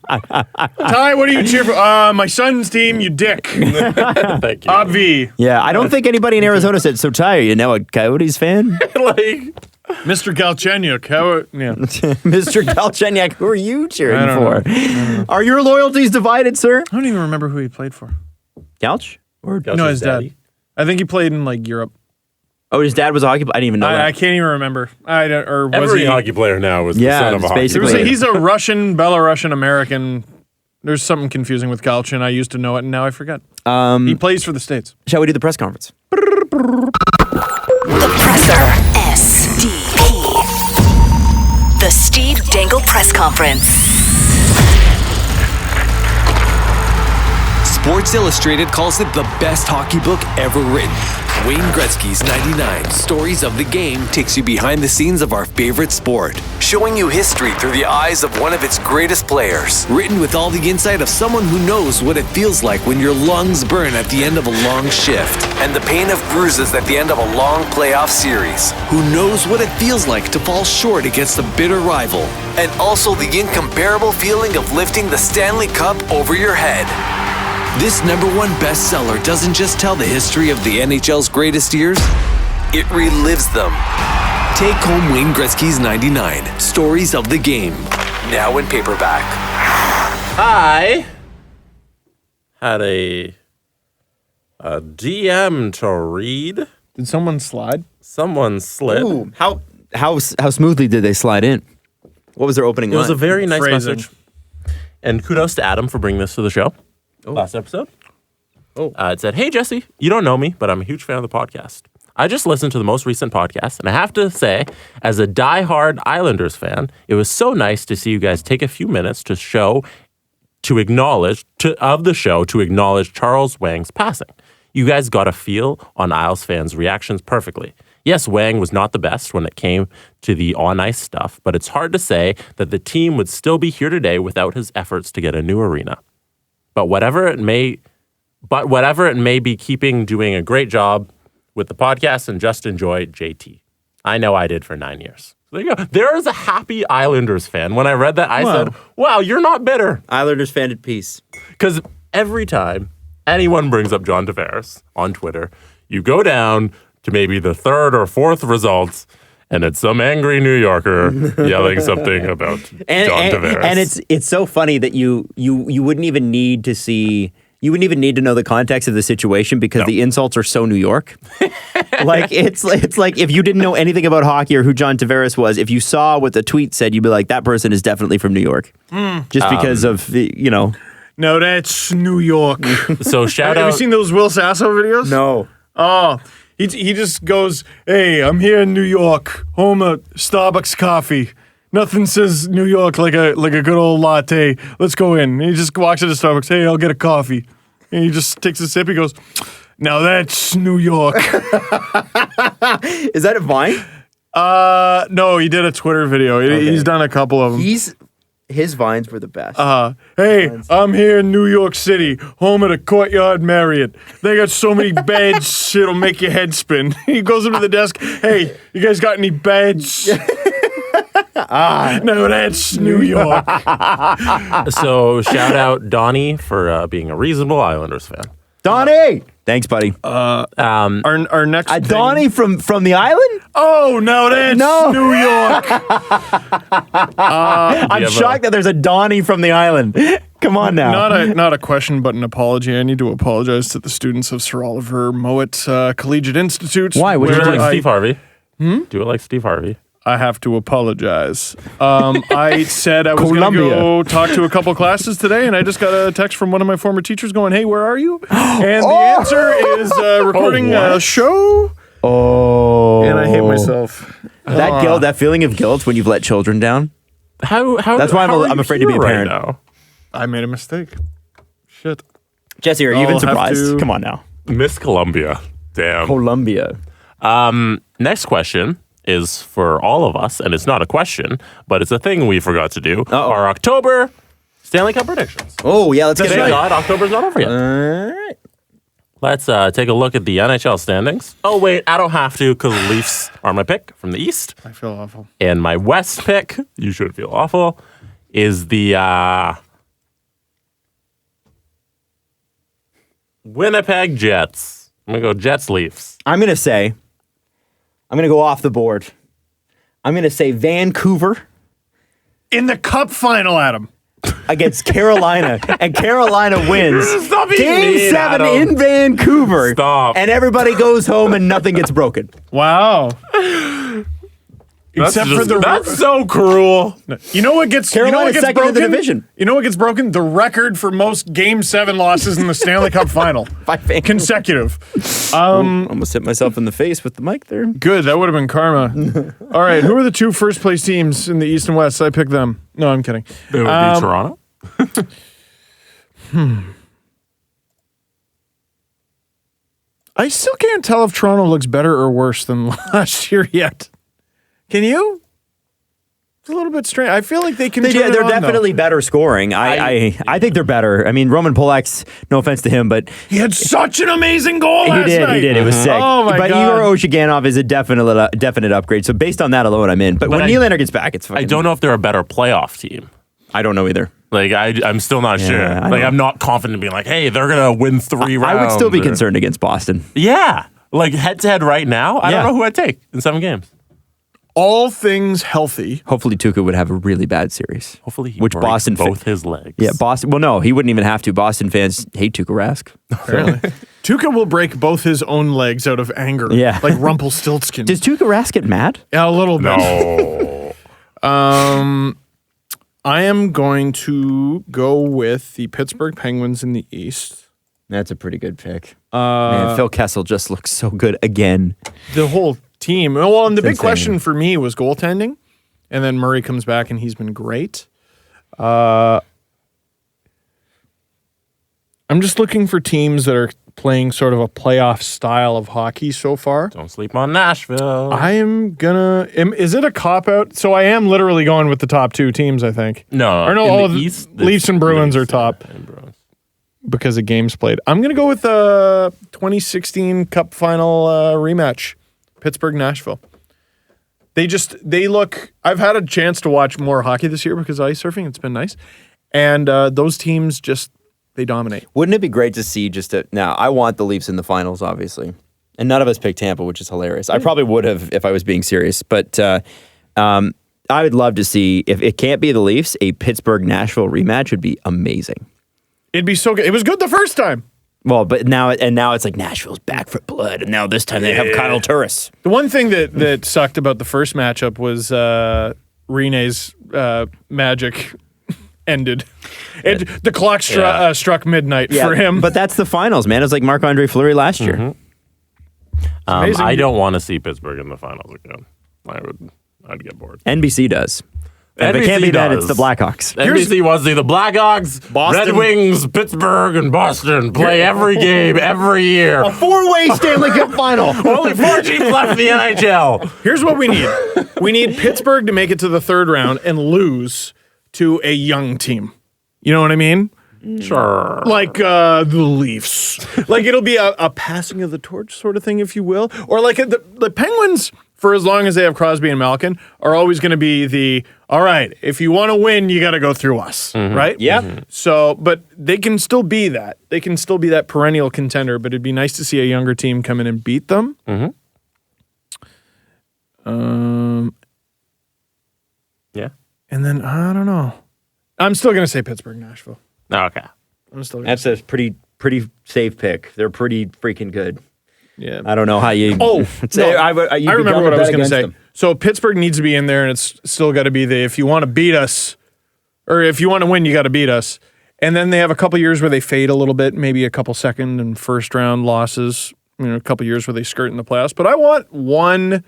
Speaker 3: Ty, what do you cheer for? My son's team, you dick.
Speaker 4: Thank you.
Speaker 3: Obvi.
Speaker 2: Yeah, I don't think anybody in Arizona said, so Ty, are you now a Coyotes fan?
Speaker 4: Like,
Speaker 3: Mr. Galchenyuk. Yeah.
Speaker 2: Mr. Galchenyuk, who are you cheering
Speaker 3: I don't
Speaker 2: for? Are your loyalties divided, sir?
Speaker 3: I don't even remember who he played for.
Speaker 2: Galch? Or
Speaker 3: No, his dad. I think he played in like Europe.
Speaker 2: Oh, his dad was a hockey player? I didn't even know that.
Speaker 3: I can't even remember. Was
Speaker 4: every
Speaker 3: he?
Speaker 4: hockey player now is the
Speaker 2: Yeah,
Speaker 4: son of a
Speaker 2: it's
Speaker 4: hockey
Speaker 2: basically-
Speaker 4: player.
Speaker 3: He's a Russian, Belarusian American. There's something confusing with Galchin. I used to know it, and now I forget. He plays for the States.
Speaker 2: Shall we do the press conference?
Speaker 1: The Presser. SDP. The Steve Dangle Press Conference.
Speaker 5: Sports Illustrated calls it the best hockey book ever written. Wayne Gretzky's 99 Stories of the Game takes you behind the scenes of our favorite sport, showing you history through the eyes of one of its greatest players. Written with all the insight of someone who knows what it feels like when your lungs burn at the end of a long shift, and the pain of bruises at the end of a long playoff series. Who knows what it feels like to fall short against a bitter rival, and also the incomparable feeling of lifting the Stanley Cup over your head. This #1 bestseller doesn't just tell the history of the NHL's greatest years, it relives them. Take home Wayne Gretzky's 99 Stories of the Game, now in paperback.
Speaker 4: I had a DM to read.
Speaker 3: Did someone slide?
Speaker 4: Someone slid.
Speaker 2: Ooh, how smoothly did they slide in? What was their opening
Speaker 4: It was a
Speaker 2: line?
Speaker 4: very nice
Speaker 3: Phrasing.
Speaker 4: message. And kudos to Adam for bringing this to the show. Last episode. It said, "Hey, Jesse, you don't know me, but I'm a huge fan of the podcast. I just listened to the most recent podcast, and I have to say, as a diehard Islanders fan, it was so nice to see you guys take a few minutes to acknowledge Charles Wang's passing. You guys got a feel on Isles fans' reactions perfectly. Yes, Wang was not the best when it came to the on-ice stuff, but it's hard to say that the team would still be here today without his efforts to get a new arena. But whatever it may be, keeping doing a great job with the podcast and just enjoy JT. I know I did for 9 years." So there you go. There is a happy Islanders fan. When I read that, I said, wow, you're not bitter.
Speaker 2: Islanders fan at peace.
Speaker 4: Because every time anyone brings up John Tavares on Twitter, you go down to maybe the third or fourth results, and it's some angry New Yorker yelling something about John Tavares.
Speaker 2: And it's so funny that you wouldn't even need to see. You wouldn't even need to know the context of the situation because the insults are so New York. Like it's like if you didn't know anything about hockey or who John Tavares was, if you saw what the tweet said, you'd be like, that person is definitely from New York, just because of
Speaker 3: No, that's New York.
Speaker 4: So shout
Speaker 3: Have
Speaker 4: out.
Speaker 3: you seen those Will Sasso videos?
Speaker 2: No.
Speaker 3: Oh, he just goes, "Hey, I'm here in New York, home of Starbucks coffee. Nothing says New York like a good old latte. Let's go in." And he just walks into Starbucks. "Hey, I'll get a coffee." And he just takes a sip. He goes, "Now that's New York."
Speaker 2: Is that a Vine?
Speaker 3: No, he did a Twitter video. He's done a couple of them.
Speaker 2: His Vines were the best.
Speaker 3: Hey, I'm here in New York City, home of the Courtyard Marriott. They got so many beds, it'll make your head spin. He goes up to the desk. "Hey, you guys got any beds?" No, that's New York.
Speaker 4: So shout out Donnie for being a reasonable Islanders fan.
Speaker 2: Donnie! Thanks, buddy.
Speaker 3: Our next thing-
Speaker 2: Donnie from the island?
Speaker 3: Oh, no, that's New York.
Speaker 2: I'm shocked that there's a Donnie from the island. Come on now.
Speaker 3: Not a question, but an apology. I need to apologize to the students of Sir Oliver Mowat Collegiate Institute.
Speaker 2: Why? What did
Speaker 4: Do
Speaker 2: you
Speaker 4: it
Speaker 2: do?
Speaker 4: like Steve Harvey. Do it like Steve Harvey.
Speaker 3: I have to apologize. I said I was going to
Speaker 2: Columbia.
Speaker 3: go talk to a couple classes today, and I just got a text from one of my former teachers going, "Hey, where are you?" And the answer is recording a show.
Speaker 2: Oh.
Speaker 3: And I hate myself.
Speaker 2: That guilt, that feeling of guilt when you've let children down.
Speaker 4: How
Speaker 2: That's why
Speaker 4: how are
Speaker 2: I'm
Speaker 4: you
Speaker 2: afraid to be
Speaker 4: here
Speaker 2: a parent.
Speaker 4: right now?
Speaker 3: I made a mistake. Shit.
Speaker 2: Jesse, are you even
Speaker 3: I'll have
Speaker 2: surprised?
Speaker 3: to-
Speaker 2: Come on now.
Speaker 4: Miss Columbia. Damn.
Speaker 2: Columbia.
Speaker 4: Next question is for all of us, and it's not a question, but it's a thing we forgot to do. Our October Stanley Cup predictions.
Speaker 2: Oh, yeah, let's get
Speaker 4: Thank
Speaker 2: it.
Speaker 4: God, October's not over yet.
Speaker 2: All right.
Speaker 4: Let's take a look at the NHL standings. Oh, wait, I don't have to because the Leafs are my pick from the East.
Speaker 3: I feel awful.
Speaker 4: And my West pick, you should feel awful, is the Winnipeg Jets. I'm going to go Jets Leafs.
Speaker 2: I'm going to go off the board. I'm going to say Vancouver
Speaker 3: In the Cup final, Adam.
Speaker 2: against Carolina, and Carolina wins.
Speaker 4: Stop being
Speaker 2: Game
Speaker 4: mean,
Speaker 2: 7
Speaker 4: Adam.
Speaker 2: in Vancouver.
Speaker 4: Stop.
Speaker 2: And everybody goes home and nothing gets broken.
Speaker 3: Wow. Except for the
Speaker 4: That's so cruel.
Speaker 3: You know what gets
Speaker 2: Carolina's
Speaker 3: gets
Speaker 2: second in the
Speaker 3: broken?
Speaker 2: division.
Speaker 3: You know what gets broken? The record for most Game 7 losses in the Stanley Cup final.
Speaker 2: By Vancouver.
Speaker 3: Consecutive.
Speaker 2: Almost hit myself in the face with the mic there.
Speaker 3: Good. That would have been karma. All right. Who are the 2 first place teams in the East and West? I picked them. No, I'm kidding.
Speaker 4: It would be Toronto.
Speaker 3: I still can't tell if Toronto looks better or worse than last year yet. Can you? It's a little bit strange. I feel like they can.
Speaker 2: They're
Speaker 3: turn it on,
Speaker 2: definitely better scoring. I think they're better. I mean, Roman Polak's, no offense to him, but
Speaker 3: He had such an amazing goal last night.
Speaker 2: He did. It was sick.
Speaker 3: Oh my
Speaker 2: but
Speaker 3: God.
Speaker 2: Igor Oshiganov is a definite upgrade. So based on that alone, I'm in. But when Nylander gets back, it's fucking.
Speaker 4: I don't know if they're a better playoff team.
Speaker 2: I don't know either.
Speaker 4: Like, I'm still not sure.
Speaker 2: I
Speaker 4: Like,
Speaker 2: know.
Speaker 4: I'm not confident in being like, hey, they're going to win 3 rounds.
Speaker 2: I would still be
Speaker 4: or-
Speaker 2: concerned against Boston.
Speaker 4: Yeah. Like, head-to-head right now, I
Speaker 2: Yeah.
Speaker 4: don't know who I'd take in 7 games.
Speaker 3: All things healthy.
Speaker 2: Hopefully, Tuukka would have a really bad series.
Speaker 4: Hopefully he
Speaker 2: Which
Speaker 4: breaks
Speaker 2: Boston fa-
Speaker 4: both his legs.
Speaker 2: Yeah, Boston. Well, no, he wouldn't even have to. Boston fans hate Tuukka Rask.
Speaker 3: Apparently. Tuukka will break both his own legs out of anger.
Speaker 2: Yeah.
Speaker 3: Like Rumpelstiltskin.
Speaker 2: Does Tuukka Rask get mad?
Speaker 3: Yeah, a little bit.
Speaker 4: No.
Speaker 3: I am going to go with the Pittsburgh Penguins in the East.
Speaker 2: That's a pretty good pick. Man, Phil Kessel just looks so good again.
Speaker 3: The whole team. Well, and the big
Speaker 2: insane.
Speaker 3: question for me was goaltending. And then Murray comes back and he's been great. I'm just looking for teams that are playing sort of a playoff style of hockey so far.
Speaker 4: Don't sleep on Nashville.
Speaker 3: I am gonna. Is it a cop out? So I am literally going with the top 2 teams. I think.
Speaker 4: No.
Speaker 3: Or no,
Speaker 4: in
Speaker 3: all
Speaker 4: the
Speaker 3: of the
Speaker 4: East,
Speaker 3: Leafs and Bruins are
Speaker 4: Leafs
Speaker 3: top
Speaker 4: and Bruins.
Speaker 3: because of games played. I'm gonna go with the 2016 Cup final rematch, Pittsburgh Nashville. They look. I've had a chance to watch more hockey this year because of ice surfing. It's been nice, and those teams just. They dominate.
Speaker 2: Wouldn't it be great to see now, I want the Leafs in the finals, obviously. And none of us picked Tampa, which is hilarious. I probably would have if I was being serious. But I would love to see, if it can't be the Leafs, a Pittsburgh-Nashville rematch would be amazing.
Speaker 3: It'd be so good. It was good the first time.
Speaker 2: Well, but now it's like Nashville's back for blood, and now this time they have Kyle Turris.
Speaker 3: The one thing that sucked about the first matchup was Rene's magic ended. The clock struck midnight for him.
Speaker 2: But that's the finals, man. It's like Marc-Andre Fleury last year.
Speaker 3: amazing.
Speaker 4: I don't want to see Pittsburgh in the finals again. I'd get bored.
Speaker 2: NBC does. If it can't be that, it's the Blackhawks.
Speaker 4: NBC wants to see the Blackhawks,
Speaker 3: Boston.
Speaker 4: Red Wings, Pittsburgh, and Boston play every game every year.
Speaker 2: A 4-way Stanley Cup final.
Speaker 4: Only 4 teams left in the NHL.
Speaker 3: Here's what we need. We need Pittsburgh to make it to the 3rd round and lose to a young team. You know what I mean?
Speaker 4: Sure.
Speaker 3: Like the Leafs. Like it'll be a passing of the torch sort of thing, if you will. Or like the Penguins, for as long as they have Crosby and Malkin, are always going to be all right, if you want to win, you got to go through us, right?
Speaker 2: Yeah.
Speaker 3: So, but they can still be that. They can still be that perennial contender, but it'd be nice to see a younger team come in and beat them.
Speaker 4: Yeah.
Speaker 3: And then, I don't know. I'm still going to say Pittsburgh, Nashville.
Speaker 4: Okay.
Speaker 3: I'm still gonna
Speaker 2: That's a pretty safe pick. They're pretty freaking good.
Speaker 3: Yeah.
Speaker 2: I don't know how you.
Speaker 3: Oh,
Speaker 2: say,
Speaker 3: no,
Speaker 2: I
Speaker 3: remember what I was going to say.
Speaker 2: Them.
Speaker 3: So Pittsburgh needs to be in there, and it's still got to be if you want to beat us, or if you want to win, you got to beat us. And then they have a couple years where they fade a little bit, maybe a couple second and first round losses. A couple years where they skirt in the playoffs. But I want one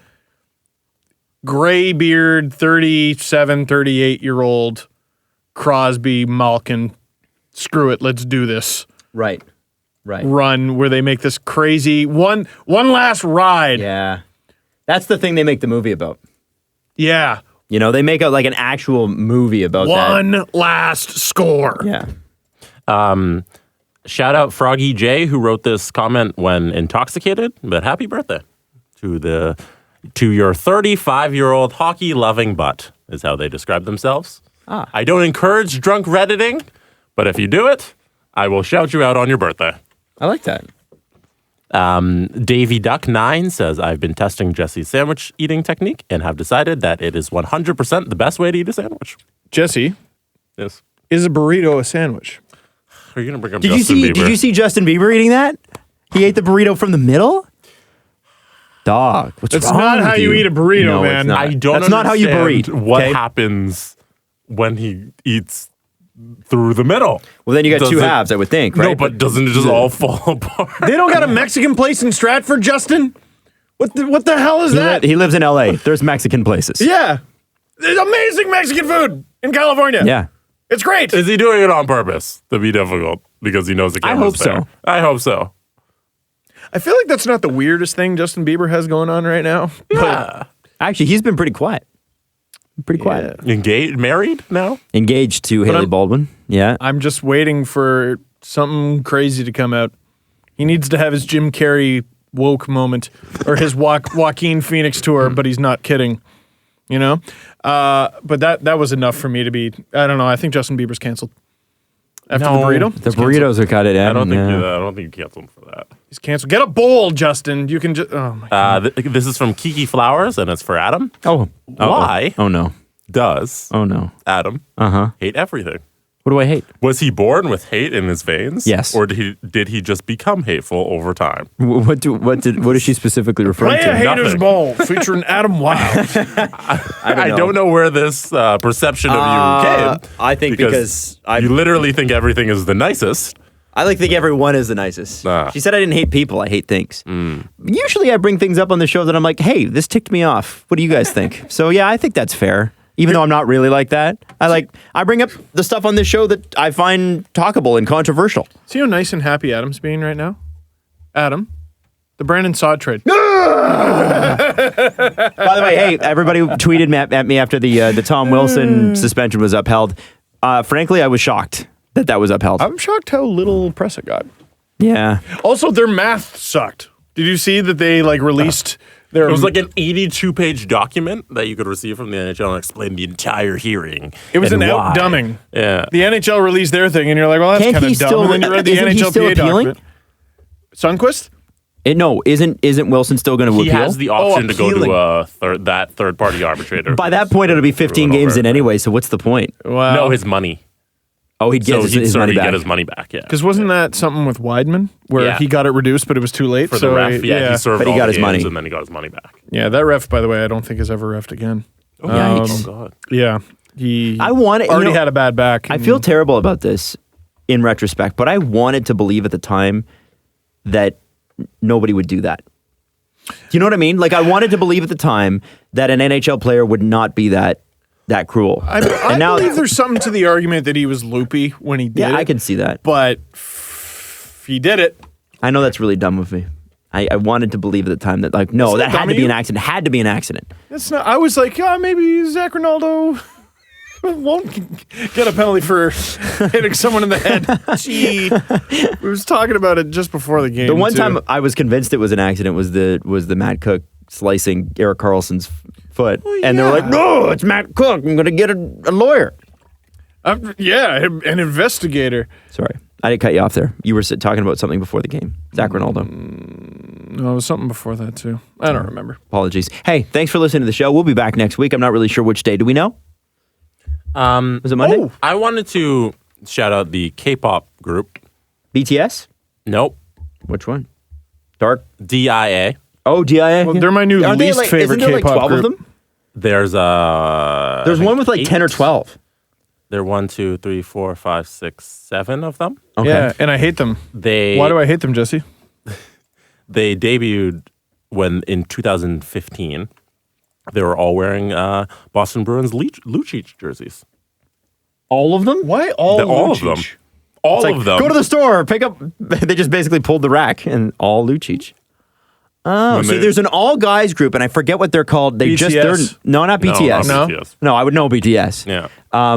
Speaker 3: gray beard, 37, 38-year-old Crosby, Malkin. Screw it, let's do this.
Speaker 2: Right.
Speaker 3: Run where they make this crazy one last ride.
Speaker 2: Yeah. That's the thing they make the movie about.
Speaker 3: Yeah.
Speaker 2: You know, they make like an actual movie about that.
Speaker 3: One last score.
Speaker 2: Yeah.
Speaker 4: Shout out Froggy J, who wrote this comment when intoxicated, but happy birthday to your 35-year-old hockey-loving butt, is how they describe themselves. I don't encourage drunk Redditing, but if you do it, I will shout you out on your birthday.
Speaker 2: I like that.
Speaker 4: Davy Duck 9 says, I've been testing Jesse's sandwich eating technique and have decided that it is 100% the best way to eat a sandwich.
Speaker 3: Jesse,
Speaker 4: Yes.
Speaker 3: is a burrito a sandwich?
Speaker 4: Are you going to bring up
Speaker 2: Did
Speaker 4: Justin Bieber?
Speaker 2: Did you see Justin Bieber eating that? He ate the burrito from the middle? Dog, what's
Speaker 3: That's
Speaker 2: wrong
Speaker 3: not
Speaker 2: with
Speaker 3: how you eat a burrito,
Speaker 2: No, it's
Speaker 3: man.
Speaker 2: not.
Speaker 4: I don't
Speaker 2: That's not how you
Speaker 4: understand
Speaker 2: burrito.
Speaker 4: what
Speaker 2: okay?
Speaker 4: happens when he eats through the middle.
Speaker 2: Well, then you got
Speaker 4: Does
Speaker 2: two
Speaker 4: it-
Speaker 2: halves, I would think, right?
Speaker 4: No, but doesn't it just all fall apart?
Speaker 3: They don't got a Mexican place in Stratford, Justin? What the hell is that?
Speaker 2: He lives in L.A. There's Mexican places.
Speaker 3: Yeah. There's amazing Mexican food in California.
Speaker 2: Yeah.
Speaker 3: It's great.
Speaker 4: Is he doing it on purpose to be difficult because he knows the
Speaker 2: I
Speaker 4: camera's
Speaker 2: hope
Speaker 4: there?
Speaker 2: so.
Speaker 4: I hope so.
Speaker 3: I feel like that's not the weirdest thing Justin Bieber has going on right now.
Speaker 4: Yeah.
Speaker 2: Actually, he's been pretty quiet. Pretty quiet.
Speaker 4: Engaged, married now?
Speaker 2: Engaged to Haley
Speaker 3: I'm-
Speaker 2: Baldwin. Yeah.
Speaker 3: I'm just waiting for something crazy to come out. He needs to have his Jim Carrey woke moment or his Joaquin Phoenix tour, but he's not kidding. You know? But that was enough for me to be, I don't know, I think Justin Bieber's canceled. After
Speaker 4: No.
Speaker 3: the burrito?
Speaker 2: The burritos are cut it in.
Speaker 4: I don't think
Speaker 2: yeah.
Speaker 4: I don't think you canceled him for that.
Speaker 3: He's canceled. Get a bowl, Justin. You can just, oh my God.
Speaker 4: This is from Kiki Flowers, and it's for Adam.
Speaker 2: Oh.
Speaker 4: Why?
Speaker 2: Oh, no.
Speaker 4: Does
Speaker 2: Oh, no.
Speaker 4: Adam hate everything?
Speaker 2: What do I hate?
Speaker 4: Was he born with hate in his veins?
Speaker 2: Yes.
Speaker 4: Or did he just become hateful over time?
Speaker 2: What is she specifically referring
Speaker 3: Play a
Speaker 2: to?
Speaker 3: Haters
Speaker 4: Nothing.
Speaker 3: Bowl featuring Adam Wild.
Speaker 4: I don't know where this perception of you came.
Speaker 2: I think because
Speaker 4: you literally think everything is the nicest.
Speaker 2: I think everyone is the nicest. She said I didn't hate people, I hate things. Usually I bring things up on the show that I'm like, hey, this ticked me off. What do you guys think? So yeah, I think that's fair. Even though I'm not really like that. I bring up the stuff on this show that I find talkable and controversial.
Speaker 3: See how nice and happy Adam's being right now? Adam, the Brandon Saad trade.
Speaker 2: By the way, hey, everybody tweeted at me after the Tom Wilson suspension was upheld. Frankly, I was shocked that was upheld.
Speaker 3: I'm shocked how little press it got.
Speaker 2: Yeah.
Speaker 3: Also, their math sucked. Did you see that they released their?
Speaker 4: It was like an 82-page document that you could receive from the NHL and explain the entire hearing.
Speaker 3: It was
Speaker 4: and
Speaker 3: an
Speaker 4: why.
Speaker 3: outdumbing.
Speaker 4: Yeah.
Speaker 3: The NHL released their thing, and you're like, well, that's
Speaker 2: Can't
Speaker 3: kind
Speaker 2: he
Speaker 3: of dumb.
Speaker 2: still-
Speaker 3: And then you read the
Speaker 2: isn't he still
Speaker 3: NHLPA
Speaker 2: appealing?
Speaker 3: document. Sundquist?
Speaker 2: No, isn't Wilson still going to
Speaker 4: He
Speaker 2: appeal?
Speaker 4: has the option to go
Speaker 3: appealing.
Speaker 4: to that third-party arbitrator.
Speaker 2: By that point, it'll be 15
Speaker 4: Screw it
Speaker 2: games
Speaker 4: over.
Speaker 2: in anyway, so what's the point?
Speaker 3: Wow.
Speaker 4: No, his money.
Speaker 2: Oh, he'd get his money back.
Speaker 4: Get his money back, yeah.
Speaker 3: Because wasn't that something with Weidman where
Speaker 4: Yeah.
Speaker 3: he got it reduced, but it was too late?
Speaker 4: For
Speaker 3: so
Speaker 4: the ref, he served
Speaker 2: But he
Speaker 4: all
Speaker 2: got
Speaker 4: the
Speaker 2: his money.
Speaker 4: games and then he got his money back.
Speaker 3: Yeah, that ref, by the way, I don't think has ever refed again.
Speaker 2: Yikes.
Speaker 4: Oh, God.
Speaker 3: Yeah, he
Speaker 2: I want it- you
Speaker 3: already
Speaker 2: know,
Speaker 3: had a bad back.
Speaker 2: I feel terrible about this in retrospect, but I wanted to believe at the time that nobody would do that. Do you know what I mean? Like, I wanted to believe at the time that an NHL player would not be that cruel.
Speaker 3: I believe there's something to the argument that he was loopy when he did
Speaker 2: yeah,
Speaker 3: it.
Speaker 2: I can see that.
Speaker 3: But he did it.
Speaker 2: I know that's really dumb of me. I wanted to believe at the time that, like, no,
Speaker 3: That's
Speaker 2: that
Speaker 3: not
Speaker 2: had
Speaker 3: dumb
Speaker 2: to
Speaker 3: of
Speaker 2: be
Speaker 3: you.
Speaker 2: an accident. Had to be an accident.
Speaker 3: It's not. I was like, maybe Zach Ronaldo won't get a penalty for hitting someone in the head. Gee, we was talking about it just before the game.
Speaker 2: The one
Speaker 3: too.
Speaker 2: time I was convinced it was an accident was the Matt Cook slicing Eric Carlson's foot, and they were like, "No, it's Matt Cook. I'm going to get a lawyer."
Speaker 3: Yeah, an investigator.
Speaker 2: Sorry, I didn't cut you off there. You were talking about something before the game. Zach Ronaldo.
Speaker 3: No, it was something before that too. I don't remember.
Speaker 2: Apologies. Hey, thanks for listening to the show. We'll be back next week. I'm not really sure which day. Do we know? Was it Monday?
Speaker 4: I wanted to shout out the K-pop group.
Speaker 2: BTS?
Speaker 4: Nope.
Speaker 2: Which one? Dark?
Speaker 4: DIA.
Speaker 2: Oh, DIA.
Speaker 3: Well, they're my new
Speaker 2: Aren't they
Speaker 3: least
Speaker 2: like,
Speaker 3: favorite
Speaker 2: isn't there like
Speaker 3: K-pop
Speaker 2: 12
Speaker 3: group.
Speaker 2: of them?
Speaker 4: There's
Speaker 2: There's one with like 10 or 12.
Speaker 4: There are 1, 2, 3, 4, 5, 6, 7 of them.
Speaker 2: Okay.
Speaker 3: Yeah, and I hate them. Why do I hate them, Jesse?
Speaker 4: They debuted in 2015. They were all wearing Boston Bruins Lucic jerseys.
Speaker 2: All of them?
Speaker 3: Why all
Speaker 4: All of them. All
Speaker 2: It's like,
Speaker 4: of them.
Speaker 2: go to the store, pick up. They just basically pulled the rack and all Lucic. Oh,
Speaker 4: When
Speaker 2: so
Speaker 4: they-
Speaker 2: there's an all guys group, and I forget what they're called. They
Speaker 3: BTS.
Speaker 2: they're not BTS.
Speaker 4: not
Speaker 3: No?
Speaker 4: BTS.
Speaker 2: No, I would know BTS.
Speaker 4: Yeah.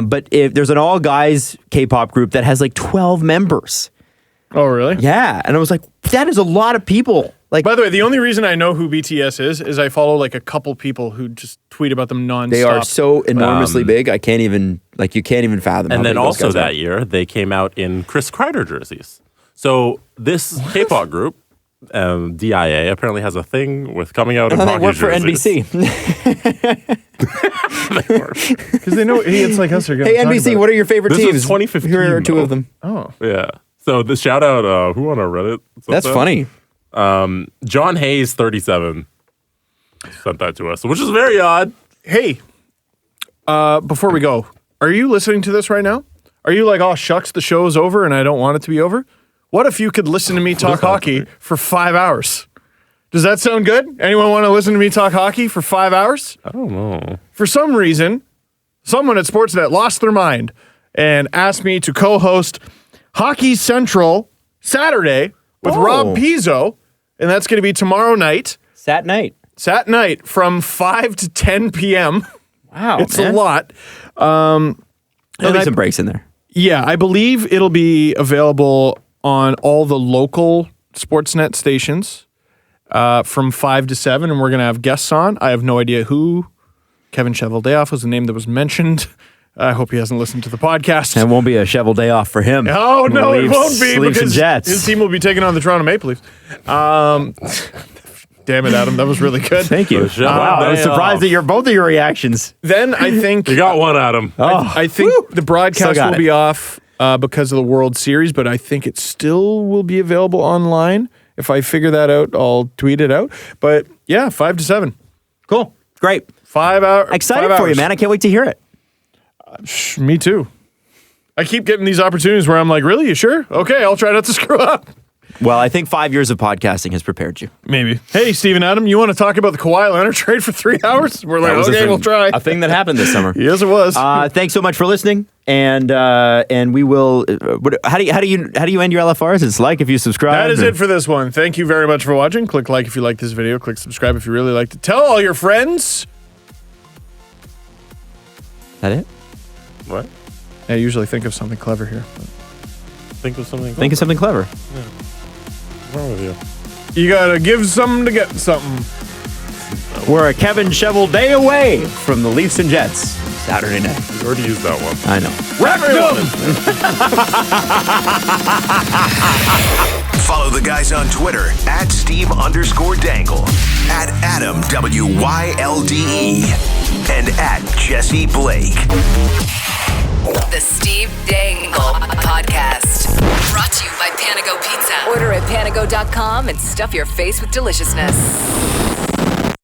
Speaker 2: But if there's an all guys K-pop group that has like 12 members,
Speaker 3: Oh, really?
Speaker 2: Yeah. And I was like, that is a lot of people. Like,
Speaker 3: By the way, the only reason I know who BTS is I follow like a couple people who just tweet about them nonstop.
Speaker 2: they are so enormously big. I can't even, you can't even fathom. how
Speaker 4: And then
Speaker 2: big those
Speaker 4: also
Speaker 2: guys are.
Speaker 4: that year, they came out in Chris Kreider jerseys. So this K-pop group, DIA, apparently has a thing with coming out in
Speaker 2: And they
Speaker 4: hockey
Speaker 2: work for
Speaker 4: jerseys.
Speaker 2: NBC.
Speaker 3: Because they know idiots like us are going to
Speaker 2: Hey, NBC, what are your favorite
Speaker 4: This
Speaker 2: teams?
Speaker 4: was 2015,
Speaker 2: Here are two of
Speaker 4: though.
Speaker 2: them.
Speaker 3: Oh.
Speaker 4: Yeah. So the shout out, who on our Reddit?
Speaker 2: That's funny.
Speaker 4: John Hayes, 37, sent that to us, which is very odd.
Speaker 3: Hey, before we go, are you listening to this right now? Are you like, oh, shucks, the show's over and I don't want it to be over? What if you could listen to me talk hockey for 5 hours? Does that sound good? Anyone want to listen to me talk hockey for 5 hours?
Speaker 4: I don't know.
Speaker 3: For some reason, someone at Sportsnet lost their mind and asked me to co-host Hockey Central Saturday with Rob Pizzo, and that's going to be tomorrow night.
Speaker 2: Sat night
Speaker 3: From 5 to 10 p.m.
Speaker 2: Wow,
Speaker 3: It's
Speaker 2: man.
Speaker 3: a lot.
Speaker 2: There'll be
Speaker 3: I-
Speaker 2: some breaks in there.
Speaker 3: Yeah, I believe it'll be available on all the local Sportsnet stations from 5 to 7, and we're going to have guests on. I have no idea who. Kevin Cheveldayoff was the name that was mentioned. I hope he hasn't listened to the podcast.
Speaker 2: It won't be a shovel day off for him.
Speaker 3: Oh, no, it won't be
Speaker 2: Leafs and
Speaker 3: because
Speaker 2: Jets.
Speaker 3: his team will be taking on the Toronto Maple Leafs. Damn it, Adam. That was really good.
Speaker 2: Thank you.
Speaker 4: shovel
Speaker 2: Wow, I was
Speaker 4: day
Speaker 2: surprised
Speaker 4: off.
Speaker 2: at both of your reactions.
Speaker 3: Then I think
Speaker 4: You got one, Adam.
Speaker 3: I think the broadcast
Speaker 2: Still got
Speaker 3: will
Speaker 2: it.
Speaker 3: be off because of the World Series, but I think it still will be available online. If I figure that out, I'll tweet it out. But yeah, 5 to 7.
Speaker 2: Cool. Great.
Speaker 3: 5 hours.
Speaker 2: Excited
Speaker 3: 5
Speaker 2: for you,
Speaker 3: hours.
Speaker 2: man. I can't wait to hear it.
Speaker 3: Me too. I keep getting these opportunities where I'm like, really? You sure? Okay, I'll try not to screw up.
Speaker 2: Well, I think 5 years of podcasting has prepared you.
Speaker 3: Maybe. Hey, Stephen Adam, you want to talk about the Kawhi Leonard trade for 3 hours? We're like,
Speaker 2: That was
Speaker 3: okay, we'll try.
Speaker 2: a thing that happened this summer.
Speaker 3: Yes, it was.
Speaker 2: Thanks so much for listening, and we will. How do you end your LFRs? It's like if you subscribe.
Speaker 3: That is it for this one. Thank you very much for watching. Click like if you like this video. Click subscribe if you really liked it. Tell all your friends.
Speaker 2: That it?
Speaker 4: What?
Speaker 3: I usually think of something clever here.
Speaker 4: Think of something.
Speaker 2: Think of something clever.
Speaker 4: What's wrong with you?
Speaker 3: You gotta give something to get something.
Speaker 2: We're a Kevin Shovel day away from the Leafs and Jets Saturday night.
Speaker 4: You already used that one.
Speaker 2: I know.
Speaker 6: Follow the guys on Twitter at Steve_Dangle, at Adam WYLDE, and at Jesse Blake.
Speaker 1: The Steve Dangle Podcast. Brought to you by Panago Pizza. Order at panago.com and stuff your face with deliciousness.